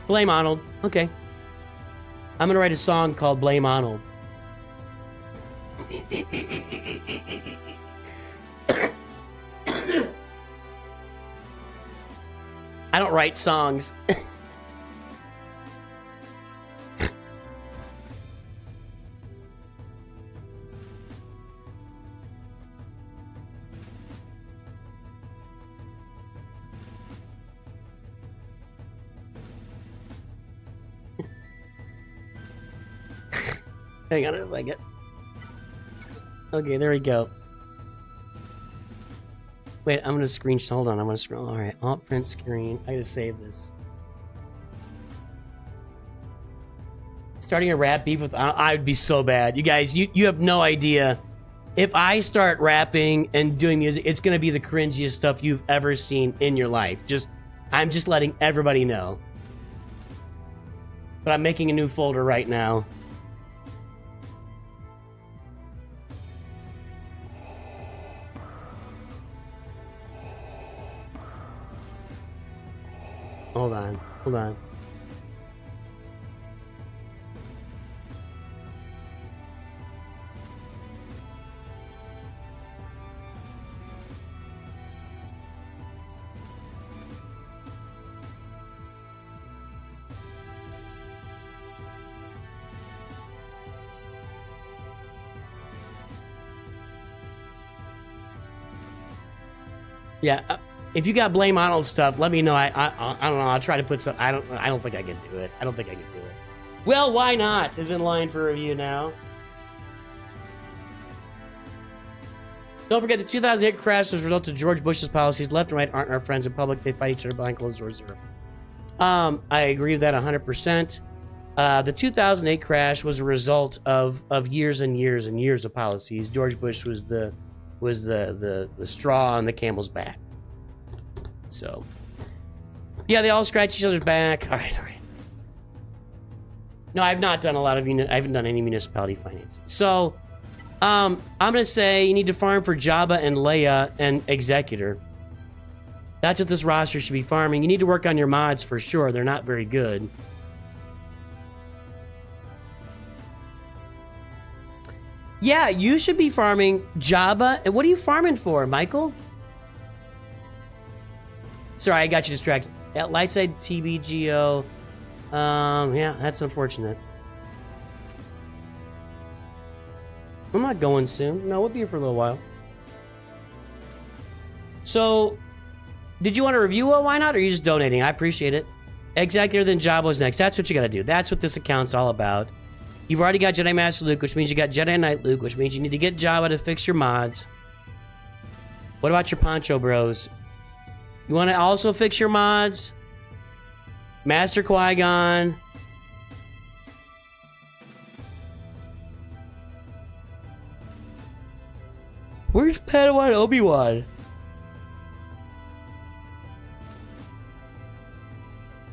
A: Blame Arnold. Okay. I'm gonna write a song called Blame Arnold. I don't write songs. Hang on a second. Okay, there we go. Wait, I'm gonna screenshot. Hold on, I'm gonna scroll. All right, alt print screen. I gotta save this. Starting a rap beef with I would be so bad. You guys, you have no idea. If I start rapping and doing music, it's gonna be the cringiest stuff you've ever seen in your life. I'm just letting everybody know. But I'm making a new folder right now. Hold on. Yeah. If you got Blame Arnold stuff, let me know. I don't know. I'll try to put some. I don't think I can do it. Well, why not? Is in line for review now. Don't forget the 2008 crash was a result of George Bush's policies. Left and right aren't our friends in public. They fight each other behind closed doors. I agree with that 100%. The 2008 crash was a result of years and years and years of policies. George Bush was the straw on the camel's back. So, yeah, they all scratch each other's back. All right. No, I've not done I haven't done any municipality financing. So, I'm gonna say you need to farm for Jabba and Leia and Executor. That's what this roster should be farming. You need to work on your mods for sure. They're not very good. Yeah, you should be farming Jabba. And what are you farming for, Michael? Sorry, I got you distracted. At Lightside TBGO. Yeah, that's unfortunate. I'm not going soon. No, we'll be here for a little while. So, did you want to review Why Not, or are you just donating? I appreciate it. Executor, then Jabba's next. That's what you gotta do. That's what this account's all about. You've already got Jedi Master Luke, which means you got Jedi Knight Luke, which means you need to get Jabba to fix your mods. What about your Poncho Bros? You want to also fix your mods? Master Qui-Gon. Where's Padawan Obi-Wan?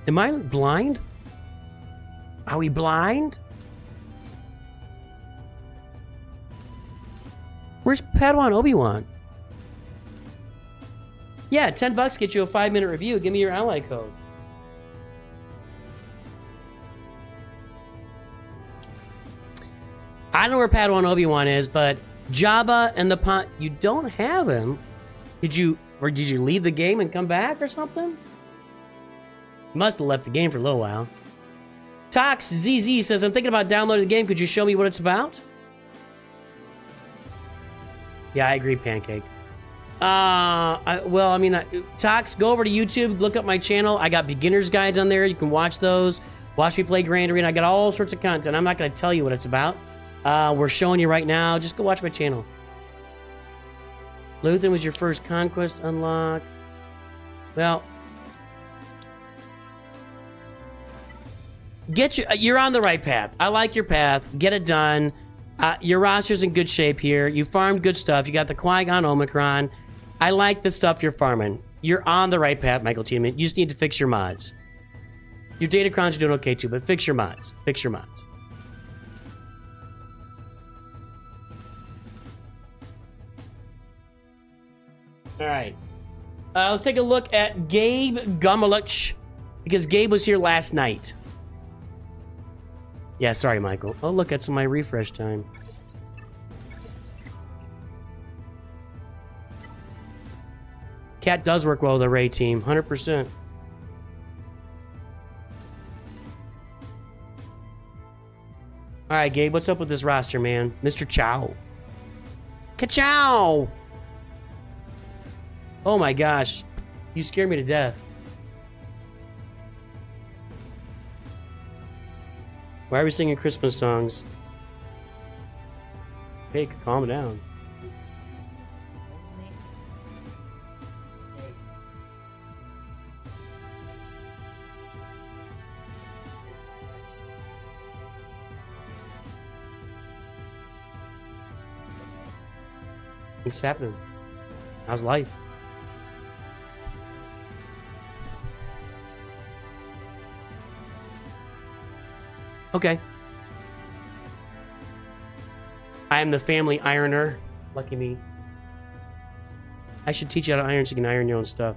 A: Am I blind? Are we blind? Where's Padawan Obi-Wan? Yeah, $10 get you a 5-minute review. Give me your ally code. I don't know where Padawan Obi-Wan is, but Jabba and the you don't have him. Did you leave the game and come back or something? You must have left the game for a little while. Tox ZZ says, I'm thinking about downloading the game. Could you show me what it's about? Yeah, I agree, Pancake. Well, I mean, Tox, go over to YouTube, look up my channel. I got beginner's guides on there. You can watch those. Watch me play Grand Arena. I got all sorts of content. I'm not going to tell you what it's about. We're showing you right now. Just go watch my channel. Luthen was your first conquest unlock. Well, you're on the right path. I like your path. Get it done. Your roster's in good shape here. You farmed good stuff. You got the Qui-Gon Omicron. I like the stuff you're farming. You're on the right path, Michael Tiedemann. You just need to fix your mods. Your datacrons are doing okay too, but fix your mods. Fix your mods. All right. Let's take a look at Gabe Gumelich, because Gabe was here last night. Yeah, sorry, Michael. Oh, look, that's my refresh time. Cat does work well with the Ray team, 100%. All right, Gabe, what's up with this roster, man? Mr. Chow. Ka-chow! Oh my gosh. You scared me to death. Why are we singing Christmas songs? Hey, calm down. What's happening? How's life? Okay. I am the family ironer. Lucky me. I should teach you how to iron so you can iron your own stuff.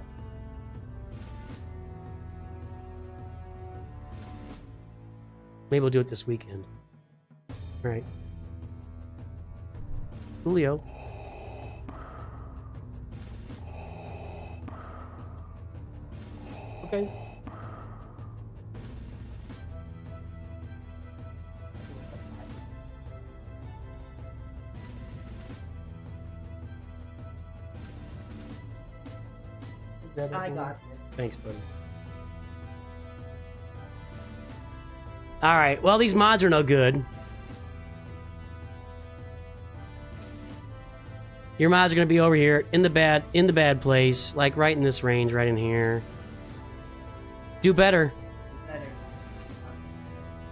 A: Maybe we'll do it this weekend. All right. Julio. Okay. I got it. Thanks, buddy. All right. Well, these mods are no good. Your mods are going to be over here in the bad place, like right in this range, right in here. Do better.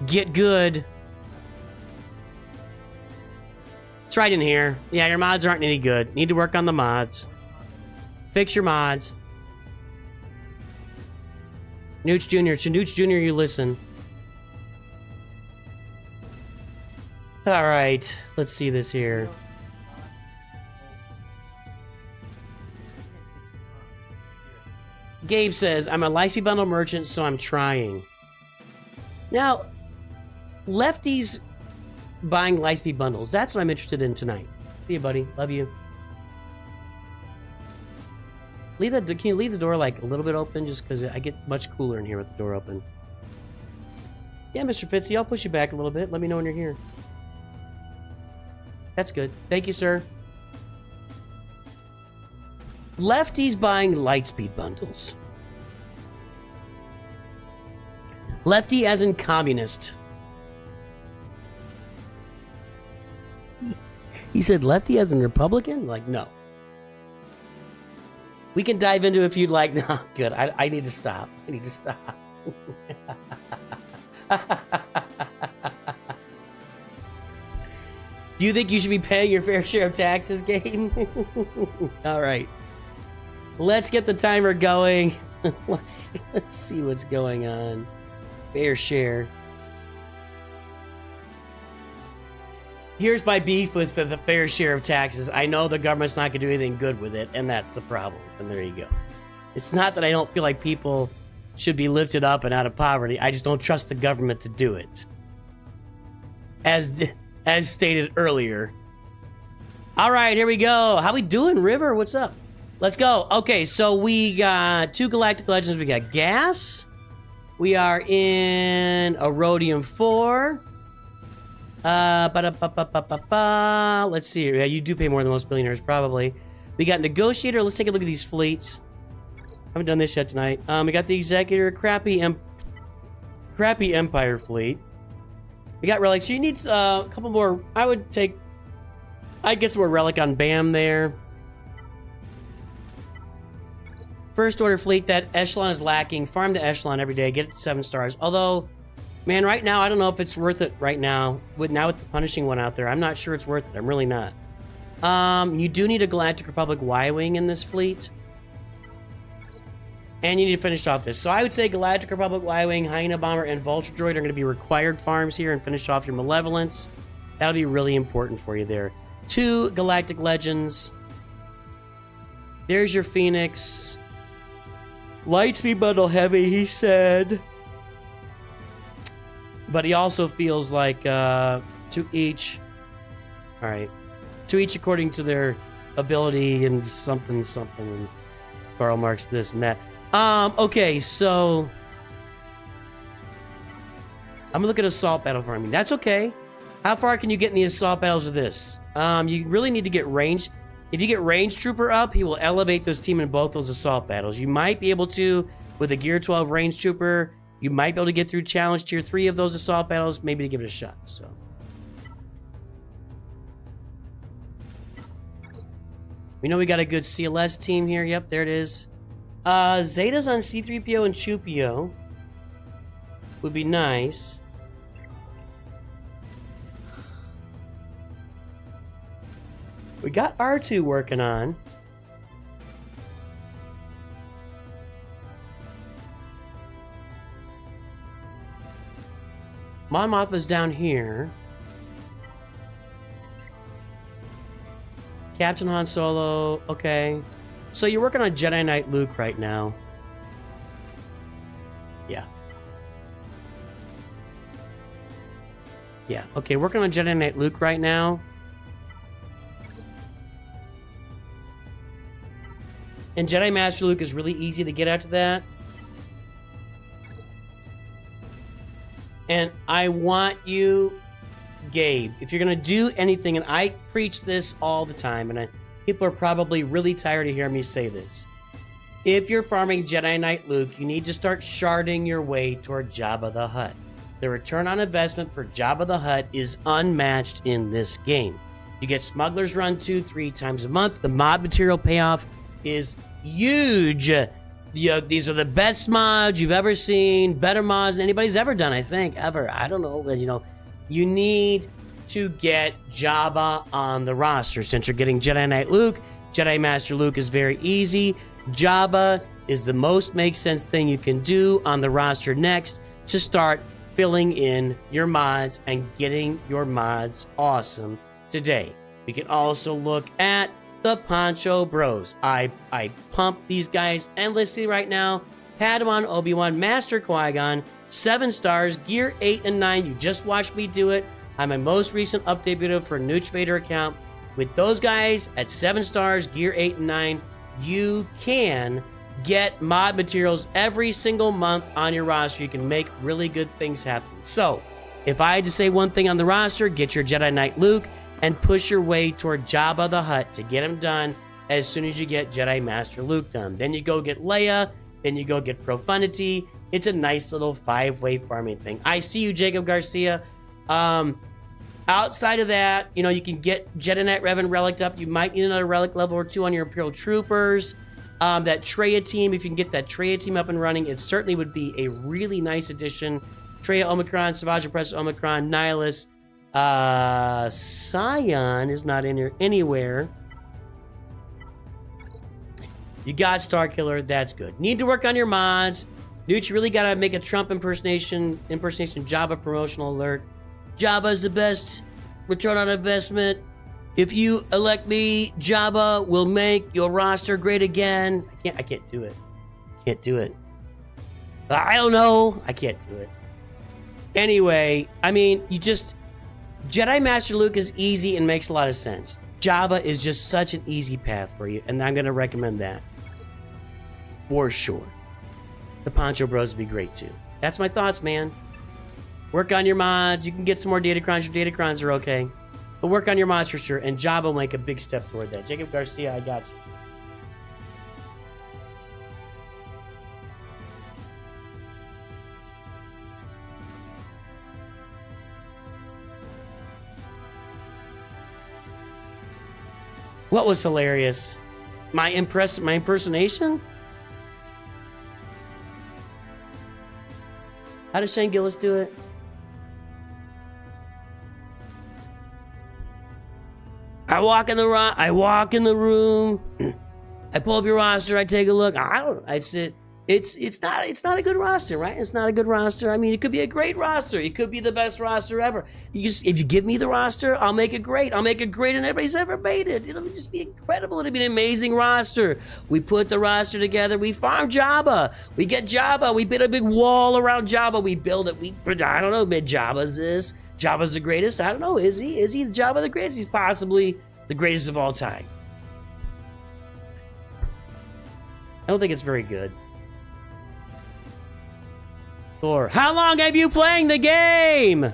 A: Get good. It's right in here. Yeah, your mods aren't any good. Need to work on the mods. Fix your mods. Nooch Jr. To Nooch Jr. you listen. All right. Let's see this here. Gabe says, I'm a Lightspeed Bundle merchant, so I'm trying. Now, lefties buying Lightspeed bundles. That's what I'm interested in tonight. See you, buddy. Love you. Can you leave the door like a little bit open, just because I get much cooler in here with the door open? Yeah, Mr. Fitzy, I'll push you back a little bit. Let me know when you're here. That's good. Thank you, sir. Lefties buying Lightspeed bundles. Lefty as in communist. He said lefty as in Republican? Like, no. We can dive into it if you'd like. No, good. I need to stop. I need to stop. Do you think you should be paying your fair share of taxes, Gabe? All right. Let's get the timer going. Let's see what's going on. Fair share. Here's my beef with the fair share of taxes. I know the government's not going to do anything good with it, and that's the problem. And there you go. It's not that I don't feel like people should be lifted up and out of poverty. I just don't trust the government to do it. As stated earlier. All right, here we go. How we doing, River? What's up? Let's go. Okay, so we got 2 Galactic Legends. We got Gas. We are in Erodium 4. Let's see. Yeah, you do pay more than most billionaires, probably. We got Negotiator. Let's take a look at these fleets. Haven't done this yet tonight. We got the Executor, crappy Empire fleet. We got Relic. So you need a couple more. I'd get some more Relic on Bam there. First Order fleet, that Echelon is lacking. Farm the Echelon every day. Get it to 7 stars. Although, man, right now, I don't know if it's worth it right now. With the Punishing one out there, I'm not sure it's worth it. I'm really not. You do need a Galactic Republic Y-Wing in this fleet. And you need to finish off this. So I would say Galactic Republic Y-Wing, Hyena Bomber, and Vulture Droid are going to be required farms here and finish off your Malevolence. That'll be really important for you there. 2 Galactic Legends. There's your Phoenix. Lightspeed bundle heavy, he said. But he also feels like to each... Alright. To each according to their ability and something. And Karl Marx this and that. Okay, so... I'm gonna look at assault battle farming. That's okay. How far can you get in the assault battles of this? You really need to get range. If you get range trooper up, he will elevate this team in both those assault battles. You might be able to, with a Gear 12 range trooper, you might be able to get through challenge tier 3 of those assault battles, maybe to give it a shot, so. We know we got a good CLS team here. Yep, there it is. Zeta's on C-3PO and Chupio. Would be nice. We got R2 working on. Mon Mothma's down here. Captain Han Solo, okay. So you're working on Jedi Knight Luke right now. Yeah. Yeah, okay, working on Jedi Knight Luke right now. And Jedi Master Luke is really easy to get after that. And I want you, Gabe, if you're going to do anything, and I preach this all the time, and people are probably really tired of hearing me say this. If you're farming Jedi Knight Luke, you need to start sharding your way toward Jabba the Hutt. The return on investment for Jabba the Hutt is unmatched in this game. You get Smuggler's Run 2-3 times a month. The mod material payoff is huge. These are the best mods you've ever seen, better mods than anybody's ever done, I think, ever. I don't know, but you need to get Jabba on the roster. Since you're getting Jedi Knight Luke, Jedi Master Luke is very easy. Jabba is the most makes sense thing you can do on the roster next to start filling in your mods and getting your mods awesome today. We can also look at the Poncho Bros. I pump these guys endlessly right now. Padawan Obi-Wan, Master Qui-Gon, 7 stars, Gear 8 and 9. You just watched me do it on my most recent update video for NOOCH Vader account. With those guys at 7 stars, Gear 8 and 9, you can get mod materials every single month on your roster. You can make really good things happen. So, if I had to say one thing on the roster, get your Jedi Knight Luke and push your way toward Jabba the Hutt to get him done as soon as you get Jedi Master Luke done. Then you go get Leia, then you go get Profundity. It's a nice little 5-way farming thing. I see you, Jacob Garcia. Outside of that, you can get Jedi Knight Revan Relic up. You might need another Relic level or 2 on your Imperial Troopers. That Traya team, if you can get that Traya team up and running, it certainly would be a really nice addition. Traya Omicron, Savage Press Omicron, Nihilus. Scion is not in here anywhere. You got Starkiller, that's good. Need to work on your mods. Dude, you really gotta make a Trump impersonation Jabba promotional alert. Jabba's the best return on investment. If you elect me, Jabba will make your roster great again. I can't do it. Can't do it. I don't know. I can't do it. Anyway, Jedi Master Luke is easy and makes a lot of sense. Jabba is just such an easy path for you, and I'm going to recommend that. For sure. The Poncho Bros would be great too. That's my thoughts, man. Work on your mods. You can get some more Datacrons. Your Datacrons are okay. But work on your mods for sure, and Jabba will make a big step toward that. Jacob Garcia, I got you. What was hilarious? My impersonation? How does Shane Gillis do it? I walk in the room. I pull up your roster. I take a look. I sit. It's not a good roster, right? It's not a good roster. I mean, it could be a great roster. It could be the best roster ever. If you give me the roster, I'll make it great. I'll make it greater than everybody's ever made it. It'll just be incredible. It'll be an amazing roster. We put the roster together. We farm Jabba. We get Jabba. We build a big wall around Jabba. We build it. I don't know. Maybe Jabba's this. Jabba's the greatest. I don't know. Is he? Is he Jabba the greatest? He's possibly the greatest of all time. I don't think it's very good. Thor, how long have you playing the game?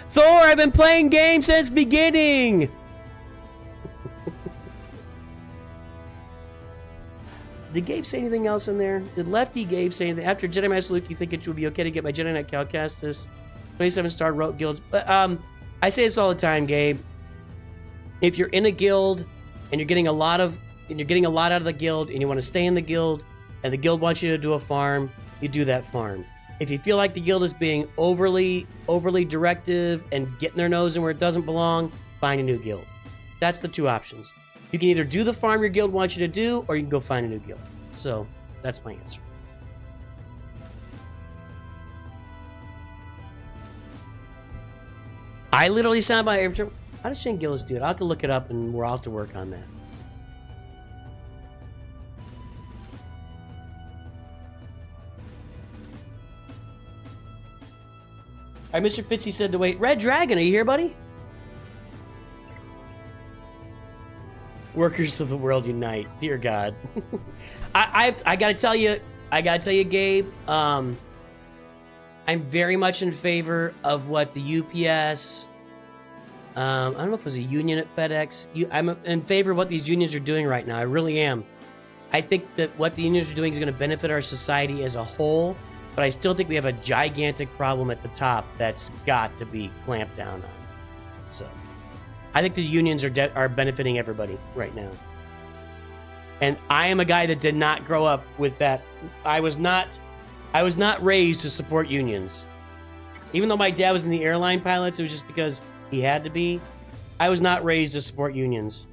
A: Thor, I've been playing games since beginning. Did Gabe say anything else in there? Did Lefty Gabe say anything? After Jedi Master Luke, you think it would be okay to get my Jedi Knight Calcastus 27-star Rogue Guild? But I say this all the time, Gabe. If you're in a guild and you're getting a lot out of the guild and you want to stay in the guild and the guild wants you to do a farm, you do that farm. If you feel like the guild is being overly directive and getting their nose in where it doesn't belong, find a new guild. That's the two options. You can either do the farm your guild wants you to do, or you can go find a new guild. So that's my answer. I literally sound by every term. How does Shane Gillis do it? I'll have to look it up and we'll have to work on that. All right, Mr. Fitzy said to wait. Red Dragon, are you here, buddy? Workers of the world unite, dear God. I gotta tell you, Gabe. I'm very much in favor of what the UPS. I don't know if it was a union at FedEx. I'm in favor of what these unions are doing right now. I really am. I think that what the unions are doing is going to benefit our society as a whole. But I still think we have a gigantic problem at the top that's got to be clamped down on. So, I think the unions are benefiting everybody right now. And I am a guy that did not grow up with that. I was not raised to support unions. Even though my dad was in the airline pilots, it was just because he had to be. I was not raised to support unions.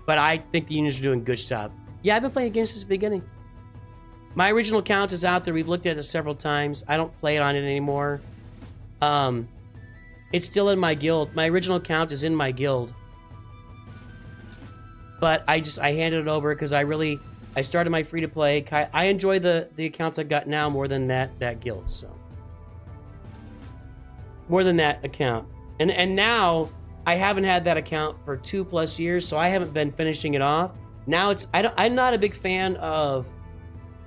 A: But I think the unions are doing a good job. Yeah, I've been playing games since the beginning. My original account is out there. We've looked at it several times. I don't play it on it anymore. It's still in my guild. My original account is in my guild. But I handed it over because I started my free-to-play. I enjoy the accounts I've got now more than that guild. So more than that account. And now I haven't had that account for 2+ years, so I haven't been finishing it off. Now I'm not a big fan of.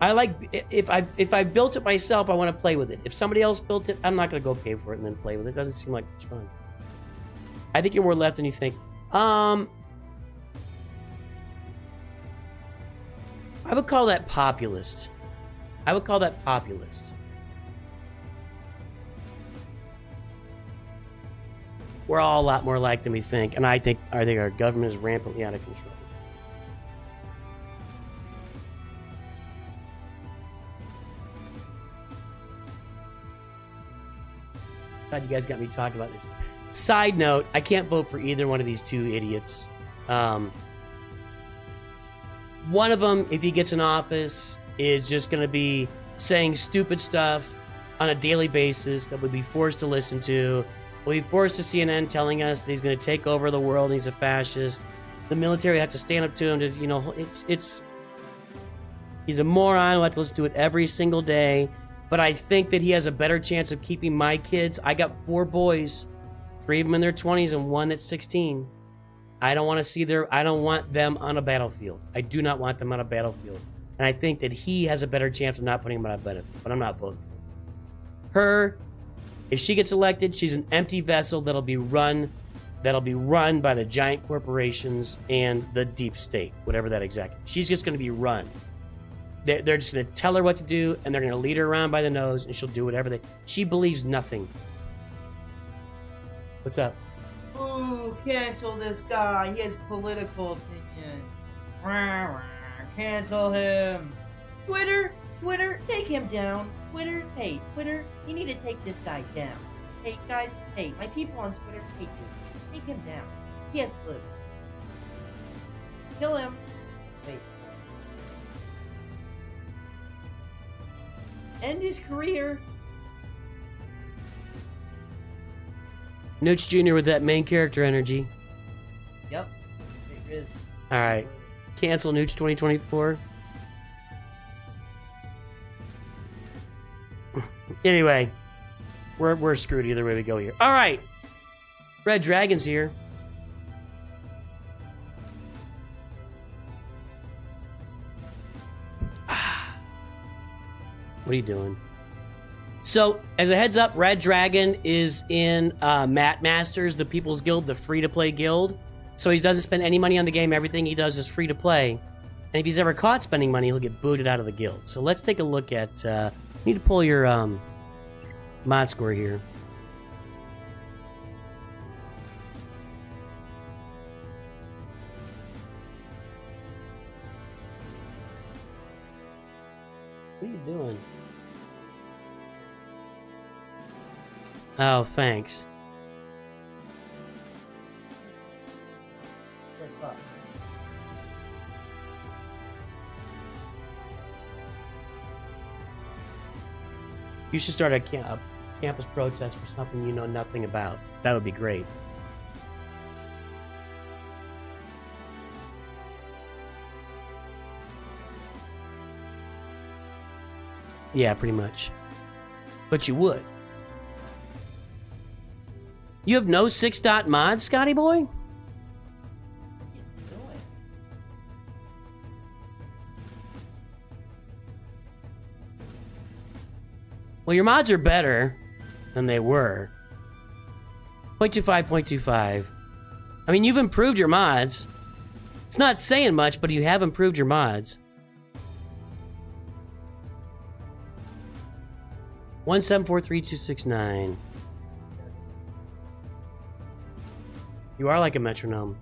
A: I like, if I built it myself, I want to play with it. If somebody else built it, I'm not going to go pay for it and then play with it. It doesn't seem like much fun. I think you're more left than you think. I would call that populist. We're all a lot more alike than we think, and I think our government is rampantly out of control. God, you guys got me talking about this. Side note, I can't vote for either one of these two idiots. One of them, if he gets in office, is just going to be saying stupid stuff on a daily basis that we'll be forced to listen to. We'll be forced to CNN telling us that he's going to take over the world and he's a fascist. The military have to stand up to him to, he's a moron. We'll have to listen to it every single day. But I think that he has a better chance of keeping my kids. I got 4 boys, 3 of them in their 20s and 1 that's 16. I don't want them on a battlefield. I do not want them on a battlefield. And I think that he has a better chance of not putting them on a battlefield. But I'm not voting for her. If she gets elected, she's an empty vessel that'll be run by the giant corporations and the deep state, whatever that exactly. She's just going to be run. They're just going to tell her what to do, and they're going to lead her around by the nose, and she'll do whatever she believes nothing. What's up?
G: Ooh, cancel this guy. He has political opinions. Cancel him. Twitter, take him down. Twitter, hey, Twitter, you need to take this guy down. Hey, guys, hey, my people on Twitter hate you. Take him down. He has political. Kill him. Wait. End his career.
A: Nooch Jr. with that main character energy.
G: Yep. It is.
A: Alright. Cancel Nooch 2024. Anyway. We're screwed either way we go here. Alright. Red Dragon's here. What are you doing? So, as a heads up, Red Dragon is in Mat Masters, the People's Guild, the free-to-play guild. So he doesn't spend any money on the game. Everything he does is free-to-play. And if he's ever caught spending money, he'll get booted out of the guild. So let's take a look at... need to pull your mod score here. What are you doing? Oh, thanks. You should start a campus protest for something you know nothing about. That would be great. Yeah, pretty much. But you would. You have no 6-dot mods, Scotty boy? Well, your mods are better than they were. 0.25, 0.25. I mean, you've improved your mods. It's not saying much, but you have improved your mods. 1743269. You are like a metronome.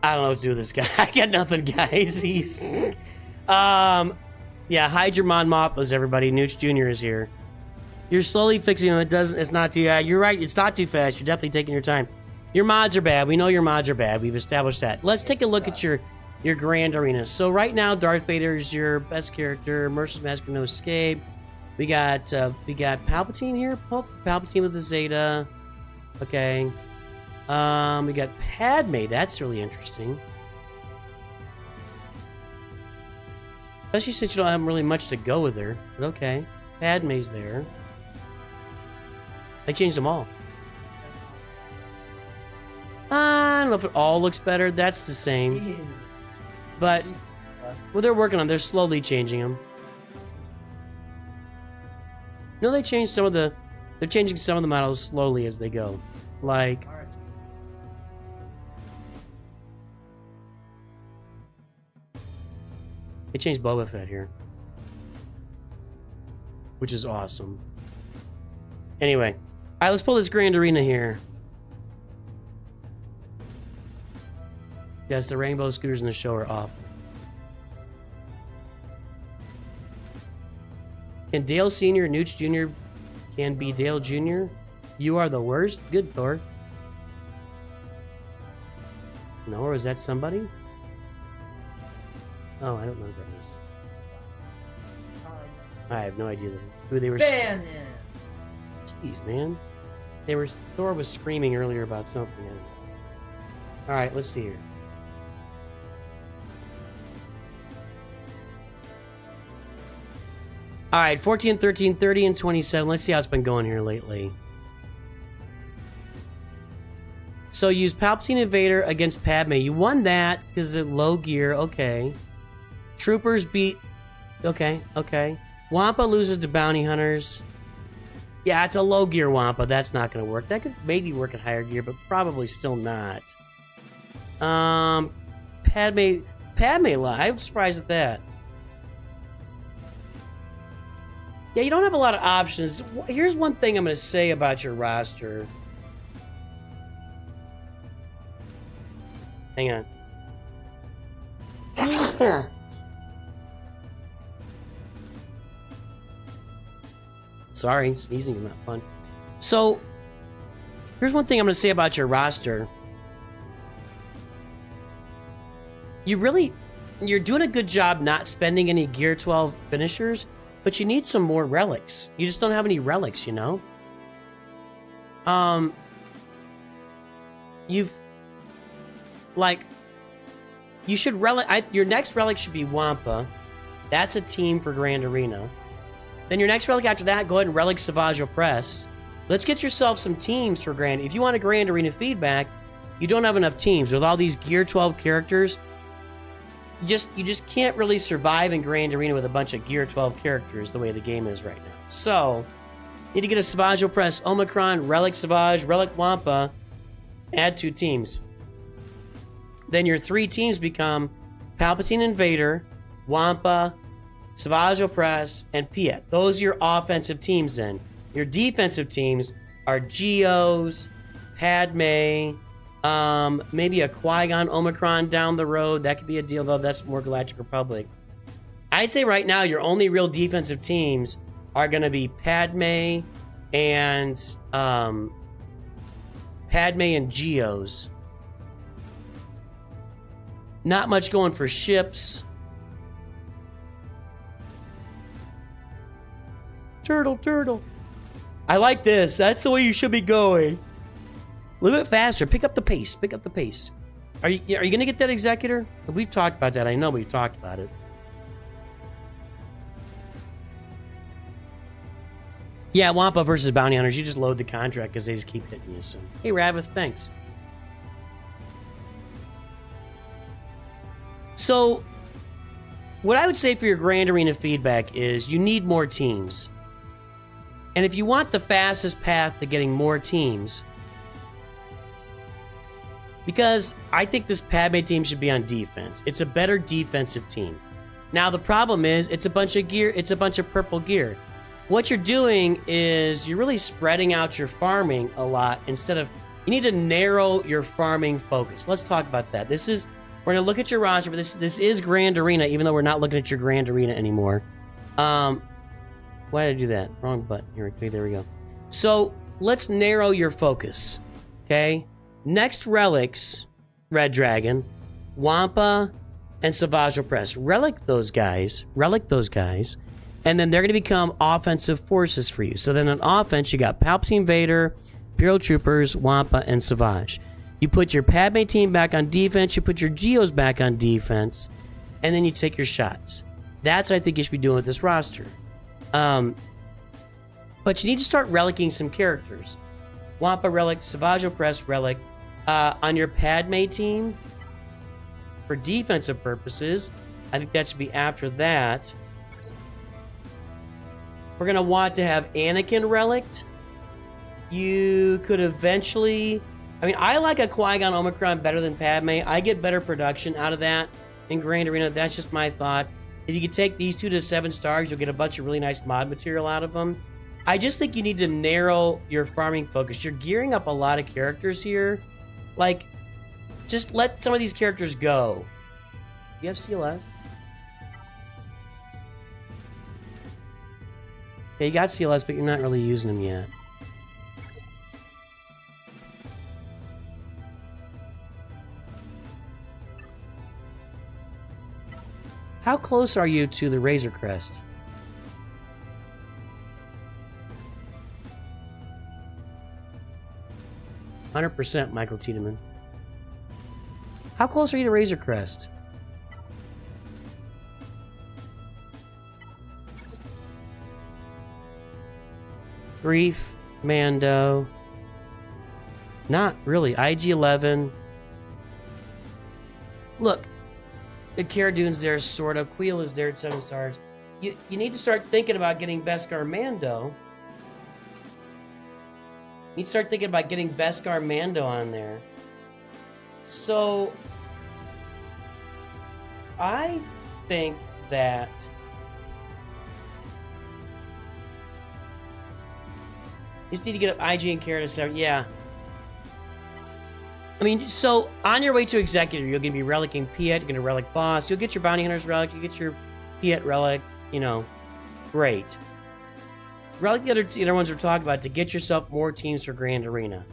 A: I don't know what to do with this guy. I got nothing, guys. He's yeah, hide your Mon Mothmas, everybody. Nooch Jr. is here. You're slowly fixing them. It's not too you're right, it's not too fast. You're definitely taking your time. Your mods are bad. We know your mods are bad. We've established that. Let's take a look at your grand arena. So right now, Darth Vader is your best character. Mercer's Massacre, No Escape. We got Palpatine here. Palpatine with the Zeta. Okay. We got Padme. That's really interesting. Especially since you don't have really much to go with her. But okay. Padme's there. They changed them all. I don't know if it all looks better. That's the same. But, well, they're working on it. They're slowly changing them. No, they changed some of the... They're changing some of the models slowly as they go. Like... They changed Boba Fett here. Which is awesome. Anyway. Alright, let's pull this grand arena here. Yes, the rainbow scooters in the show are off. Can Dale Sr. Nooch Jr. can be Dale Jr.? You are the worst? Good, Thor. No, or is that somebody? Oh, I don't know who that is. I have no idea who they were.
G: Ban him!
A: Jeez, man. Thor was screaming earlier about something. Alright, let's see here. Alright, 14, 13, 30, and 27. Let's see how it's been going here lately. So use Palpatine and Vader against Padme. You won that because they're low gear. Okay. Troopers beat... Okay. Wampa loses to Bounty Hunters. Yeah, it's a low gear Wampa. That's not going to work. That could maybe work at higher gear, but probably still not. Padme Padme a lot. I'm surprised at that. Yeah, you don't have a lot of options. Here's one thing I'm going to say about your roster. Hang on. Sorry, sneezing is not fun. So, here's one thing I'm going to say about your roster. You're doing a good job not spending any Gear 12 finishers, but you need some more relics. You just don't have any relics, you know? You should your next relic should be Wampa. That's a team for Grand Arena. Then your next relic after that, go ahead and relic Savage Press. Let's get yourself some teams for Grand. If you want a Grand Arena feedback, you don't have enough teams. With all these Gear 12 characters, you just can't really survive in Grand Arena with a bunch of Gear 12 characters the way the game is right now. So, you need to get a Savage Press, Omicron, Relic Savage, Relic Wampa, add 2 teams. Then your 3 teams become Palpatine Invader, Wampa, Savage Press, and Piet. Those are your offensive teams then. Your defensive teams are Geos, Padme, maybe a Qui-Gon Omicron down the road. That could be a deal, though. That's more Galactic Republic. I'd say right now your only real defensive teams are going to be Padme and Geos. Not much going for ships. Turtle. I like this. That's the way you should be going. A little bit faster. Pick up the pace. Are you going to get that Executor? We've talked about that. I know we've talked about it. Yeah, Wampa versus Bounty Hunters. You just load the contract because they just keep hitting you. So, hey, Ravith, thanks. So, what I would say for your Grand Arena feedback is you need more teams. And if you want the fastest path to getting more teams, because I think this Padme team should be on defense. It's a better defensive team. Now, the problem is it's a bunch of gear. It's a bunch of purple gear. What you're doing is you're really spreading out your farming a lot instead of... You need to narrow your farming focus. Let's talk about that. We're going to look at your roster, but this is Grand Arena, even though we're not looking at your Grand Arena anymore. Why did I do that? Wrong button. Here, okay, there we go. So, let's narrow your focus, okay? Next relics, Red Dragon, Wampa, and Savage Press. Relic those guys, and then they're going to become offensive forces for you. So then on offense, you got Palpatine Vader, Imperial Troopers, Wampa, and Savage. You put your Padme team back on defense, you put your Geos back on defense, and then you take your shots. That's what I think you should be doing with this roster. But you need to start relicking some characters. Wampa relic, Savage Press relic. On your Padme team, for defensive purposes, I think that should be after that. We're going to want to have Anakin relict. You could eventually... I mean, I like a Qui-Gon Omicron better than Padme. I get better production out of that in Grand Arena. That's just my thought. If you could take these 2 to 7 stars, you'll get a bunch of really nice mod material out of them. I just think you need to narrow your farming focus. You're gearing up a lot of characters here. Like, just let some of these characters go. You have CLS? Okay, you got CLS, but you're not really using them yet. How close are you to the Razor Crest? %, Michael Tiedemann. How close are you to Razor Crest? Grief, Mando. Not really. IG-11. Look, the Cara Dune's there, sort of. Queel is there at 7 stars. You need to start thinking about getting Beskar Mando. You need to start thinking about getting Beskar Mando on there. So, I think that you just need to get up IG and Kara to 7. Yeah. I mean, so on your way to Executor, you're going to be relicking Piet, you're going to relic Boss, you'll get your Bounty Hunter's relic, you get your Piet relic, you know, great. Relic the other ones we're talking about to get yourself more teams for Grand Arena.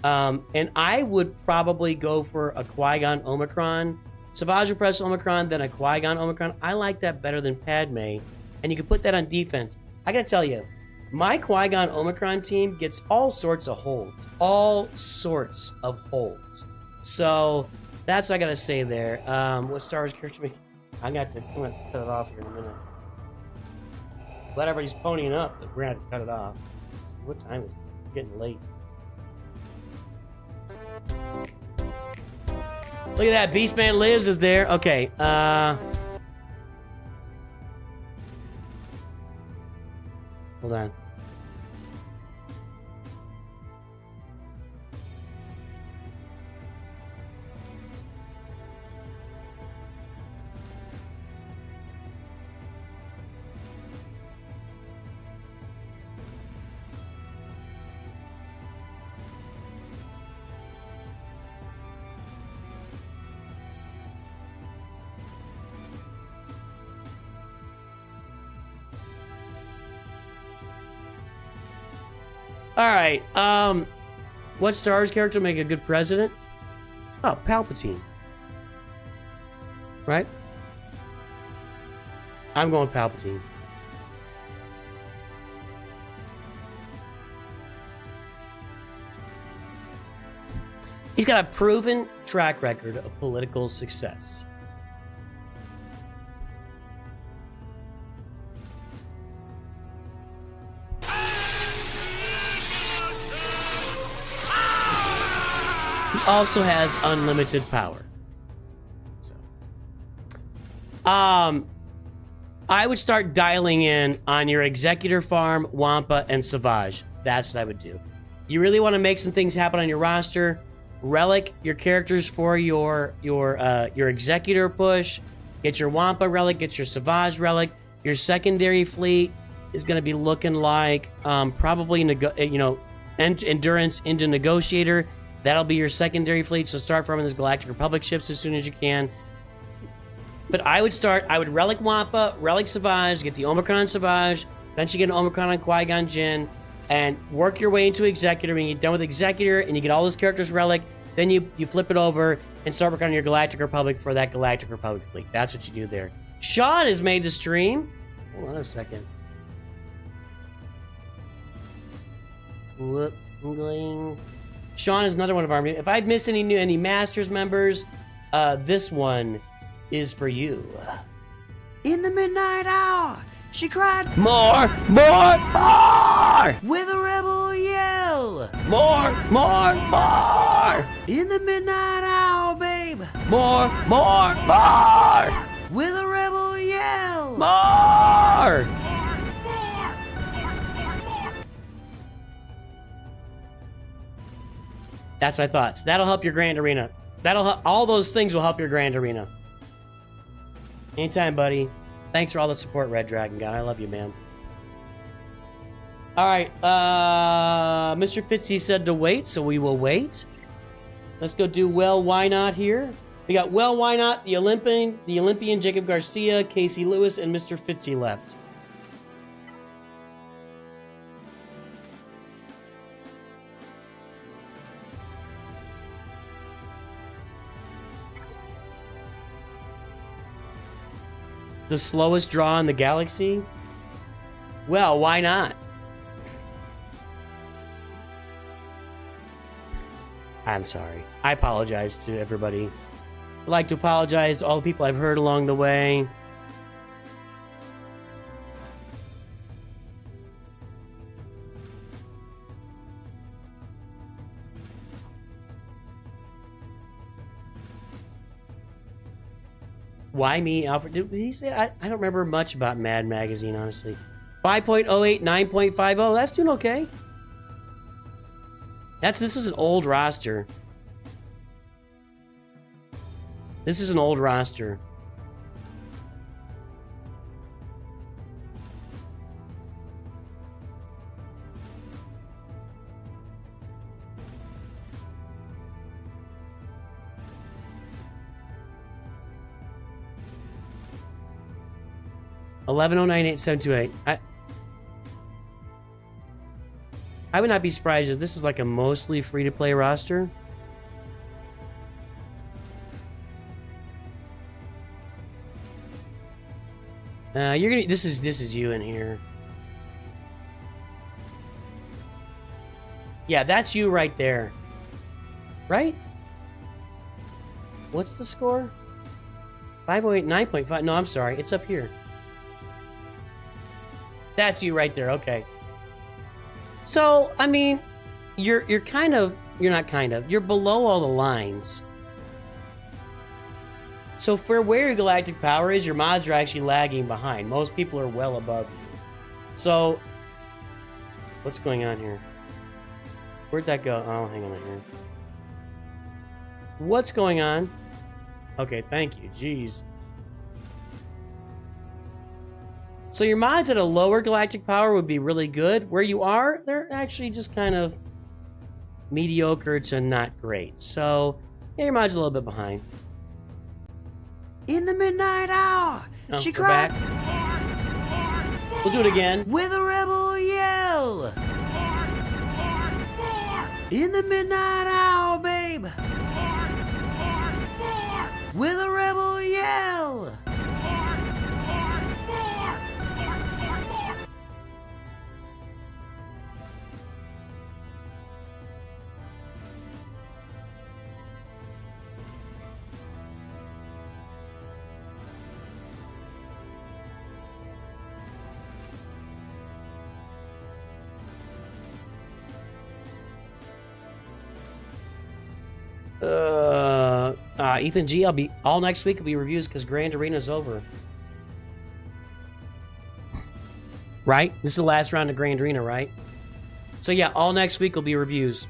A: And I would probably go for a Qui-Gon Omicron, Savage Press Omicron, then a Qui-Gon Omicron. I like that better than Padme, and you can put that on defense. I gotta tell you, my Qui-Gon Omicron team gets all sorts of holds. All sorts of holds. So, that's what I gotta say there. What Star Wars character make? I'm gonna have to cut it off here in a minute. Glad everybody's ponying up, but we're gonna have to cut it off. What time is it? It's getting late. Look at that, Beastman Lives is there. Okay, hold on. All right. What Star Wars character make a good president? Oh, Palpatine. Right? I'm going Palpatine. He's got a proven track record of political success. Also has unlimited power. So, I would start dialing in on your Executor farm, Wampa, and Savage. That's what I would do. You really want to make some things happen on your roster. Relic your characters for your Executor push. Get your Wampa relic. Get your Savage relic. Your secondary fleet is going to be looking like probably endurance into Negotiator. That'll be your secondary fleet, so start farming those Galactic Republic ships as soon as you can. But I would relic Wampa, relic Savage, get the Omicron Savage, eventually get an Omicron on Qui-Gon Jinn, and work your way into Executor. When you get done with Executor and you get all those characters relic, then you flip it over and start working on your Galactic Republic for that Galactic Republic fleet. That's what you do there. Sean has made the stream. Hold on a second. Whoop, going. Sean is another one of our... If I've missed any Masters members, this one is for you.
E: In the midnight hour, she cried,
A: More!
E: with a rebel yell.
A: More!
E: In the midnight hour, babe,
A: More!
E: with a rebel yell.
A: More! That's my thoughts. That'll help your Grand Arena. That'll help. All those things will help your Grand Arena. Anytime, buddy. Thanks for all the support, Red Dragon God. I love you, man. All right. Mr. Fitzy said to wait, so we will wait. Let's go do Well, Why Not here. We got Well, Why Not, the Olympian Jacob Garcia, Casey Lewis, and Mr. Fitzy left. The slowest draw in the galaxy? Well, why not? I'm sorry. I apologize to everybody. I'd like to apologize to all the people I've heard along the way. Why me, Alfred? Did he say? I don't remember much about Mad Magazine, honestly. 5.08, 9.50. That's doing okay. This is an old roster. This is an old roster. 11098728. I would not be surprised if this is like a mostly free-to-play roster. You're gonna. This is you in here. Yeah, that's you right there. Right? What's the score? 508, 9.5. No, I'm sorry. It's up here. That's you right there. Okay. So, I mean, you're kind of, you're not kind of, you're below all the lines. So for where your galactic power is, your mods are actually lagging behind. Most people are well above you. So, what's going on here? Where'd that go? Oh, hang on here. What's going on? Okay, thank you. Jeez. So your mods at a lower galactic power would be really good. Where you are, they're actually just kind of mediocre to not great. So, yeah, your mod's a little bit behind.
E: In the midnight hour,
A: Oh,
E: she
A: we're
E: cried
A: back. We'll do it again.
E: with a rebel yell. In the midnight hour, babe. With a rebel yell.
A: Ethan G, I'll be all next week will be reviews because Grand Arena's over. Right? This is the last round of Grand Arena, right? So yeah, all next week will be reviews.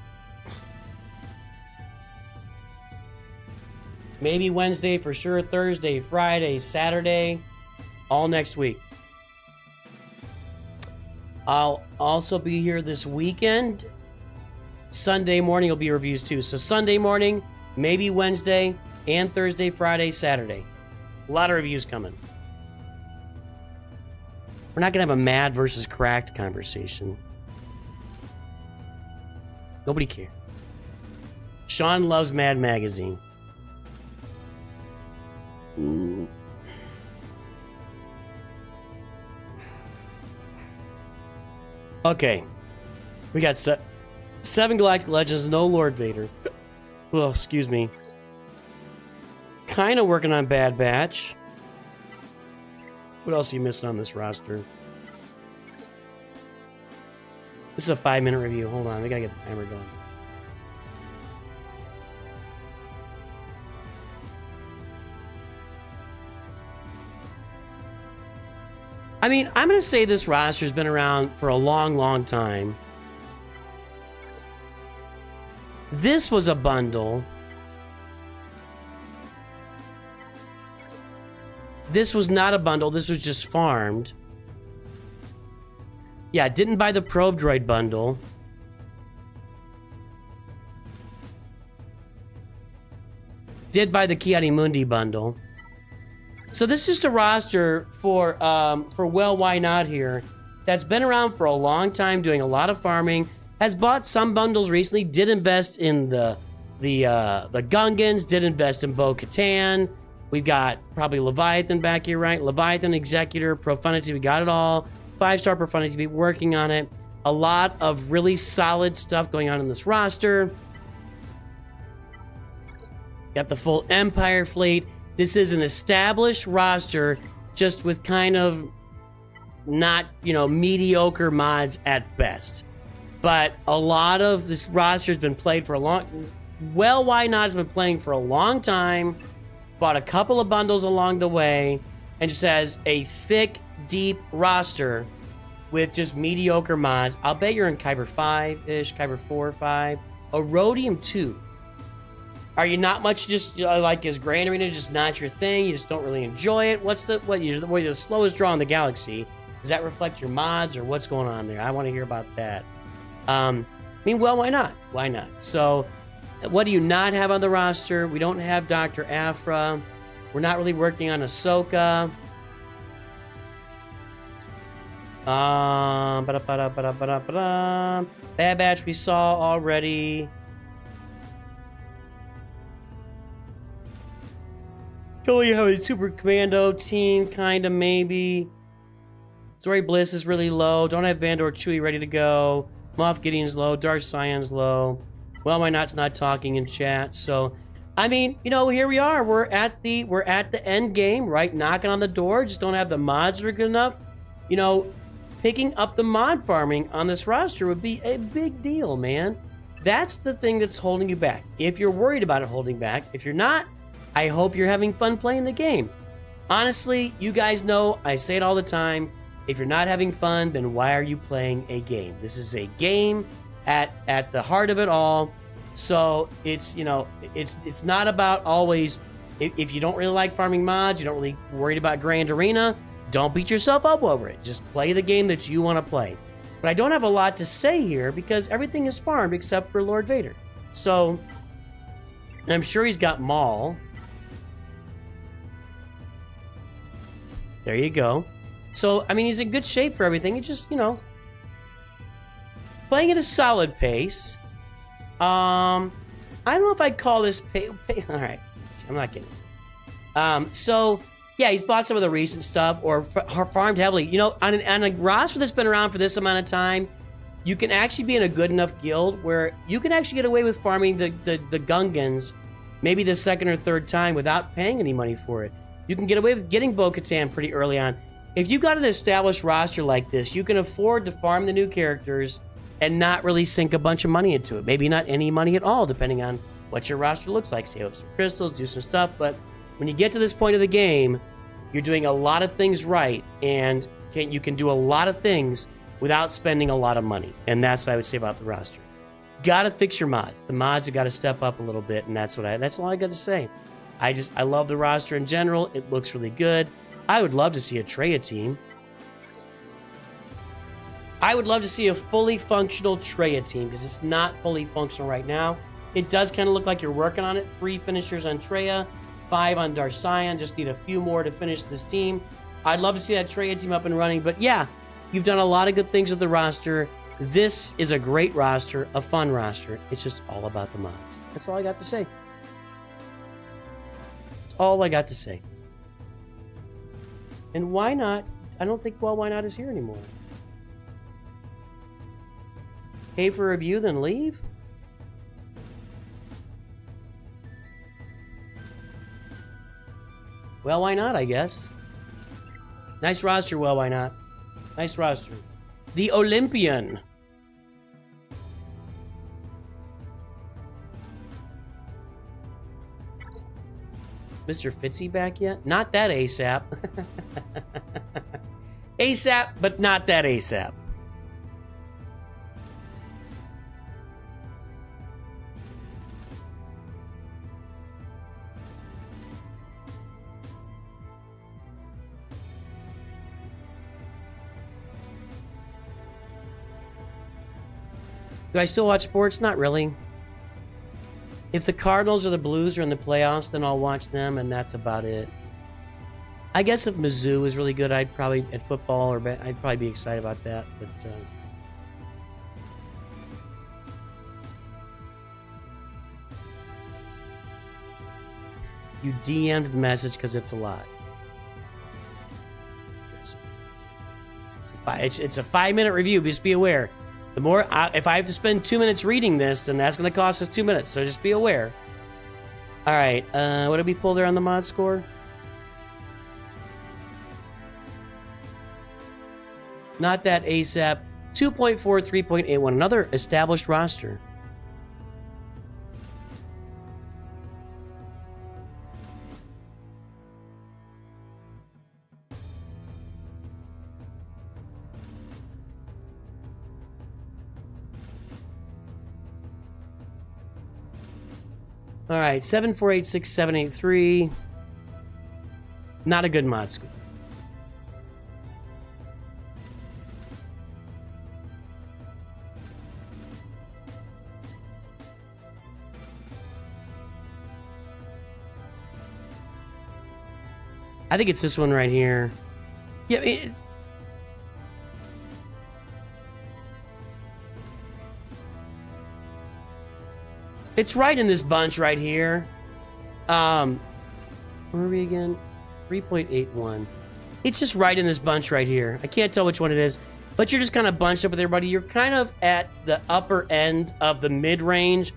A: Maybe Wednesday for sure, Thursday, Friday, Saturday, all next week. I'll also be here this weekend. Sunday morning will be reviews too. So Sunday morning, maybe Wednesday, and Thursday, Friday, Saturday. A lot of reviews coming. We're not going to have a mad versus cracked conversation. Nobody cares. Sean loves Mad Magazine. Ooh. Okay. We got 7 Galactic Legends, no Lord Vader. Oh, excuse me. Kind of working on Bad Batch. What else are you missing on this roster? This is a 5-minute review. Hold on, we gotta get the timer going. I mean, I'm gonna say this roster's been around for a long, long time. This was a bundle. This was not a bundle. This was just farmed. Yeah, didn't buy the Probe Droid bundle. Did buy the Ki-Adi-Mundi bundle. So this is just a roster for well, why not here? That's been around for a long time, doing a lot of farming. Has bought some bundles recently. Did invest in the Gungans. Did invest in Bo-Katan. We've got probably Leviathan back here, right? Leviathan, Executor, Profundity. We got it all. 5-star Profundity. Be working on it. A lot of really solid stuff going on in this roster. Got the full Empire fleet. This is an established roster, just with kind of not, mediocre mods at best. But a lot of this roster has been played for a long... Well, why not? Has been playing for a long time. Bought a couple of bundles along the way. And just has a thick, deep roster with just mediocre mods. I'll bet you're in Kyber 5-ish, Kyber 4 or 5. Erodium 2. Are you not much just like is Grand Arena just not your thing? You just don't really enjoy it? You're the slowest draw in the galaxy. Does that reflect your mods or what's going on there? I want to hear about that. Well, why not? Why not? So, what do you not have on the roster? We don't have Dr. Aphra. We're not really working on Ahsoka. Bad Batch we saw already. You have a Super Commando team, kind of, maybe. Zori Bliss is really low. Don't have Vandor Chewie ready to go. Moff Gideon's low. Darth Sion's low. Well, my not's not talking in chat. So, I mean, you know, here we are. We're at the end game, right? Knocking on the door. Just don't have the mods that are good enough. You know, picking up the mod farming on this roster would be a big deal, man. That's the thing that's holding you back. If you're worried about it holding back, if you're not, I hope you're having fun playing the game. Honestly, you guys know, I say it all the time, if you're not having fun, then why are you playing a game? This is a game at the heart of it all. So it's, you know, it's not about always, if you don't really like farming mods, you don't really worried about Grand Arena, don't beat yourself up over it. Just play the game that you want to play. But I don't have a lot to say here because everything is farmed except for Lord Vader. So I'm sure he's got Maul. There you go. So, I mean, he's in good shape for everything. He just, you know, playing at a solid pace. I don't know if I'd call this all right, I'm not kidding. So, yeah, he's bought some of the recent stuff or farmed heavily. You know, on a roster that's been around for this amount of time, you can actually be in a good enough guild where you can actually get away with farming the Gungans maybe the second or third time without paying any money for it. You can get away with getting Bo-Katan pretty early on. If you've got an established roster like this, you can afford to farm the new characters and not really sink a bunch of money into it. Maybe not any money at all, depending on what your roster looks like. Save up some crystals, do some stuff. But when you get to this point of the game, you're doing a lot of things right, and you can do a lot of things without spending a lot of money. And that's what I would say about the roster. Gotta fix your mods. The mods have got to step up a little bit, and that's all I got to say. I love the roster in general. It looks really good. I would love to see a Traya team. I would love to see a fully functional Traya team because it's not fully functional right now. It does kind of look like you're working on it. 3 finishers on Traya, 5 on Darth Sion. Just need a few more to finish this team. I'd love to see that Traya team up and running. But yeah, you've done a lot of good things with the roster. This is a great roster, a fun roster. It's just all about the mods. That's all I got to say. All I got to say. And why not? I don't think, well, why not is here anymore. Pay for a review, then leave? Well, why not, I guess. Nice roster, well, why not? Nice roster. The Olympian. Mr. Fitzy back yet? Not that ASAP. ASAP, but not that ASAP. Do I still watch sports? Not really. If the Cardinals or the Blues are in the playoffs, then I'll watch them, and that's about it. I guess if Mizzou is really good, I'd probably, at football, I'd probably be excited about that. But you DM'd the message because it's a lot. It's a 5-minute review. Just be aware. The more, if I have to spend 2 minutes reading this, then that's going to cost us 2 minutes. So just be aware. All right. What did we pull there on the mod score? Not that ASAP. 2.4, 3.81. Another established roster. All right, 7486783. Not a good mod score. I think it's this one right here. Yeah, It's right in this bunch right here. Where are we again? 3.81. It's just right in this bunch right here. I can't tell which one it is, but you're just kind of bunched up with everybody. You're kind of at the upper end of the mid-range,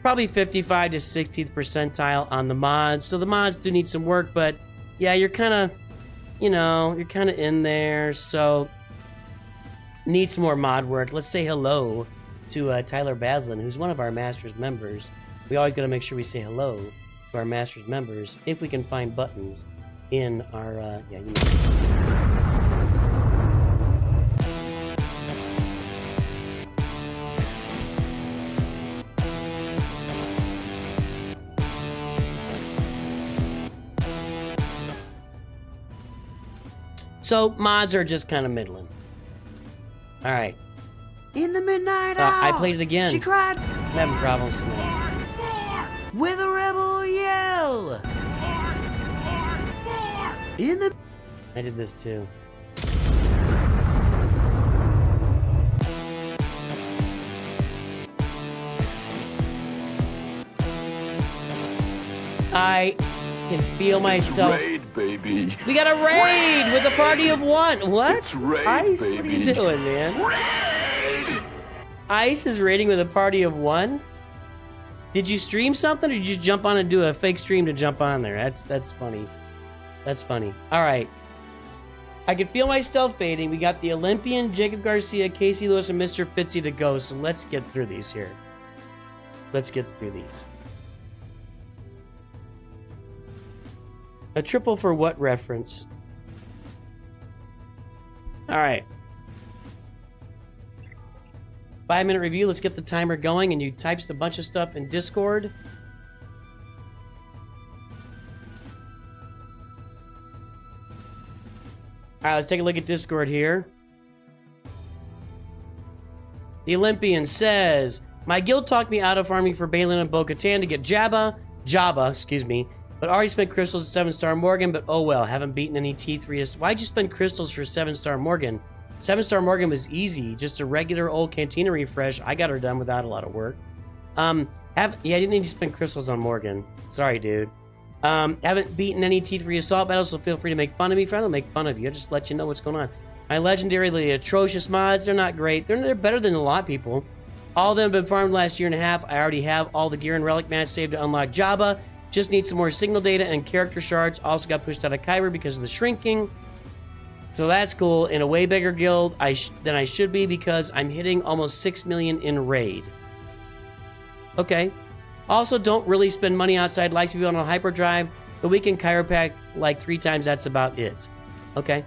A: probably 55 to 60th percentile on the mods. So the mods do need some work, but yeah, you're kind of, you know, you're kind of in there. So need some more mod work. Let's say hello to Tyler Baslin, who's one of our Masters members. We always got to make sure we say hello to our Masters members if we can find buttons in our, yeah, you know. So mods are just kind of middling. All right.
E: In the midnight hour,
A: I played it again.
E: She cried.
A: I'm having problems tonight.
E: With a rebel yell. In the.
A: I did this too. I can feel myself.
C: Raid, baby.
A: We got a raid with a party of one. What?
C: It's raid,
A: Ice,
C: baby.
A: what are you doing, man?
C: Raid.
A: Ice is raiding with a party of one? Did you stream something, or did you jump on and do a fake stream to jump on there? That's funny. That's funny. All right. I can feel myself fading. We got the Olympian, Jacob Garcia, Casey Lewis, and Mr. Fitzy to go, so let's get through these here. Let's get through these. A triple for what reference? All right. 5-minute review. Let's get the timer going, and you typed a bunch of stuff in Discord. All right, let's take a look at Discord here. The Olympian says, my guild talked me out of farming for Balin and Bo-Katan to get Jabba, excuse me, but already spent crystals at 7-star Morgan, but oh well, haven't beaten any T3. Why'd you spend crystals for 7-star Morgan? 7-star Morgan was easy, just a regular old Cantina refresh. I got her done without a lot of work. Yeah, I didn't need to spend crystals on Morgan. Sorry, dude. Haven't beaten any T3 assault battles, so feel free to make fun of me. Friend, I'll make fun of you. I'll just let you know what's going on. My legendarily atrocious mods, they're not great. They're better than a lot of people. All of them have been farmed last year and a half. I already have all the gear and relic mats saved to unlock Jabba. Just need some more signal data and character shards. Also got pushed out of Kyber because of the shrinking. So that's cool. In a way bigger guild than I should be because I'm hitting almost 6 million in raid. Okay. Also, don't really spend money outside likes people on a hyperdrive. The weekend chiropact like 3 times, that's about it. Okay.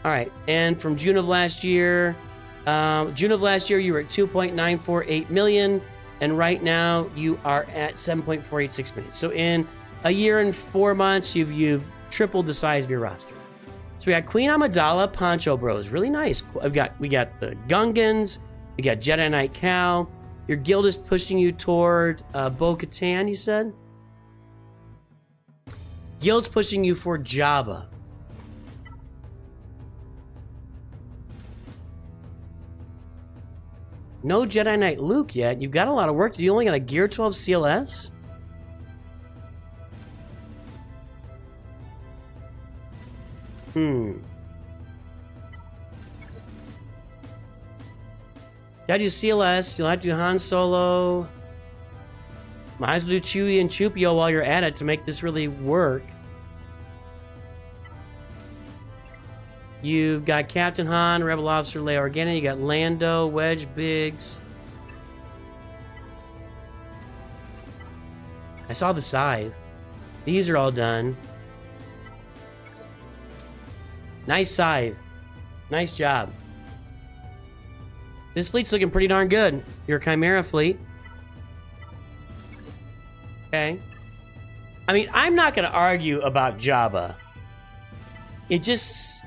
A: All right. And from June of last year, you were at 2.948 million. And right now you are at 7.486 million. So in a year and 4 months, you've tripled the size of your roster. So we got Queen Amidala, Poncho Bros. Really nice. We got the Gungans. We got Jedi Knight Cow. Your guild is pushing you toward Bo-Katan, you said? Guild's pushing you for Jabba. No Jedi Knight Luke yet. You've got a lot of work to do. You only got a Gear 12 CLS? Gotta do CLS. You'll have to do Han Solo. Might as well do Chewie and Chupio while you're at it to make this really work. You've got Captain Han, Rebel Officer Leia Organa. You got Lando, Wedge Biggs. I saw the Scythe. These are all done. Nice Scythe. Nice job. This fleet's looking pretty darn good. Your Chimera fleet. Okay. I mean, I'm not going to argue about Jabba. It just...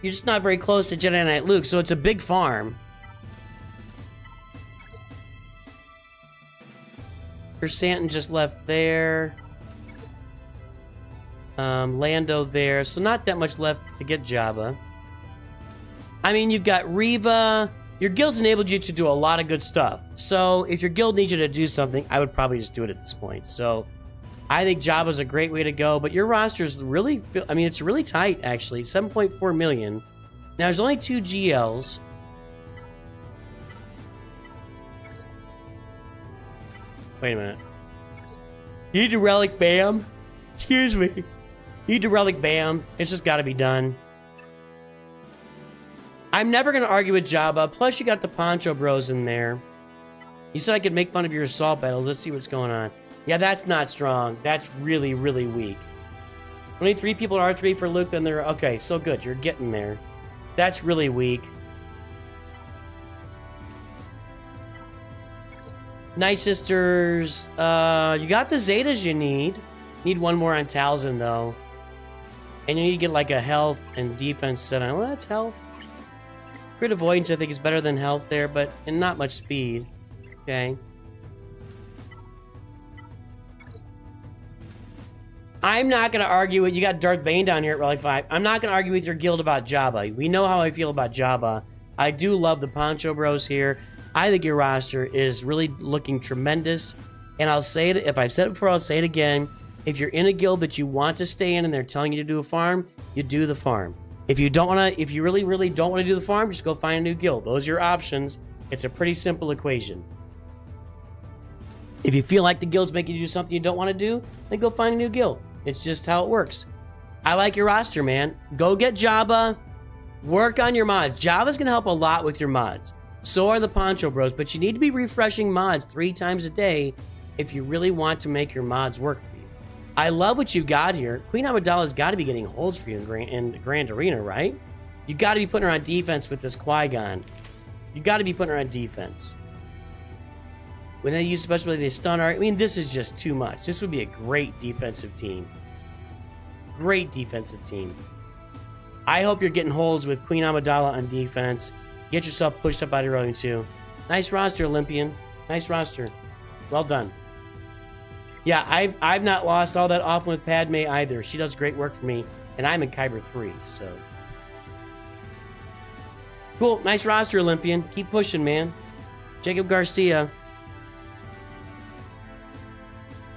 A: You're just not very close to Jedi Knight Luke, so it's a big farm. Chrysanthemum just left there. Lando there, so not that much left to get Jabba. I mean, you've got Reva, Your guild's enabled you to do a lot of good stuff. So if your guild needs you to do something, I would probably just do it at this point. So I think Java's a great way to go, but your roster is really, I mean, it's really tight, actually. 7.4 million. Now, there's only 2 GLs. Wait a minute. You need to relic BAM? Excuse me. You need to relic BAM. It's just got to be done. I'm never going to argue with Java. Plus, you got the Poncho Bros in there. You said I could make fun of your assault battles. Let's see what's going on. Yeah, that's not strong. That's really, really weak. Only 3 people at R3 for Luke, then they're... Okay, so good. You're getting there. That's really weak. Night Sisters. You got the Zetas you need. Need one more on Talzin, though. And you need to get, like, a health and defense set on. Well, that's health. Crit avoidance, I think, is better than health there, but and not much speed. Okay. I'm not going to argue with... You got Darth Bane down here at Relic 5. I'm not going to argue with your guild about Java. We know how I feel about Java. I do love the Poncho Bros here. I think your roster is really looking tremendous. And I'll say it... If I've said it before, I'll say it again. If you're in a guild that you want to stay in and they're telling you to do a farm, you do the farm. If you don't want to... If you really, really don't want to do the farm, just go find a new guild. Those are your options. It's a pretty simple equation. If you feel like the guild's making you do something you don't want to do, then go find a new guild. It's just how it works. I like your roster, man. Go get Java. Work on your mods. Java's going to help a lot with your mods. So are the Poncho Bros, but you need to be refreshing mods 3 times a day if you really want to make your mods work for you. I love what you've got here. Queen Amidala's got to be getting holds for you in Grand Arena, right? You got to be putting her on defense with this Qui-Gon. You got to be putting her on defense. When they use special ability, they stun her. I mean, this is just too much. This would be a great defensive team. Great defensive team. I hope you're getting holds with Queen Amidala on defense. Get yourself pushed up by the rolling too. Nice roster, Olympian. Nice roster. Well done. Yeah, I've not lost all that often with Padme either. She does great work for me, and I'm in Kyber 3, so. Cool, nice roster, Olympian. Keep pushing, man. Jacob Garcia.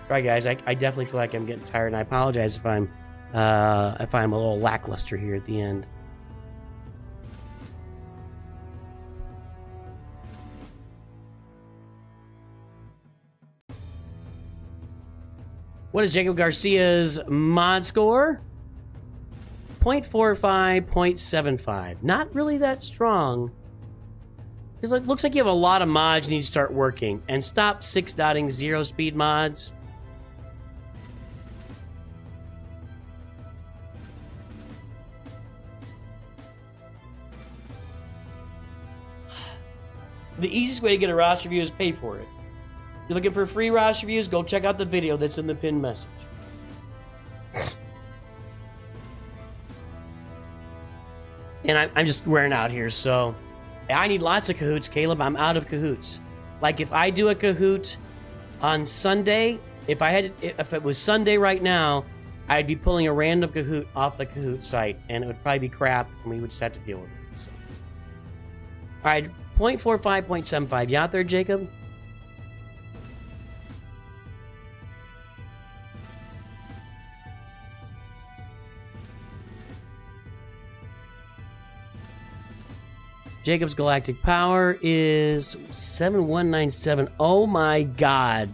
A: Right, guys, I definitely feel like I'm getting tired, and I apologize if I'm a little lackluster here at the end. What is Jacob Garcia's mod score? 0.45, 0.75. Not really that strong. It looks like you have a lot of mods you need to start working. And stop 6-dotting 0-speed mods. The easiest way to get a roster review is pay for it. You're looking for free roster reviews? Go check out the video that's in the pinned message. And I'm just wearing out here, so I need lots of Kahoots, Caleb. I'm out of Kahoots. Like if I do a Kahoot on Sunday, if it was Sunday right now, I'd be pulling a random Kahoot off the Kahoot site, and it would probably be crap, and we would just have to deal with it. So. All right, 0.45, 0.75. You out there, Jacob? Jacob's galactic power is 7197. Oh my god.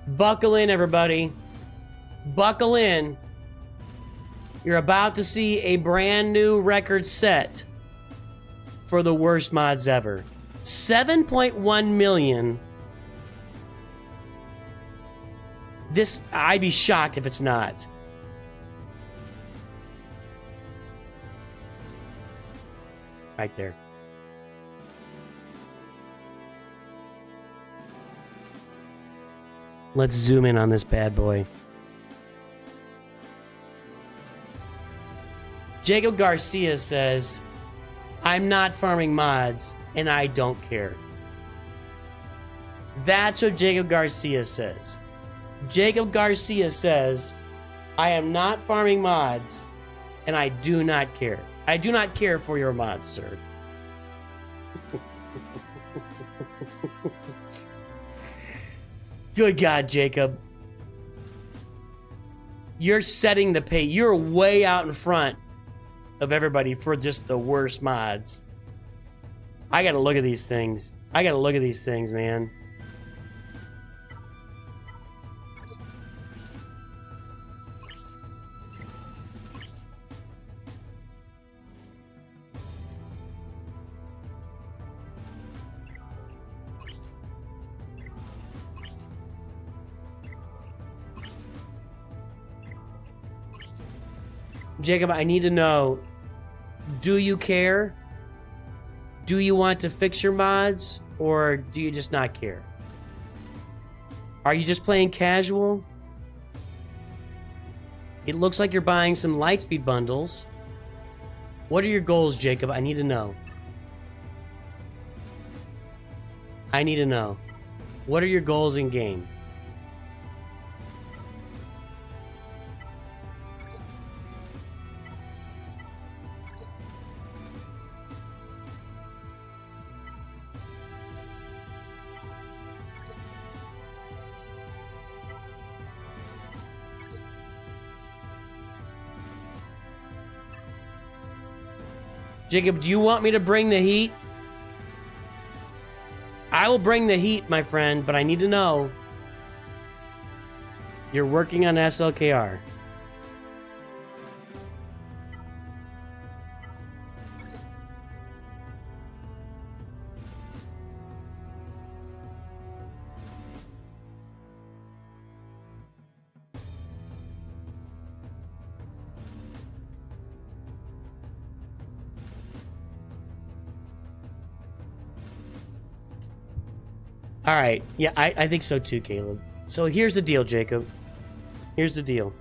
A: Buckle in, everybody. Buckle in. You're about to see a brand new record set for the worst mods ever. 7.1 million. This, I'd be shocked if it's not. Right there. Let's zoom in on this bad boy. Jacob Garcia says, I'm not farming mods, and I don't care. That's what Jacob Garcia says. Jacob Garcia says, I am not farming mods, and I do not care. I do not care for your mods, sir. Good God, Jacob. You're setting the pace. You're way out in front of everybody for just the worst mods. I gotta look at these things. Man. Jacob, I need to know, do you care? Do you want to fix your mods, or do you just not care? Are you just playing casual? It looks like you're buying some Lightspeed bundles. What are your goals, Jacob? I need to know. What are your goals in game? Jacob, do you want me to bring the heat? I will bring the heat, my friend, but I need to know. You're working on SLKR. All right. Yeah, I think so too, Caleb. So here's the deal, Jacob. Here's the deal.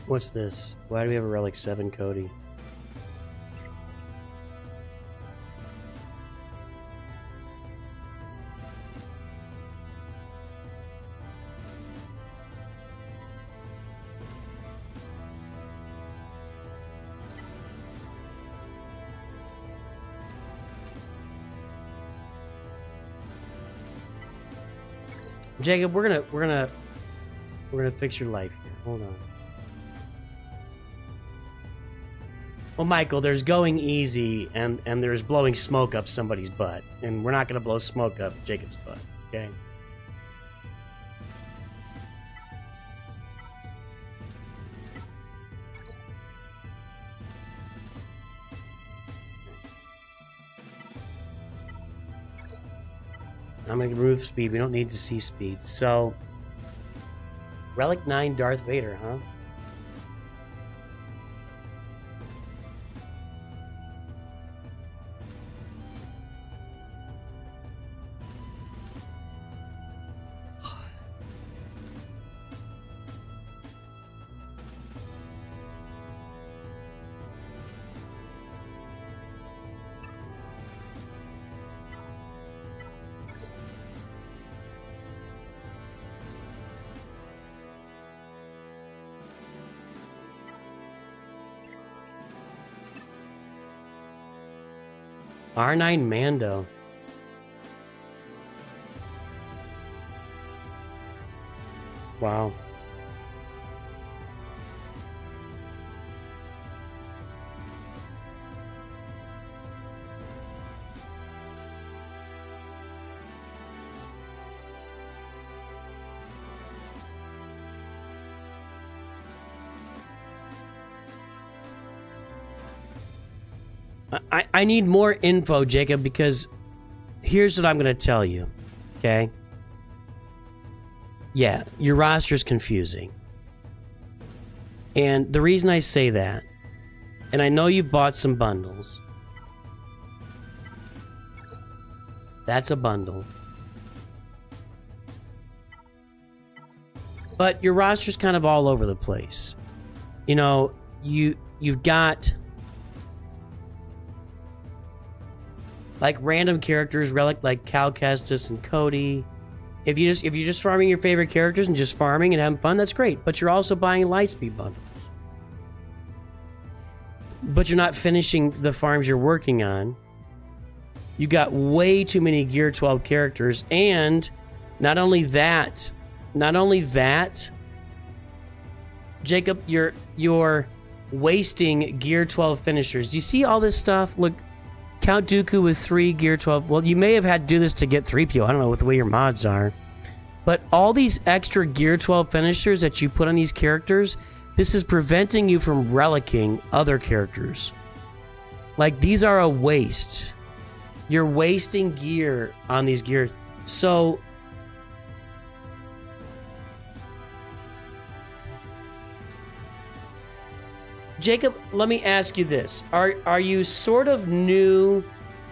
A: What's this? Why do we have a Relic 7, Cody? Jacob, we're gonna fix your life here. Hold on. Well, Michael, there's going easy and there's blowing smoke up somebody's butt, and we're not gonna blow smoke up Jacob's butt. Okay. I'm gonna remove speed. We don't need to see speed. So, Relic 9 Darth Vader, huh? R9 Mando. Wow. I need more info, Jacob, because here's what I'm going to tell you, okay? Yeah, your roster is confusing. And the reason I say that, and I know you've bought some bundles. That's a bundle. But your roster's kind of all over the place. You know, you've got like random characters, relic like Cal Kestis and Cody. If you're just farming your favorite characters and just farming and having fun, that's great. But you're also buying Lightspeed bundles. But you're not finishing the farms you're working on. You got way too many Gear 12 characters, and not only that, Jacob, you're wasting Gear 12 finishers. Do you see all this stuff? Look, Count Dooku with 3 Gear 12. Well, you may have had to do this to get 3PO. I don't know what the way your mods are. But all these extra Gear 12 finishers that you put on these characters, this is preventing you from relicking other characters. Like, these are a waste. You're wasting gear on these gears. So, Jacob, let me ask you this. Are you sort of new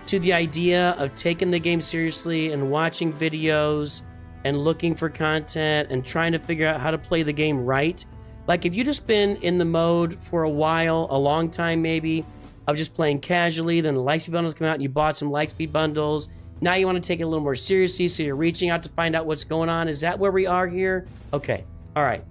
A: to the idea of taking the game seriously and watching videos and looking for content and trying to figure out how to play the game right? Like, if you just been in the mode for a while, a long time maybe, of just playing casually, then the Lightspeed bundles come out and you bought some Lightspeed bundles. Now you want to take it a little more seriously, so you're reaching out to find out what's going on. Is that where we are here? Okay. All right.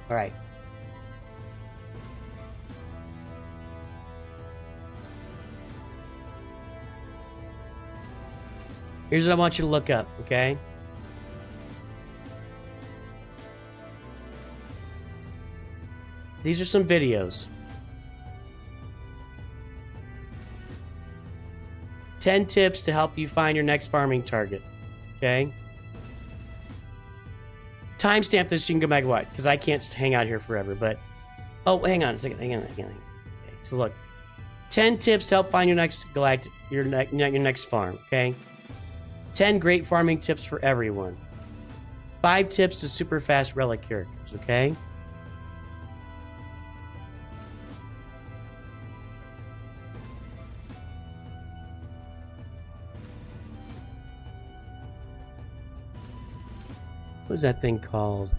A: All right. Here's what I want you to look up, okay? These are some videos. 10 tips to help you find your next farming target, okay? Timestamp this so you can go back and watch, because I can't hang out here forever, but... Oh, hang on a second. Hang on. Okay, so look. 10 tips to help find your next galactic... your next farm, okay? 10 great farming tips for everyone. 5 tips to super fast relic characters, okay? What is that thing called?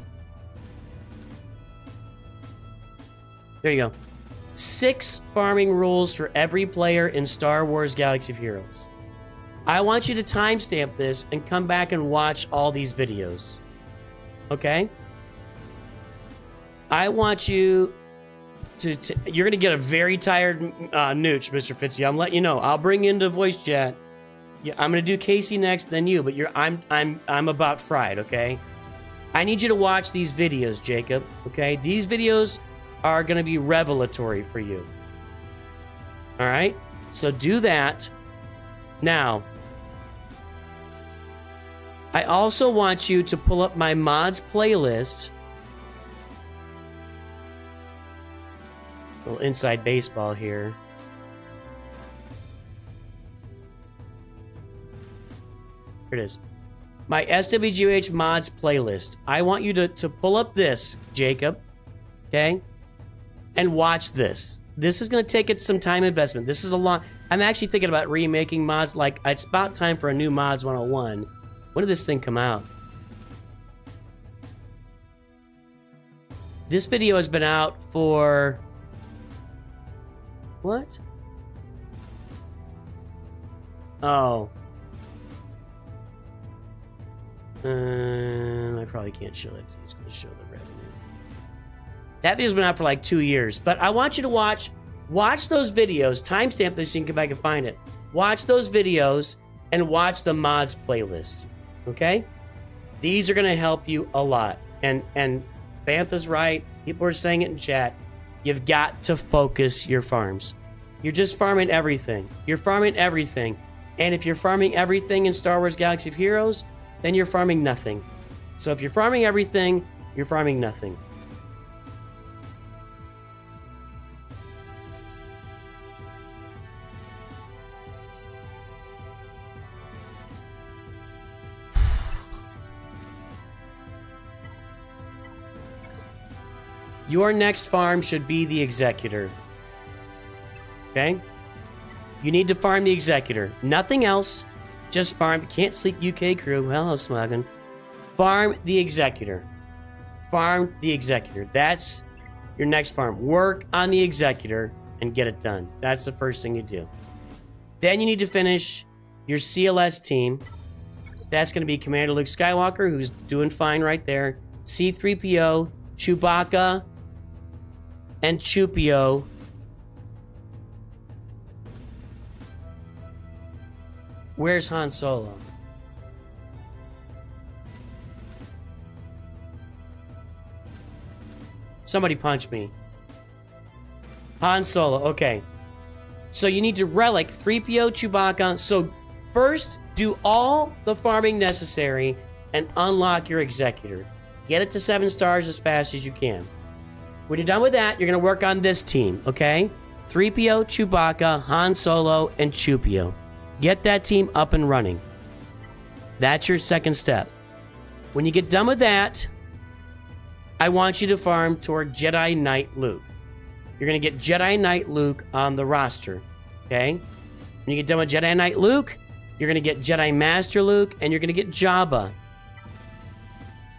A: There you go. 6 farming rules for every player in Star Wars Galaxy of Heroes. I want you to timestamp this and come back and watch all these videos. Okay? I want you to you're going to get a very tired Nooch, Mr. Fitzy. I'm letting you know. I'll bring you into voice chat. Yeah, I'm going to do Casey next, then you, but I'm about fried, okay? I need you to watch these videos, Jacob, okay? These videos are going to be revelatory for you. All right? So do that. Now, I also want you to pull up my mods playlist. A little inside baseball here. Here it is. My SWGOH mods playlist. I want you to pull up this, Jacob, okay? And watch this. This is going to take it some time investment. This is a lot. I'm actually thinking about remaking mods. Like, it's about time for a new Mods 101. When did this thing come out? This video has been out for... What? Oh. I probably can't show that. It's going to show the revenue. That video's been out for like 2 years. But I want you to watch those videos. Timestamp this so you can come back and find it. Watch those videos and watch the mods playlist. Okay? These are going to help you a lot. And Bantha's right. People are saying it in chat. You've got to focus your farms. You're just farming everything. You're farming everything. And if you're farming everything in Star Wars Galaxy of Heroes, then you're farming nothing. So if you're farming everything, you're farming nothing. Your next farm should be the Executor. Okay? You need to farm the Executor. Nothing else. Just farm. Can't sleep UK crew. Hello, Smuggin. Farm the Executor. Farm the Executor. That's your next farm. Work on the Executor and get it done. That's the first thing you do. Then you need to finish your CLS team. That's going to be Commander Luke Skywalker, who's doing fine right there. C-3PO, Chewbacca, and Chewpio. Where's Han Solo? Somebody punch me. Han Solo, okay. So you need to relic 3PO, Chewbacca. So first, do all the farming necessary and unlock your Executor. Get it to 7 stars as fast as you can. When you're done with that, you're going to work on this team, okay? 3PO, Chewbacca, Han Solo, and Chewpio. Get that team up and running. That's your second step. When you get done with that, I want you to farm toward Jedi Knight Luke. You're going to get Jedi Knight Luke on the roster, okay? When you get done with Jedi Knight Luke, you're going to get Jedi Master Luke, and you're going to get Jabba.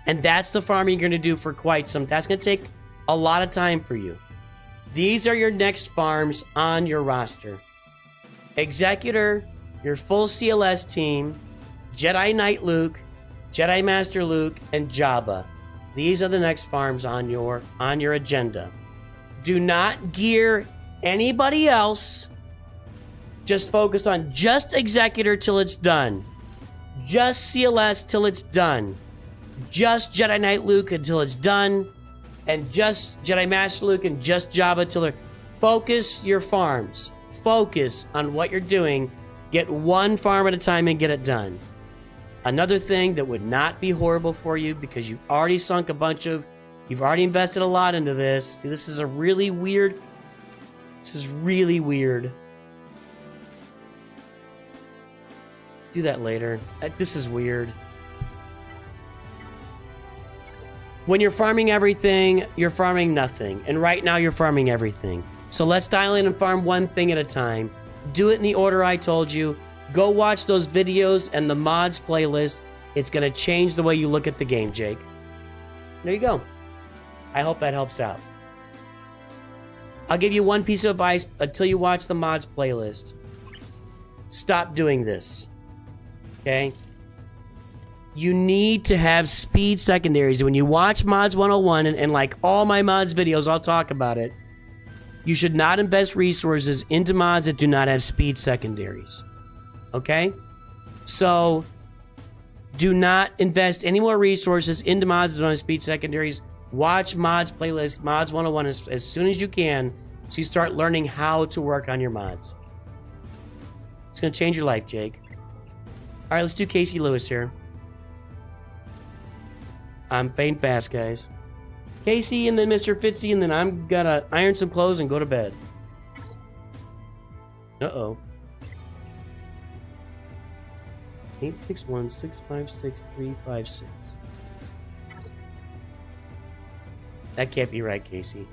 A: And that's the farming you're going to do for quite some. That's going to take a lot of time for you. These are your next farms on your roster. Executor, your full CLS team, Jedi Knight Luke, Jedi Master Luke, and Jabba. These are the next farms on your agenda. Do not gear anybody else. Just focus on just Executor till it's done. Just CLS till it's done. Just Jedi Knight Luke until it's done. And just Jedi Master Luke and just Jabba till they're... Focus your farms. Focus on what you're doing. Get one farm at a time and get it done. Another thing that would not be horrible for you, because you've already sunk a bunch of... You've already invested a lot into this. See, this is a really weird... This is really weird. Do that later. This is weird. When you're farming everything, you're farming nothing. And right now you're farming everything. So let's dial in and farm one thing at a time. Do it in the order I told you. Go watch those videos and the mods playlist. It's going to change the way you look at the game, Jake. There you go. I hope that helps out. I'll give you one piece of advice until you watch the mods playlist. Stop doing this. Okay? You need to have speed secondaries. When you watch Mods 101 and like all my mods videos, I'll talk about it. You should not invest resources into mods that do not have speed secondaries. Okay? So, do not invest any more resources into mods that don't have speed secondaries. Watch mods playlist, Mods 101 as soon as you can, so you start learning how to work on your mods. It's going to change your life, Jake. All right, let's do Casey Lewis here. I'm fading fast, guys. Casey and then Mr. Fitzy, and then I'm gonna iron some clothes and go to bed. Uh-oh. 861-656-356. That can't be right, Casey.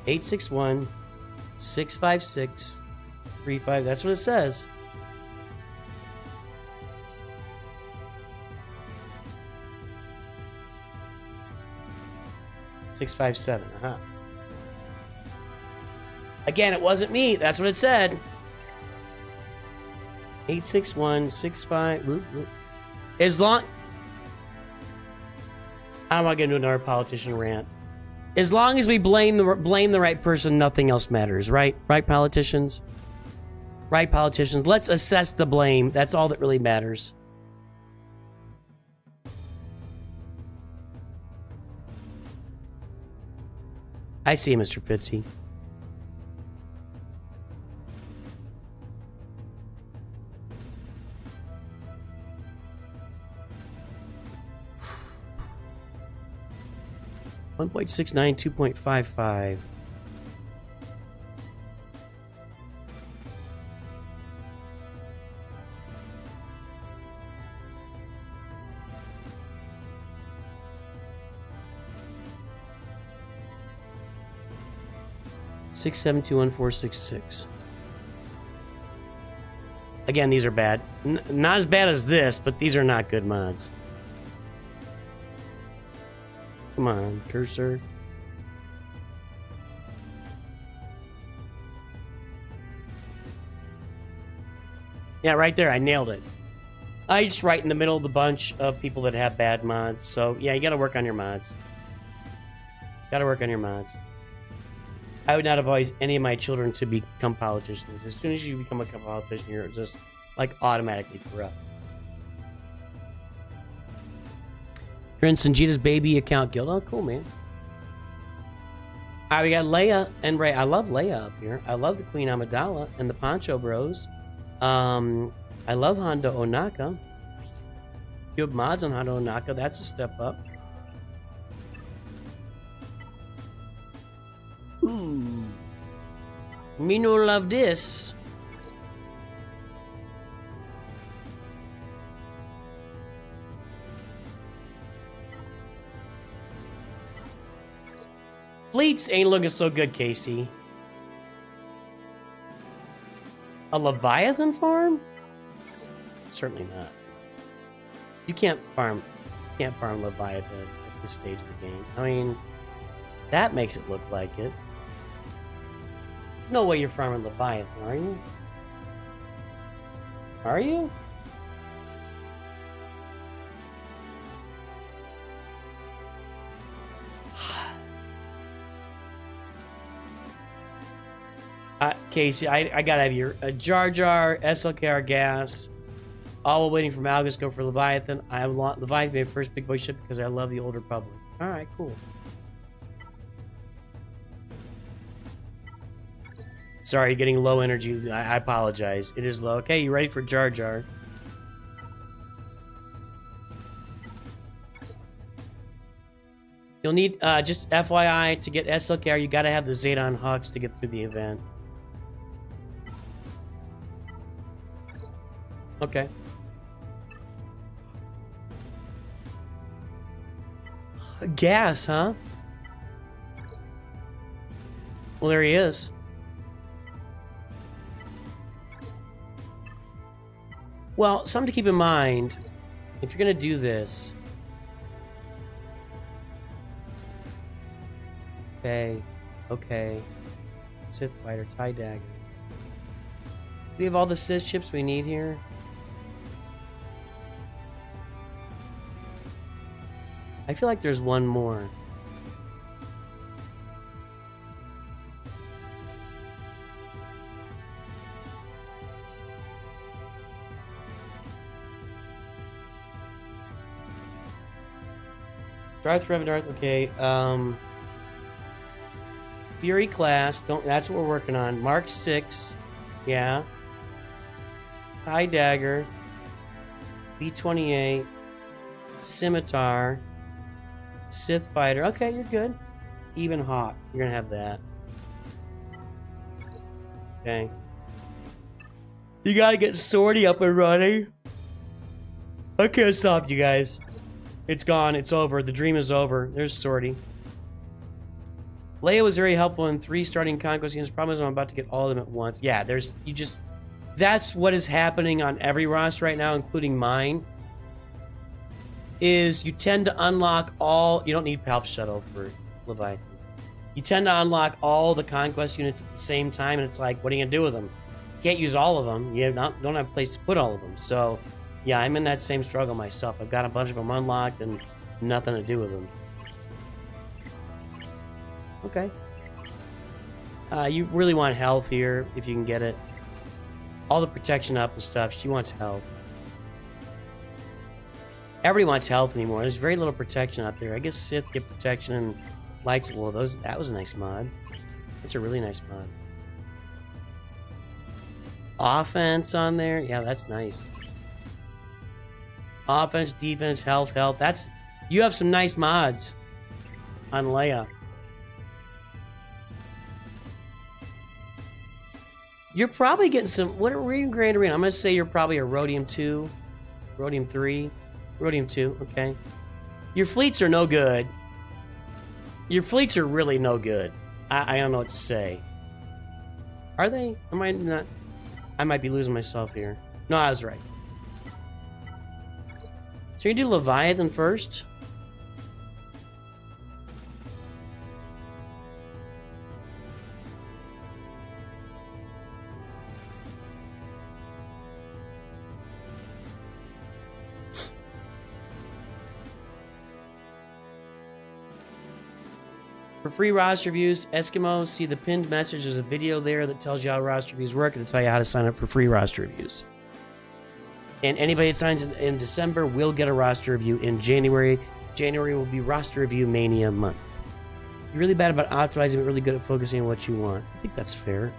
A: (861-656-35). That's what it says. (657). Again, it wasn't me. That's what it said. 861-65. Whoop, whoop. As long... I don't want to get into another politician rant. As long as we blame the right person, nothing else matters, right? Right, politicians? Right, politicians? Let's assess the blame. That's all that really matters. I see, Mr. Fitzy. .69, 2.55. 6721466. Again, these are bad. Not as bad as this, but these are not good mods. Come on, cursor. Yeah, right there. I nailed it. I just right in the middle of the bunch of people that have bad mods. So, yeah, you got to work on your mods. Got to work on your mods. I would not advise any of my children to become politicians. As soon as you become a politician, you're just, like, automatically corrupt. You're in Sanjita's baby account guild. Oh, cool, man. All right, we got Leia and Ray. I love Leia up here. I love the Queen Amidala and the Poncho Bros. I love Hondo Onaka. You have mods on Hondo Onaka. That's a step up. Ooh. Me no love this. Fleets ain't looking so good, Casey. A Leviathan farm? Certainly not. You can't farm Leviathan at this stage of the game. I mean, that makes it look like it. No way you're farming Leviathan, are you? Are you? Casey, I gotta have your Jar Jar, SLKR gas. All while waiting for Malgus to go for Leviathan. I want Leviathan to be my first big boy ship because I love the Old Republic. Alright, cool. Sorry, you're getting low energy. I apologize. It is low. Okay, you ready for Jar Jar? You'll need, just FYI, to get SLKR, you gotta have the Zedon Hux to get through the event. Okay. Gas, huh? Well, there he is. Well, something to keep in mind, if you're going to do this. Okay. Sith Fighter, TIE Dagger. Do we have all the Sith ships we need here? I feel like there's one more. Darth Revan Darth, okay. Fury class, that's what we're working on. Mark 6, yeah. TIE Dagger, B-28, Scimitar, Sith Fighter. Okay, you're good. Even Hawk, you're gonna have that. Okay. You gotta get Swordy up and running. I can't stop you guys. It's gone. It's over. The dream is over. There's Swordy. Leia was very helpful in 3 starting conquest units. Problem is I'm about to get all of them at once. Yeah, that's what is happening on every roster right now, including mine. Is you tend to unlock all... You don't need Palp Shuttle for Leviathan. You tend to unlock all the conquest units at the same time, and it's like, what are you going to do with them? You can't use all of them. You don't have a place to put all of them. So, yeah, I'm in that same struggle myself. I've got a bunch of them unlocked and nothing to do with them. Okay. You really want health here, if you can get it. All the protection up and stuff. She wants health. Everybody wants health anymore. There's very little protection out there. I guess Sith get protection and lights. Well, that was a nice mod. That's a really nice mod. Offense on there. Yeah, that's nice. Offense, defense, health. You have some nice mods on Leia. You're probably getting some... What are you in Grand Arena? I'm going to say you're probably a Rhodium 2, Rhodium 3, Rhodium 2, okay. Your fleets are no good. Your fleets are really no good. I don't know what to say. Are they? Am I not? I might be losing myself here. No, I was right. So you do Leviathan first? For free roster reviews, Eskimos, see the pinned message. There's a video there that tells you how roster reviews work and to tell you how to sign up for free roster reviews. And anybody that signs in December will get a roster review in January. January will be roster review mania month. You're really bad about optimizing, but really good at focusing on what you want. I think that's fair.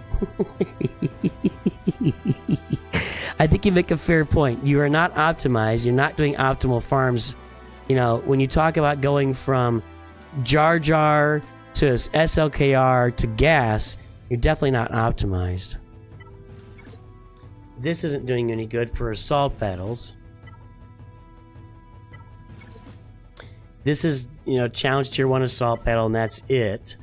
A: I think you make a fair point. You are not optimized. You're not doing optimal farms. You know, when you talk about going from Jar Jar to SLKR to gas, you're definitely not optimized. This isn't doing any good for assault battles. This is, you know, challenge tier 1 assault battle, and that's it.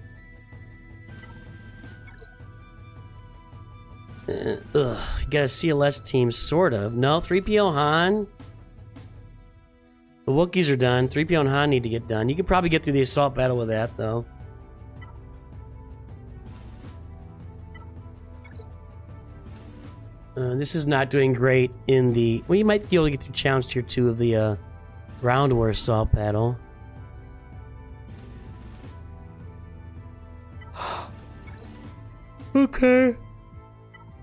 A: You got a CLS team, sort of. No, 3PO Han. The Wookiees are done. 3PO and Han need to get done. You could probably get through the assault battle with that, though. This is not doing great in the... Well, you might be able to get through challenge tier 2 of the ground war assault battle. Okay.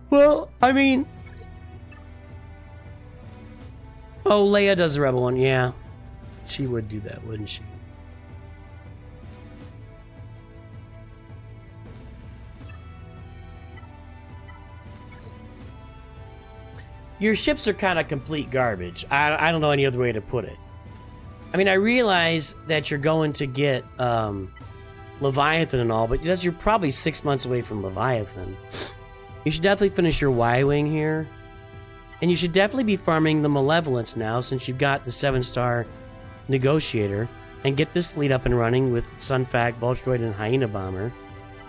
A: Well, I mean... Oh, Leia does the rebel one, yeah. She would do that, wouldn't she? Your ships are kind of complete garbage. I don't know any other way to put it. I mean, I realize that you're going to get Leviathan and all, but you're probably 6 months away from Leviathan. You should definitely finish your Y-Wing here. And you should definitely be farming the Malevolence now, since you've got the 7-star Negotiator, and get this fleet up and running with Sunfac, Vulture Droid, and Hyena Bomber.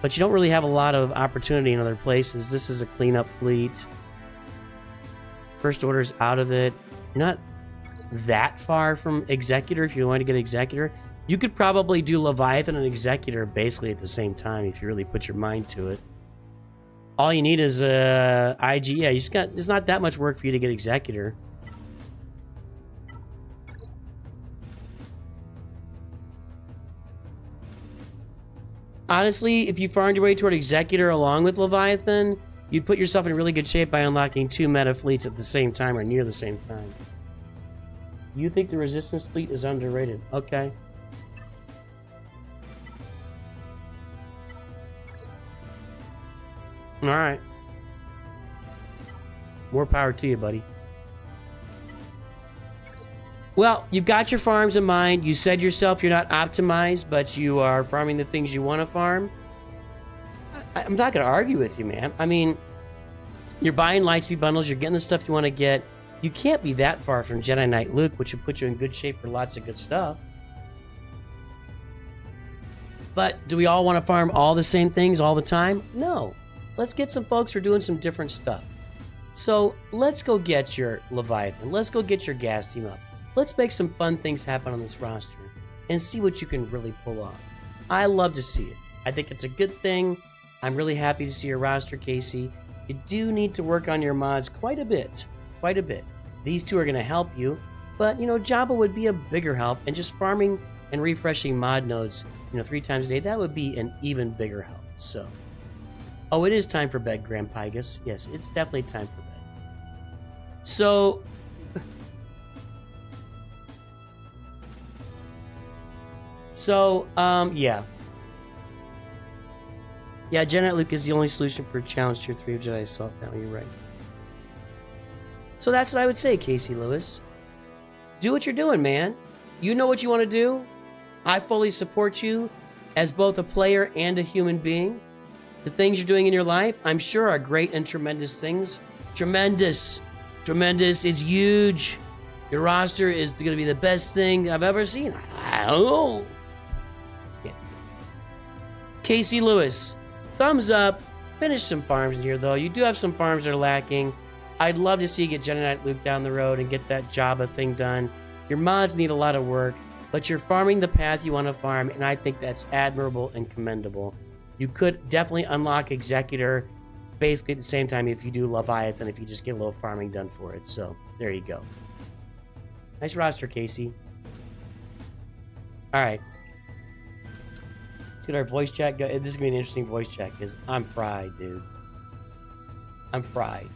A: But you don't really have a lot of opportunity in other places. This is a cleanup fleet. First Order's out of it. You're not that far from Executor if you want to get Executor. You could probably do Leviathan and Executor basically at the same time if you really put your mind to it. All you need is IG. Yeah, you just got. It's not that much work for you to get Executor. Honestly, if you farmed your way toward Executor along with Leviathan, you'd put yourself in really good shape by unlocking 2 meta fleets at the same time or near the same time. You think the Resistance fleet is underrated? Okay. Alright. More power to you, buddy. Well, you've got your farms in mind. You said yourself you're not optimized, but you are farming the things you want to farm. I'm not going to argue with you, man. I mean, you're buying Lightspeed bundles. You're getting the stuff you want to get. You can't be that far from Jedi Knight Luke, which would put you in good shape for lots of good stuff. But do we all want to farm all the same things all the time? No. Let's get some folks who are doing some different stuff. So let's go get your Leviathan. Let's go get your gas team up. Let's make some fun things happen on this roster and see what you can really pull off. I love to see it. I think it's a good thing. I'm really happy to see your roster, Casey. You do need to work on your mods quite a bit. Quite a bit. These two are going to help you, but, you know, Jabba would be a bigger help, and just farming and refreshing mod nodes, 3 times a day, that would be an even bigger help. So, oh, it is time for bed, Grand Pygus. Yes, it's definitely time for bed. So, yeah. Yeah, Jedi Knight Luke is the only solution for Challenge Tier 3 of Jedi Assault Battle. You're right. So that's what I would say, Casey Lewis. Do what you're doing, man. You know what you want to do. I fully support you as both a player and a human being. The things you're doing in your life, I'm sure, are great and tremendous things. Tremendous. Tremendous. It's huge. Your roster is going to be the best thing I've ever seen. I don't know. Yeah. Casey Lewis, thumbs up finish some farms in here, though. You do have some farms that are lacking. I'd love to see you get Jedi Knight Luke down the road and get that Jabba thing done. Your mods need a lot of work, but you're farming the path you want to farm, and I think that's admirable and commendable. You could definitely unlock Executor basically at the same time if you do Leviathan, if you just get a little farming done for it. So, there you go. Nice roster, Casey. All right. Let's get our voice chat go. This is going to be an interesting voice chat because I'm fried, dude. I'm fried.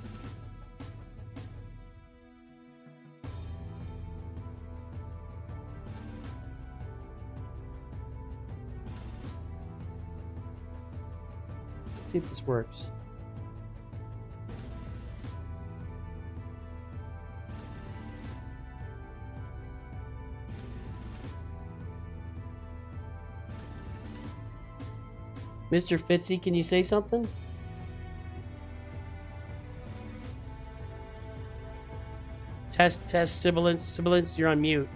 A: Let's see if this works. Mr. Fitzy, can you say something? Test, sibilance, you're on mute.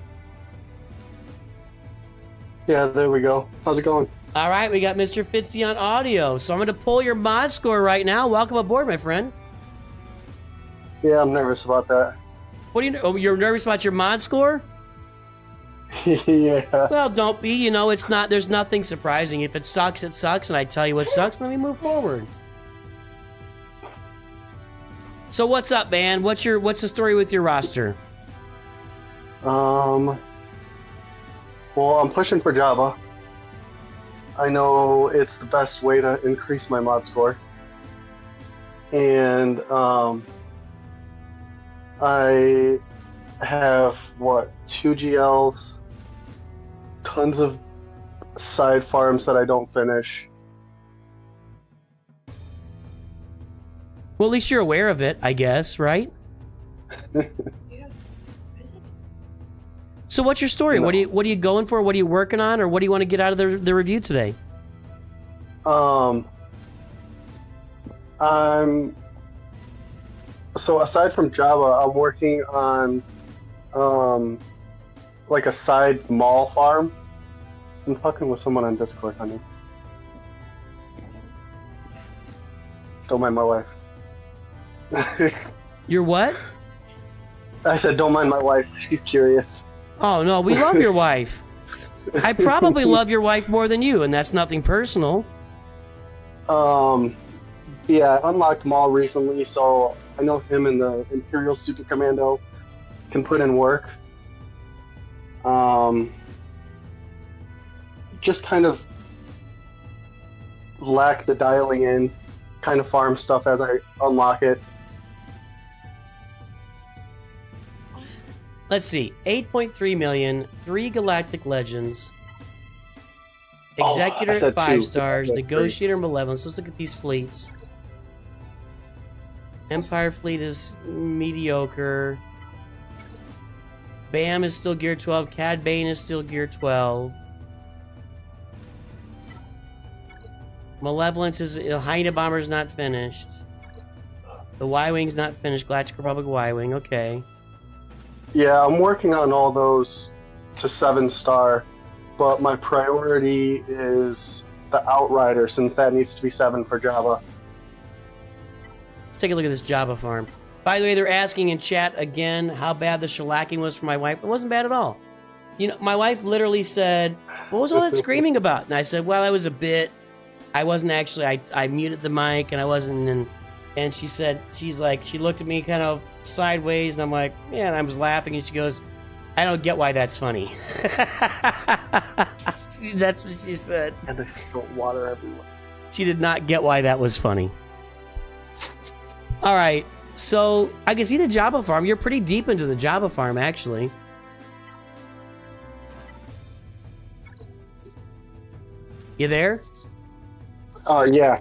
H: Yeah, there we go. How's it going?
A: All right, we got Mr. Fitzy on audio, so I'm going to pull your mod score right now. Welcome aboard, my friend.
H: Yeah, I'm nervous about that.
A: What do you? Oh, you're nervous about your mod score?
H: Yeah.
A: Well, don't be. You know, it's not. There's nothing surprising. If it sucks, it sucks, and I tell you what sucks. Let me move forward. So what's up, man? What's the story with your roster?
H: Well, I'm pushing for Java. I know it's the best way to increase my mod score. And I have, 2 GLs, tons of side farms that I don't finish.
A: Well, at least you're aware of it, I guess, right? So what's your story?
H: No.
A: What are you going for? What are you working on? Or what do you want to get out of the review today?
H: So aside from Java, I'm working on like a side mall farm. I'm talking with someone on Discord, honey. Don't mind my wife.
A: You're what?
H: I said, don't mind my wife. She's curious.
A: Oh, no, we love your wife. I probably love your wife more than you, and that's nothing personal.
H: Yeah, I unlocked Maul recently, so I know him and the Imperial Super Commando can put in work. Just kind of lack the dialing in, kind of farm stuff as I unlock it.
A: Let's see. 8.3 million, 3 Galactic Legends, Executor
H: I said
A: 5
H: 2.
A: stars,
H: I said
A: Negotiator Malevolence. Let's look at these fleets. Empire fleet is mediocre. BAM is still gear 12. Cad Bane is still gear 12. Malevolence is... Hyena Bomber's not finished. The Y-Wing's not finished. Galactic Republic Y-Wing. Okay.
H: Yeah, I'm working on all those to 7-star, but my priority is the Outrider, since that needs to be 7 for Java.
A: Let's take a look at this Java farm. By the way, they're asking in chat again how bad the shellacking was for my wife. It wasn't bad at all. You know, my wife literally said, what was all that screaming about? And I said, well, I was a bit... I wasn't actually... I muted the mic, and I wasn't... And she said, she's like, she looked at me kind of sideways, and I'm like, yeah, and I was laughing, and she goes, I don't get why that's funny. That's what she said.
H: And there's still water everywhere.
A: She did not get why that was funny. All right, so I can see the Java farm. You're pretty deep into the Java farm, actually. You there?
H: Yeah.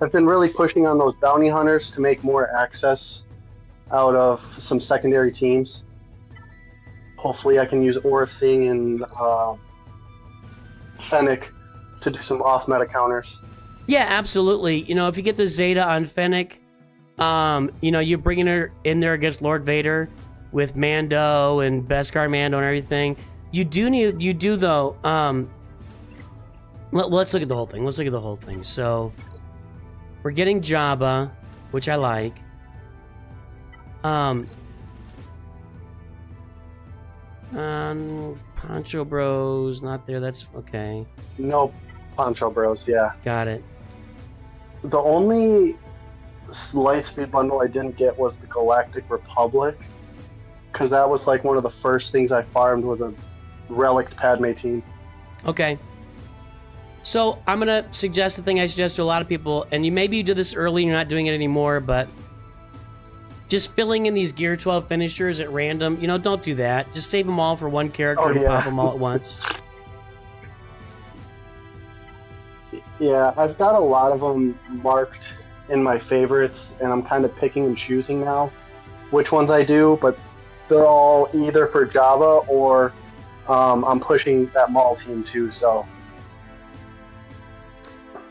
H: I've been really pushing on those bounty hunters to make more access out of some secondary teams. Hopefully I can use Aura Sing and Fennec to do some off-meta counters.
A: Yeah, absolutely. You know, if you get the Zeta on Fennec, you know, you're bringing her in there against Lord Vader with Mando and Beskar Mando and everything. You do though. Let's look at the whole thing. So, We're getting Jabba, which I like. Poncho Bros, not there. That's okay.
H: No Poncho Bros, yeah.
A: Got it.
H: The only Lightspeed bundle I didn't get was the Galactic Republic, because that was like one of the first things I farmed was a Relic Padme team.
A: Okay. So I'm gonna suggest the thing I suggest to a lot of people, and maybe you did this early and you're not doing it anymore, but just filling in these Gear 12 finishers at random, don't do that. Just save them all for one character and pop them all at once.
H: Yeah, I've got a lot of them marked in my favorites, and I'm kind of picking and choosing now which ones I do, but they're all either for Java or I'm pushing that Maul team too, so.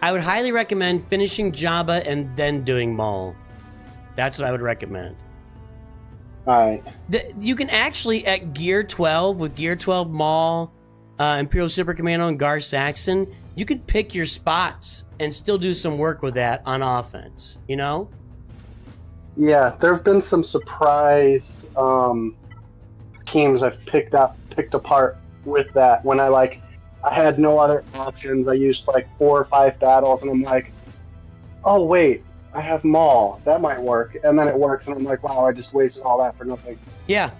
A: I would highly recommend finishing Jabba and then doing Maul. That's what I would recommend.
H: Alright.
A: You can actually, at Gear 12, with Gear 12 Maul, Imperial Super Commando, and Gar Saxon, you can pick your spots and still do some work with that on offense,
H: Yeah, there have been some surprise teams I've picked apart with that. When I had no other options, I used 4 or 5 battles, and I'm like, oh wait, I have Maul, that might work, and then it works, and I'm like, wow, I just wasted all that for nothing.
A: Yeah.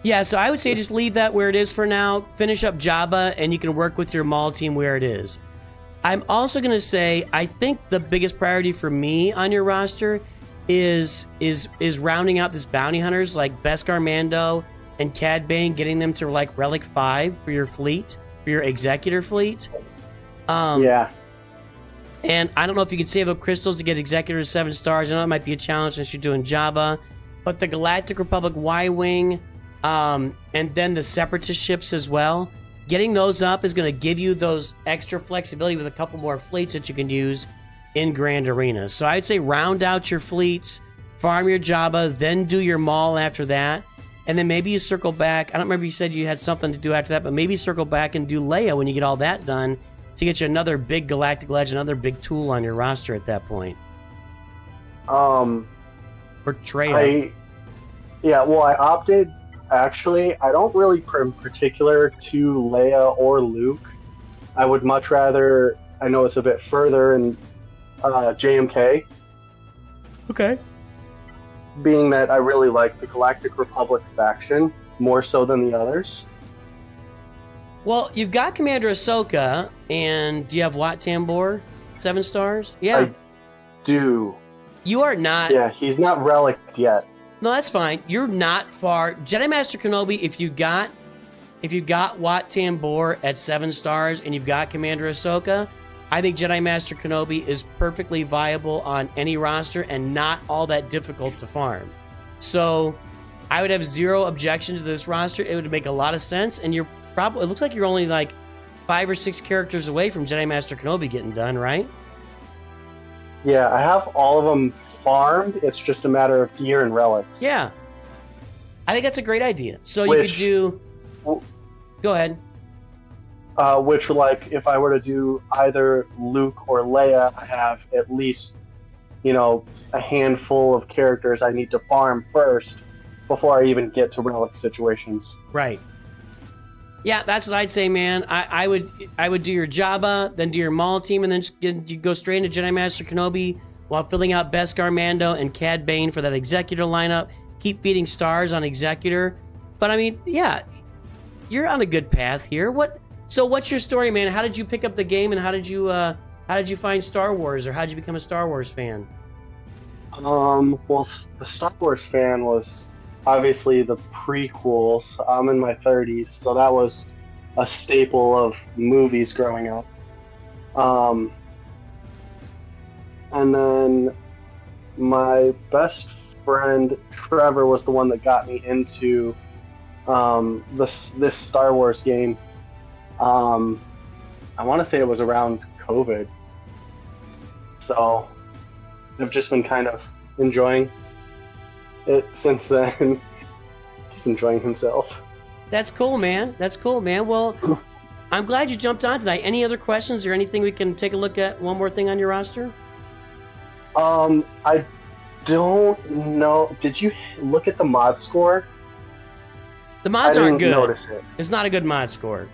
A: Yeah, so I would say just leave that where it is for now. Finish up Jabba, and you can work with your Maul team where it is. I'm also going to say, I think the biggest priority for me on your roster is rounding out this bounty hunters like Beskar Mando and Cad Bane, getting them to Relic 5 for your fleet, for your Executor fleet.
H: Yeah.
A: And I don't know if you can save up crystals to get Executor to 7 stars. I know it might be a challenge since you're doing Jabba. But the Galactic Republic Y-Wing, and then the Separatist ships as well, getting those up is going to give you those extra flexibility with a couple more fleets that you can use in Grand Arena. So I'd say round out your fleets, farm your Jabba, then do your Maul after that. And then maybe you circle back. I don't remember if you said you had something to do after that, but maybe circle back and do Leia when you get all that done to get you another big Galactic Legend, another big tool on your roster at that point. Or Trey.
H: I opted, actually, I don't really particular to Leia or Luke. I would much rather, I know it's a bit further, in JMK.
A: Okay.
H: Being that I really like the Galactic Republic faction more so than the others.
A: Well, you've got Commander Ahsoka, and do you have Wat Tambor? 7 stars? Yeah.
H: I do.
A: You are not...
H: Yeah, he's not relicked yet.
A: No, that's fine. You're not far. Jedi Master Kenobi, if you got Wat Tambor at 7 stars and you've got Commander Ahsoka, I think Jedi Master Kenobi is perfectly viable on any roster and not all that difficult to farm. So I would have zero objection to this roster. It would make a lot of sense, and it looks like you're only 5 or 6 characters away from Jedi Master Kenobi getting done, right?
H: Yeah, I have all of them farmed. It's just a matter of gear and relics.
A: Yeah. I think that's a great idea. So you could do... Go ahead.
H: Which, if I were to do either Luke or Leia, I have at least, a handful of characters I need to farm first before I even get to relic situations.
A: Right. Yeah, that's what I'd say, man. I would do your Jabba, then do your Maul team, and then you go straight into Jedi Master Kenobi while filling out Beskar Mando and Cad Bane for that Executor lineup. Keep feeding stars on Executor. But I mean, yeah, you're on a good path here. So what's your story, man? How did you pick up the game, and how did you find Star Wars, or how did you become a Star Wars fan?
H: Well, the Star Wars fan was obviously the prequels. I'm in my 30s, so that was a staple of movies growing up. And then my best friend Trevor was the one that got me into this Star Wars game. I want to say it was around COVID. So I've just been kind of enjoying it since then. Just enjoying himself.
A: That's cool, man. That's cool, man. Well, I'm glad you jumped on tonight. Any other questions or anything we can take a look at? One more thing on your roster?
H: I don't know. Did you look at the mod score?
A: The mods
H: I
A: aren't
H: didn't
A: good.
H: notice it.
A: It's not a good mod score.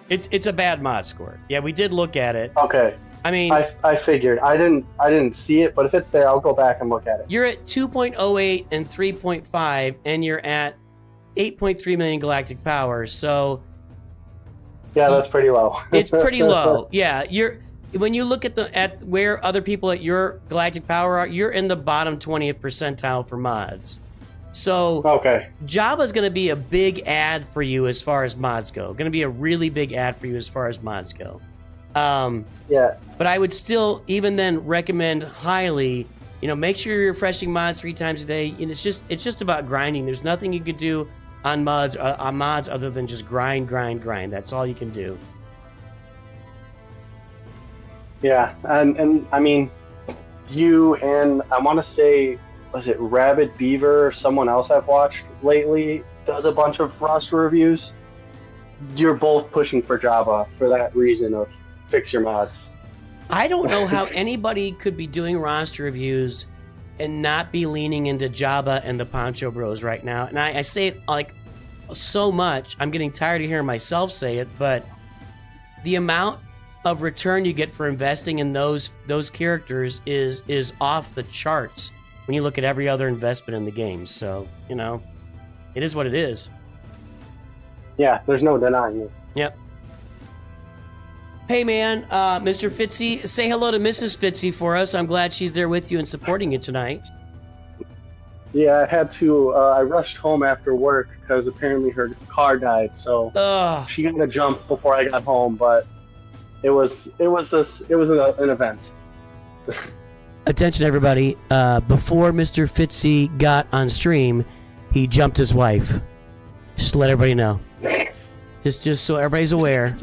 A: It's a bad mod score. Yeah, we did look at it.
H: Okay.
A: I mean,
H: I figured. I didn't see it, but if it's there, I'll go back and look at it.
A: you're at 2.08 and 3.5, and you're at 8.3 million galactic power. So
H: Yeah, that's pretty low.
A: it's pretty low. Yeah, when you look at where other people at your galactic power are, you're in the bottom 20th percentile for mods. So
H: Okay.
A: Jabba's going to be a big ad for you as far as mods go. Going to be a really big ad for you as far as mods go.
H: Yeah.
A: But I would still, even then, recommend highly. Make sure you're refreshing mods 3 times a day. And it's just about grinding. There's nothing you could do on mods other than just grind. That's all you can do.
H: Yeah, and I mean, you and I want to say, was it Rabid Beaver or someone else I've watched lately does a bunch of roster reviews. You're both pushing for Java for that reason of fix your mods.
A: I don't know how anybody could be doing roster reviews and not be leaning into Jabba and the Poncho Bros right now. And I say it like so much, I'm getting tired of hearing myself say it, but the amount of return you get for investing in those characters is off the charts when you look at every other investment in the game. So, it is what it is.
H: Yeah, there's no denying it.
A: Yep. Hey, man, Mr. Fitzy, say hello to Mrs. Fitzy for us. I'm glad she's there with you and supporting you tonight.
H: Yeah, I had to. I rushed home after work because apparently her car died, so she got to jump before I got home. But it was an event.
A: Attention, everybody! Before Mr. Fitzy got on stream, he jumped his wife. Just to let everybody know. Just so everybody's aware,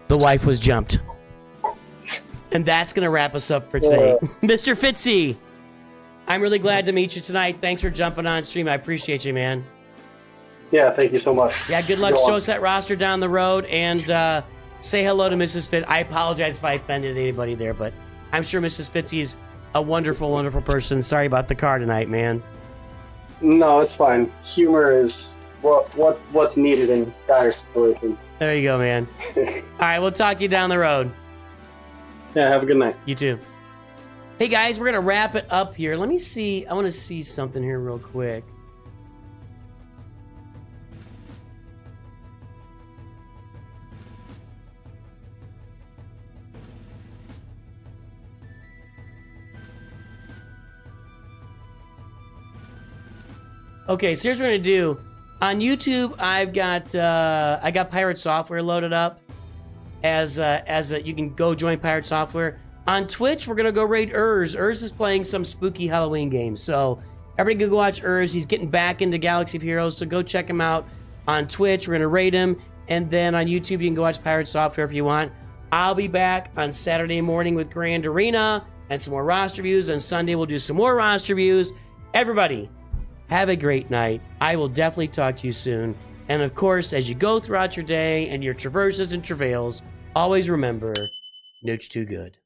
A: the wife was jumped. And that's gonna wrap us up for today, Mr. Fitzy. I'm really glad to meet you tonight. Thanks for jumping on stream. I appreciate you, man.
H: Yeah, thank you so much.
A: Yeah, good luck. Show us that roster down the road, and say hello to Mrs. Fitz. I apologize if I offended anybody there, but I'm sure Mrs. Fitzy's a wonderful, wonderful person. Sorry about the car tonight, man.
H: No, it's fine. Humor is what's needed in dire situations.
A: There you go, man. All right, we'll talk to you down the road.
H: Yeah, have a good night.
A: You too. Hey guys, we're gonna wrap it up here. Let me see. I want to see something here real quick. Okay, so here's what we're gonna do. On YouTube, I got Pirate Software loaded up as you can go join Pirate Software. On Twitch, we're gonna go raid Urz. Urz is playing some spooky Halloween game, so everybody go watch Urz. He's getting back into Galaxy of Heroes, so go check him out on Twitch. We're gonna raid him, and then on YouTube, you can go watch Pirate Software if you want. I'll be back on Saturday morning with Grand Arena and some more roster reviews. On Sunday, we'll do some more roster reviews. Everybody, have a great night. I will definitely talk to you soon. And of course, as you go throughout your day and your traverses and travails, always remember, Nooch too good.